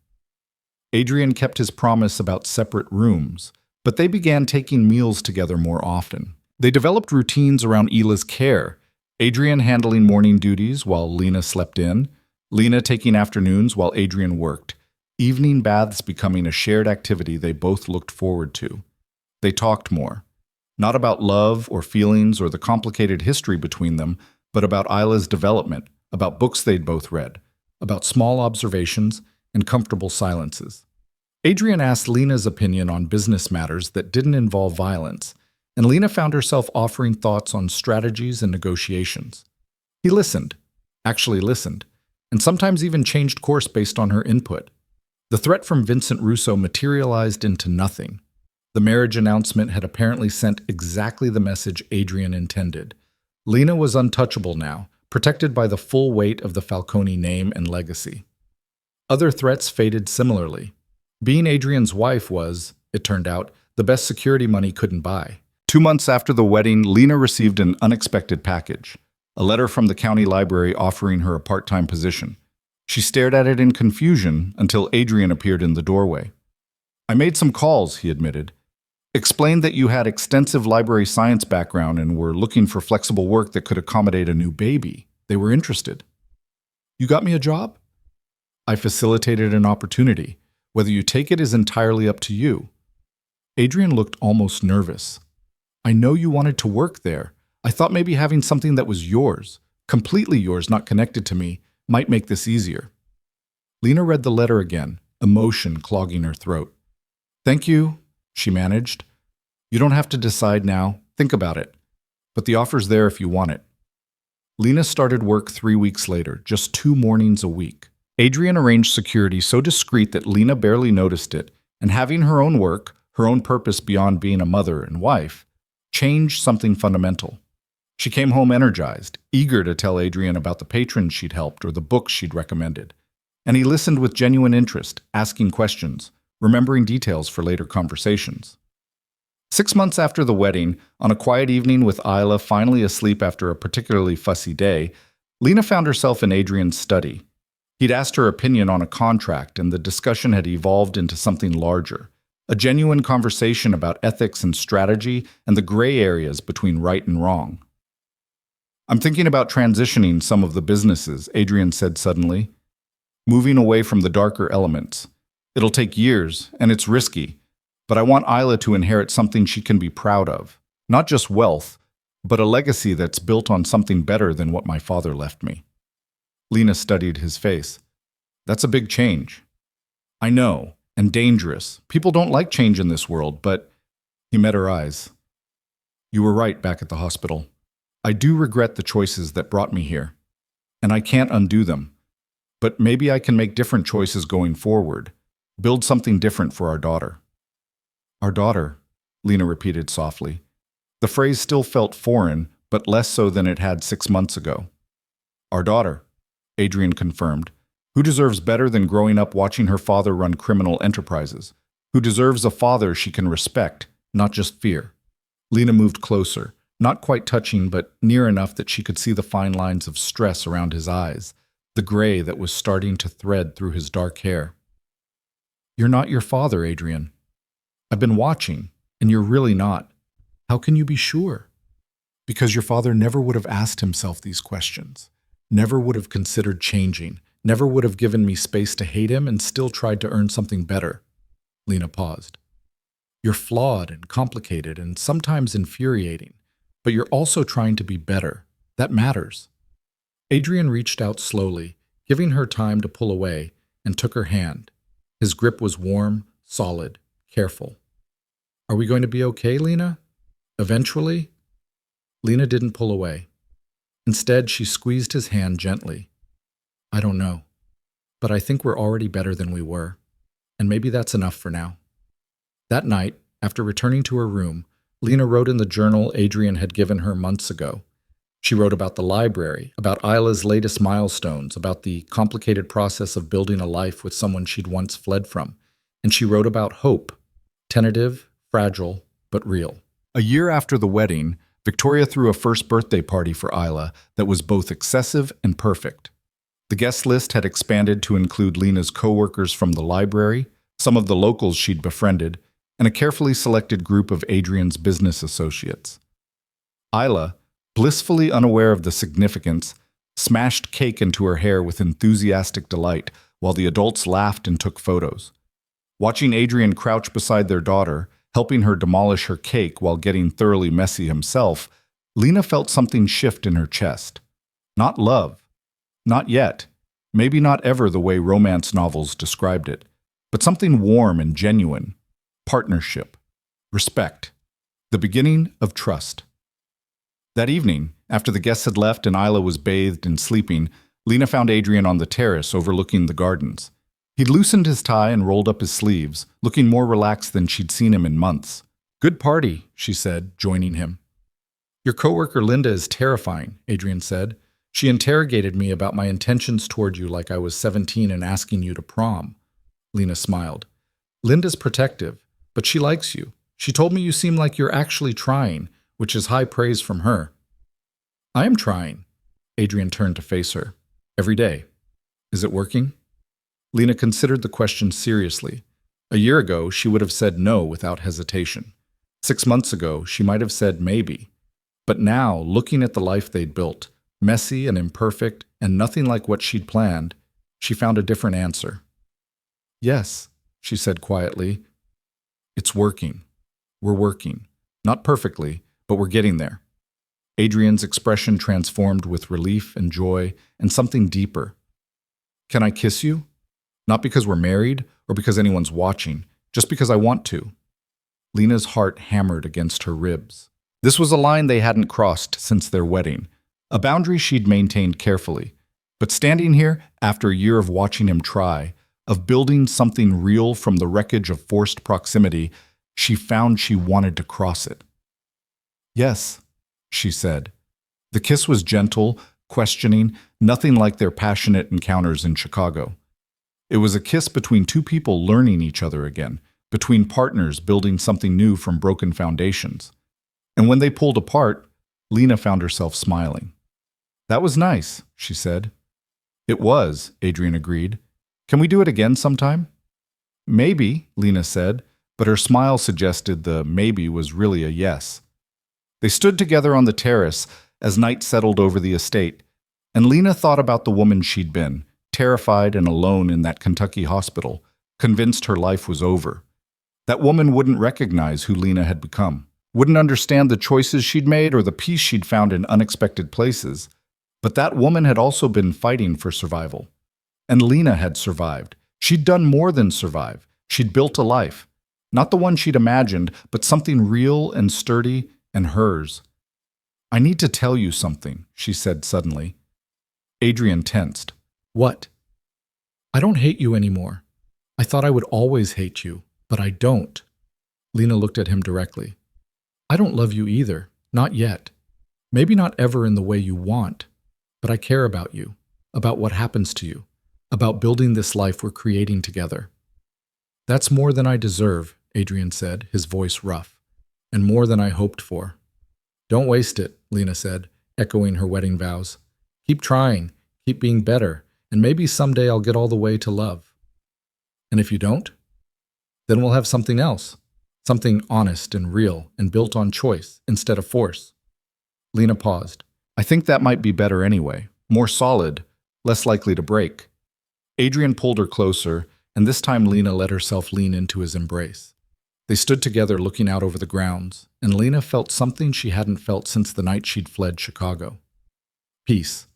Adrian kept his promise about separate rooms, but they began taking meals together more often. They developed routines around Ila's care, Adrian handling morning duties while Lena slept in, Lena taking afternoons while Adrian worked, evening baths becoming a shared activity they both looked forward to. They talked more, not about love or feelings or the complicated history between them, but about Isla's development, about books they'd both read, about small observations and comfortable silences. Adrian asked Lena's opinion on business matters that didn't involve violence, and Lena found herself offering thoughts on strategies and negotiations. He listened, actually listened, and sometimes even changed course based on her input. The threat from Vincent Russo materialized into nothing. The marriage announcement had apparently sent exactly the message Adrian intended. Lena was untouchable now, protected by the full weight of the Falcone name and legacy. Other threats faded similarly. Being Adrian's wife was, it turned out, the best security money couldn't buy. 2 months after the wedding, Lena received an unexpected package, a letter from the county library offering her a part-time position. She stared at it in confusion until Adrian appeared in the doorway. "I made some calls," he admitted. "Explained that you had extensive library science background and were looking for flexible work that could accommodate a new baby. They were interested." "You got me a job?" "I facilitated an opportunity. Whether you take it is entirely up to you." Adrian looked almost nervous. "I know you wanted to work there. I thought maybe having something that was yours, completely yours, not connected to me, might make this easier." Lena read the letter again, emotion clogging her throat. "Thank you," she managed. "You don't have to decide now. Think about it. But the offer's there if you want it." Lena started work 3 weeks later, just 2 mornings a week. Adrian arranged security so discreet that Lena barely noticed it, and having her own work, her own purpose beyond being a mother and wife, changed something fundamental. She came home energized, eager to tell Adrian about the patrons she'd helped or the books she'd recommended. And he listened with genuine interest, asking questions, remembering details for later conversations. 6 months after the wedding, on a quiet evening with Isla finally asleep after a particularly fussy day, Lena found herself in Adrian's study. He'd asked her opinion on a contract, and the discussion had evolved into something larger, a genuine conversation about ethics and strategy and the gray areas between right and wrong. "I'm thinking about transitioning some of the businesses," Adrian said suddenly, "moving away from the darker elements. It'll take years, and it's risky, But I want Isla to inherit something she can be proud of. Not just wealth, but a legacy that's built on something better than what my father left me. Lena studied his face. That's a big change. I know, and dangerous. People don't like change in this world, but he met her eyes. You were right back at the hospital. I do regret the choices that brought me here, and I can't undo them. But maybe I can make different choices going forward, build something different for our daughter. Our daughter, Lena repeated softly. The phrase still felt foreign, but less so than it had 6 months ago. Our daughter, Adrian confirmed. Who deserves better than growing up watching her father run criminal enterprises? Who deserves a father she can respect, not just fear? Lena moved closer, not quite touching, but near enough that she could see the fine lines of stress around his eyes, the gray that was starting to thread through his dark hair. You're not your father, Adrian. I've been watching, and you're really not. How can you be sure? Because your father never would have asked himself these questions, never would have considered changing, never would have given me space to hate him and still tried to earn something better. Lena paused. You're flawed and complicated and sometimes infuriating, but you're also trying to be better. That matters. Adrian reached out slowly, giving her time to pull away, and took her hand. His grip was warm, solid, careful. Are we going to be okay, Lena? Eventually? Lena didn't pull away. Instead, she squeezed his hand gently. I don't know, but I think we're already better than we were, and maybe that's enough for now. That night, after returning to her room, Lena wrote in the journal Adrian had given her months ago. She wrote about the library, about Isla's latest milestones, about the complicated process of building a life with someone she'd once fled from, and she wrote about hope, tentative, fragile, but real. A year after the wedding, Victoria threw a first birthday party for Isla that was both excessive and perfect. The guest list had expanded to include Lena's co-workers from the library, some of the locals she'd befriended, and a carefully selected group of Adrian's business associates. Isla, blissfully unaware of the significance, smashed cake into her hair with enthusiastic delight while the adults laughed and took photos. Watching Adrian crouch beside their daughter, helping her demolish her cake while getting thoroughly messy himself, Lena felt something shift in her chest. Not love. Not yet. Maybe not ever the way romance novels described it, but something warm and genuine. Partnership. Respect. The beginning of trust. That evening, after the guests had left and Isla was bathed and sleeping, Lena found Adrian on the terrace overlooking the gardens. He'd loosened his tie and rolled up his sleeves, looking more relaxed than she'd seen him in months. Good party, she said, joining him. Your coworker Linda is terrifying, Adrian said. She interrogated me about my intentions toward you like I was 17 and asking you to prom. Lena smiled. Linda's protective, but she likes you. She told me you seem like you're actually trying, which is high praise from her. I am trying. Adrian turned to face her. Every day. Is it working? Lena considered the question seriously. A year ago, she would have said no without hesitation. 6 months ago, she might have said maybe. But now, looking at the life they'd built, messy and imperfect and nothing like what she'd planned, she found a different answer. Yes, she said quietly. It's working. We're working. Not perfectly, but we're getting there. Adrian's expression transformed with relief and joy and something deeper. Can I kiss you? Not because we're married or because anyone's watching, just because I want to. Lena's heart hammered against her ribs. This was a line they hadn't crossed since their wedding, a boundary she'd maintained carefully. But standing here, after a year of watching him try, of building something real from the wreckage of forced proximity, she found she wanted to cross it. Yes, she said. The kiss was gentle, questioning, nothing like their passionate encounters in Chicago. It was a kiss between two people learning each other again, between partners building something new from broken foundations. And when they pulled apart, Lena found herself smiling. That was nice, she said. It was, Adrian agreed. Can we do it again sometime? Maybe, Lena said, but her smile suggested the maybe was really a yes. They stood together on the terrace as night settled over the estate, and Lena thought about the woman she'd been, terrified and alone in that Kentucky hospital, convinced her life was over. That woman wouldn't recognize who Lena had become, wouldn't understand the choices she'd made or the peace she'd found in unexpected places. But that woman had also been fighting for survival. And Lena had survived. She'd done more than survive. She'd built a life. Not the one she'd imagined, but something real and sturdy and hers. "I need to tell you something," she said suddenly. Adrian tensed. "What?" "I don't hate you anymore. I thought I would always hate you, but I don't." Lena looked at him directly. "I don't love you either, not yet. Maybe not ever in the way you want, but I care about you, about what happens to you, about building this life we're creating together." "That's more than I deserve," Adrian said, his voice rough, "and more than I hoped for." "Don't waste it," Lena said, echoing her wedding vows. "Keep trying, keep being better, and maybe someday I'll get all the way to love." "And if you don't? Then we'll have something else, something honest and real and built on choice instead of force." Lena paused. "I think that might be better anyway, more solid, less likely to break." Adrian pulled her closer, and this time Lena let herself lean into his embrace. They stood together looking out over the grounds, and Lena felt something she hadn't felt since the night she'd fled Chicago. Peace.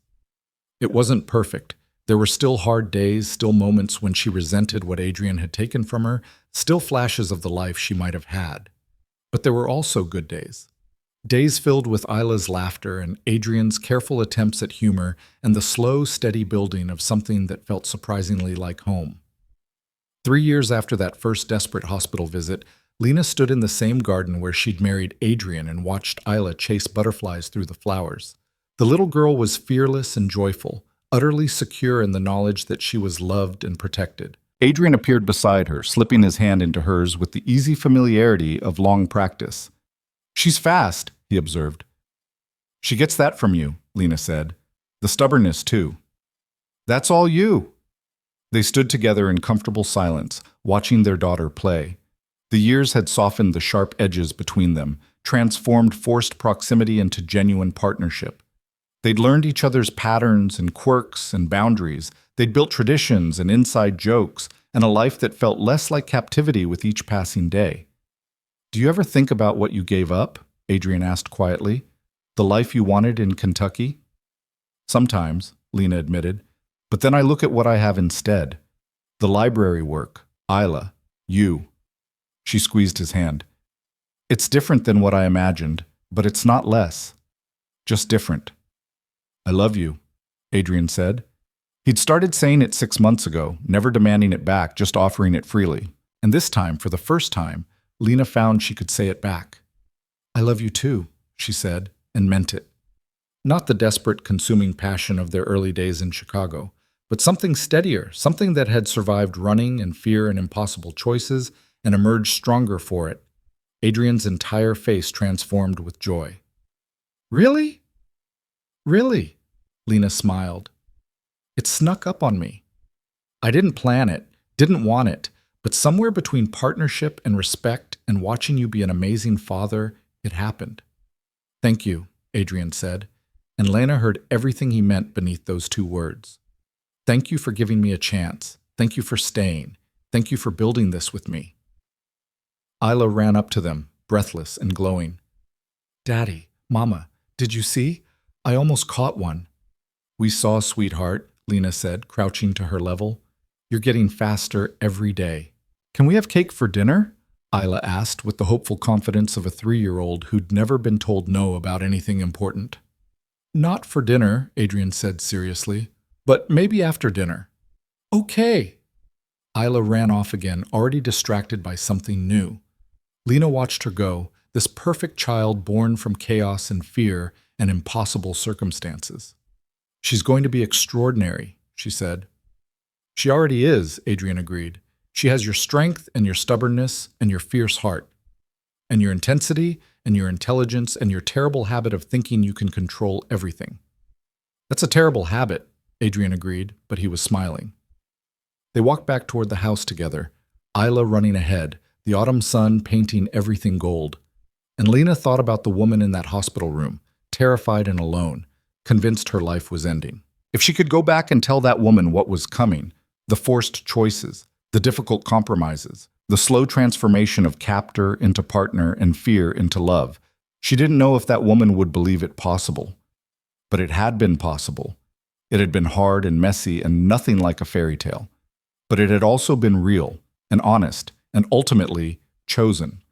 It wasn't perfect. There were still hard days, still moments when she resented what Adrian had taken from her, still flashes of the life she might have had. But there were also good days. Days filled with Isla's laughter and Adrian's careful attempts at humor and the slow, steady building of something that felt surprisingly like home. 3 years after that first desperate hospital visit, Lena stood in the same garden where she'd married Adrian and watched Isla chase butterflies through the flowers. The little girl was fearless and joyful, utterly secure in the knowledge that she was loved and protected. Adrian appeared beside her, slipping his hand into hers with the easy familiarity of long practice. "She's fast," he observed. "She gets that from you," Lena said. "The stubbornness, too." "That's all you." They stood together in comfortable silence, watching their daughter play. The years had softened the sharp edges between them, transformed forced proximity into genuine partnership. They'd learned each other's patterns and quirks and boundaries. They'd built traditions and inside jokes, and a life that felt less like captivity with each passing day. "Do you ever think about what you gave up?" Adrian asked quietly. "The life you wanted in Kentucky?" "Sometimes," Lena admitted. "But then I look at what I have instead. The library work, Isla, you." She squeezed his hand. "It's different than what I imagined, but it's not less. Just different." "I love you," Adrian said. He'd started saying it 6 months ago, never demanding it back, just offering it freely. And this time, for the first time, Lena found she could say it back. "I love you too," she said, and meant it. Not the desperate, consuming passion of their early days in Chicago, but something steadier, something that had survived running and fear and impossible choices and emerged stronger for it. Adrian's entire face transformed with joy. "Really? Really?" Lena smiled. "It snuck up on me. I didn't plan it, didn't want it, but somewhere between partnership and respect and watching you be an amazing father, it happened." "Thank you," Adrian said, and Lena heard everything he meant beneath those 2 words. "Thank you for giving me a chance. Thank you for staying. Thank you for building this with me." Isla ran up to them, breathless and glowing. "Daddy, Mama, did you see? I almost caught one." "We saw, sweetheart," Lena said, crouching to her level. "You're getting faster every day." "Can we have cake for dinner?" Isla asked with the hopeful confidence of a 3-year-old who'd never been told no about anything important. "Not for dinner," Adrian said seriously, "but maybe after dinner." "Okay." Isla ran off again, already distracted by something new. Lena watched her go, this perfect child born from chaos and fear and impossible circumstances. "She's going to be extraordinary," she said. "She already is," Adrian agreed. "She has your strength and your stubbornness and your fierce heart, and your intensity and your intelligence and your terrible habit of thinking you can control everything." "That's a terrible habit," Adrian agreed, but he was smiling. They walked back toward the house together, Isla running ahead, the autumn sun painting everything gold. And Lena thought about the woman in that hospital room, terrified and alone, convinced her life was ending. If she could go back and tell that woman what was coming, the forced choices, the difficult compromises, The slow transformation of captor into partner and fear into love. She didn't know if that woman would believe it possible. But it had been possible. It had been hard and messy and nothing like a fairy tale. But it had also been real and honest and ultimately chosen.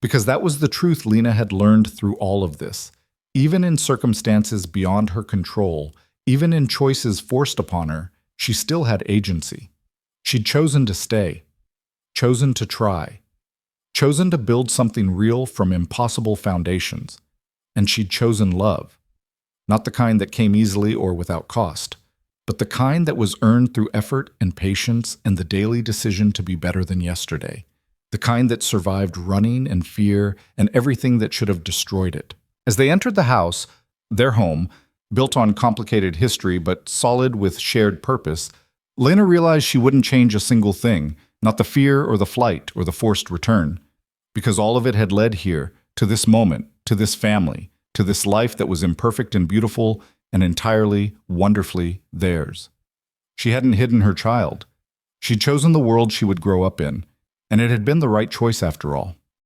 Because that was the truth Lena had learned through all of this. Even in circumstances beyond her control, even in choices forced upon her, she still had agency. She'd chosen to stay, chosen to try, chosen to build something real from impossible foundations. And she'd chosen love. Not the kind that came easily or without cost, but the kind that was earned through effort and patience and the daily decision to be better than yesterday. The kind that survived running and fear and everything that should have destroyed it. As they entered the house, their home, built on complicated history but solid with shared purpose, Lena realized she wouldn't change a single thing, not the fear or the flight or the forced return, because all of it had led here, to this moment, to this family, to this life that was imperfect and beautiful and entirely, wonderfully theirs. She hadn't hidden her child. She'd chosen the world she would grow up in, and it had been the right choice after all.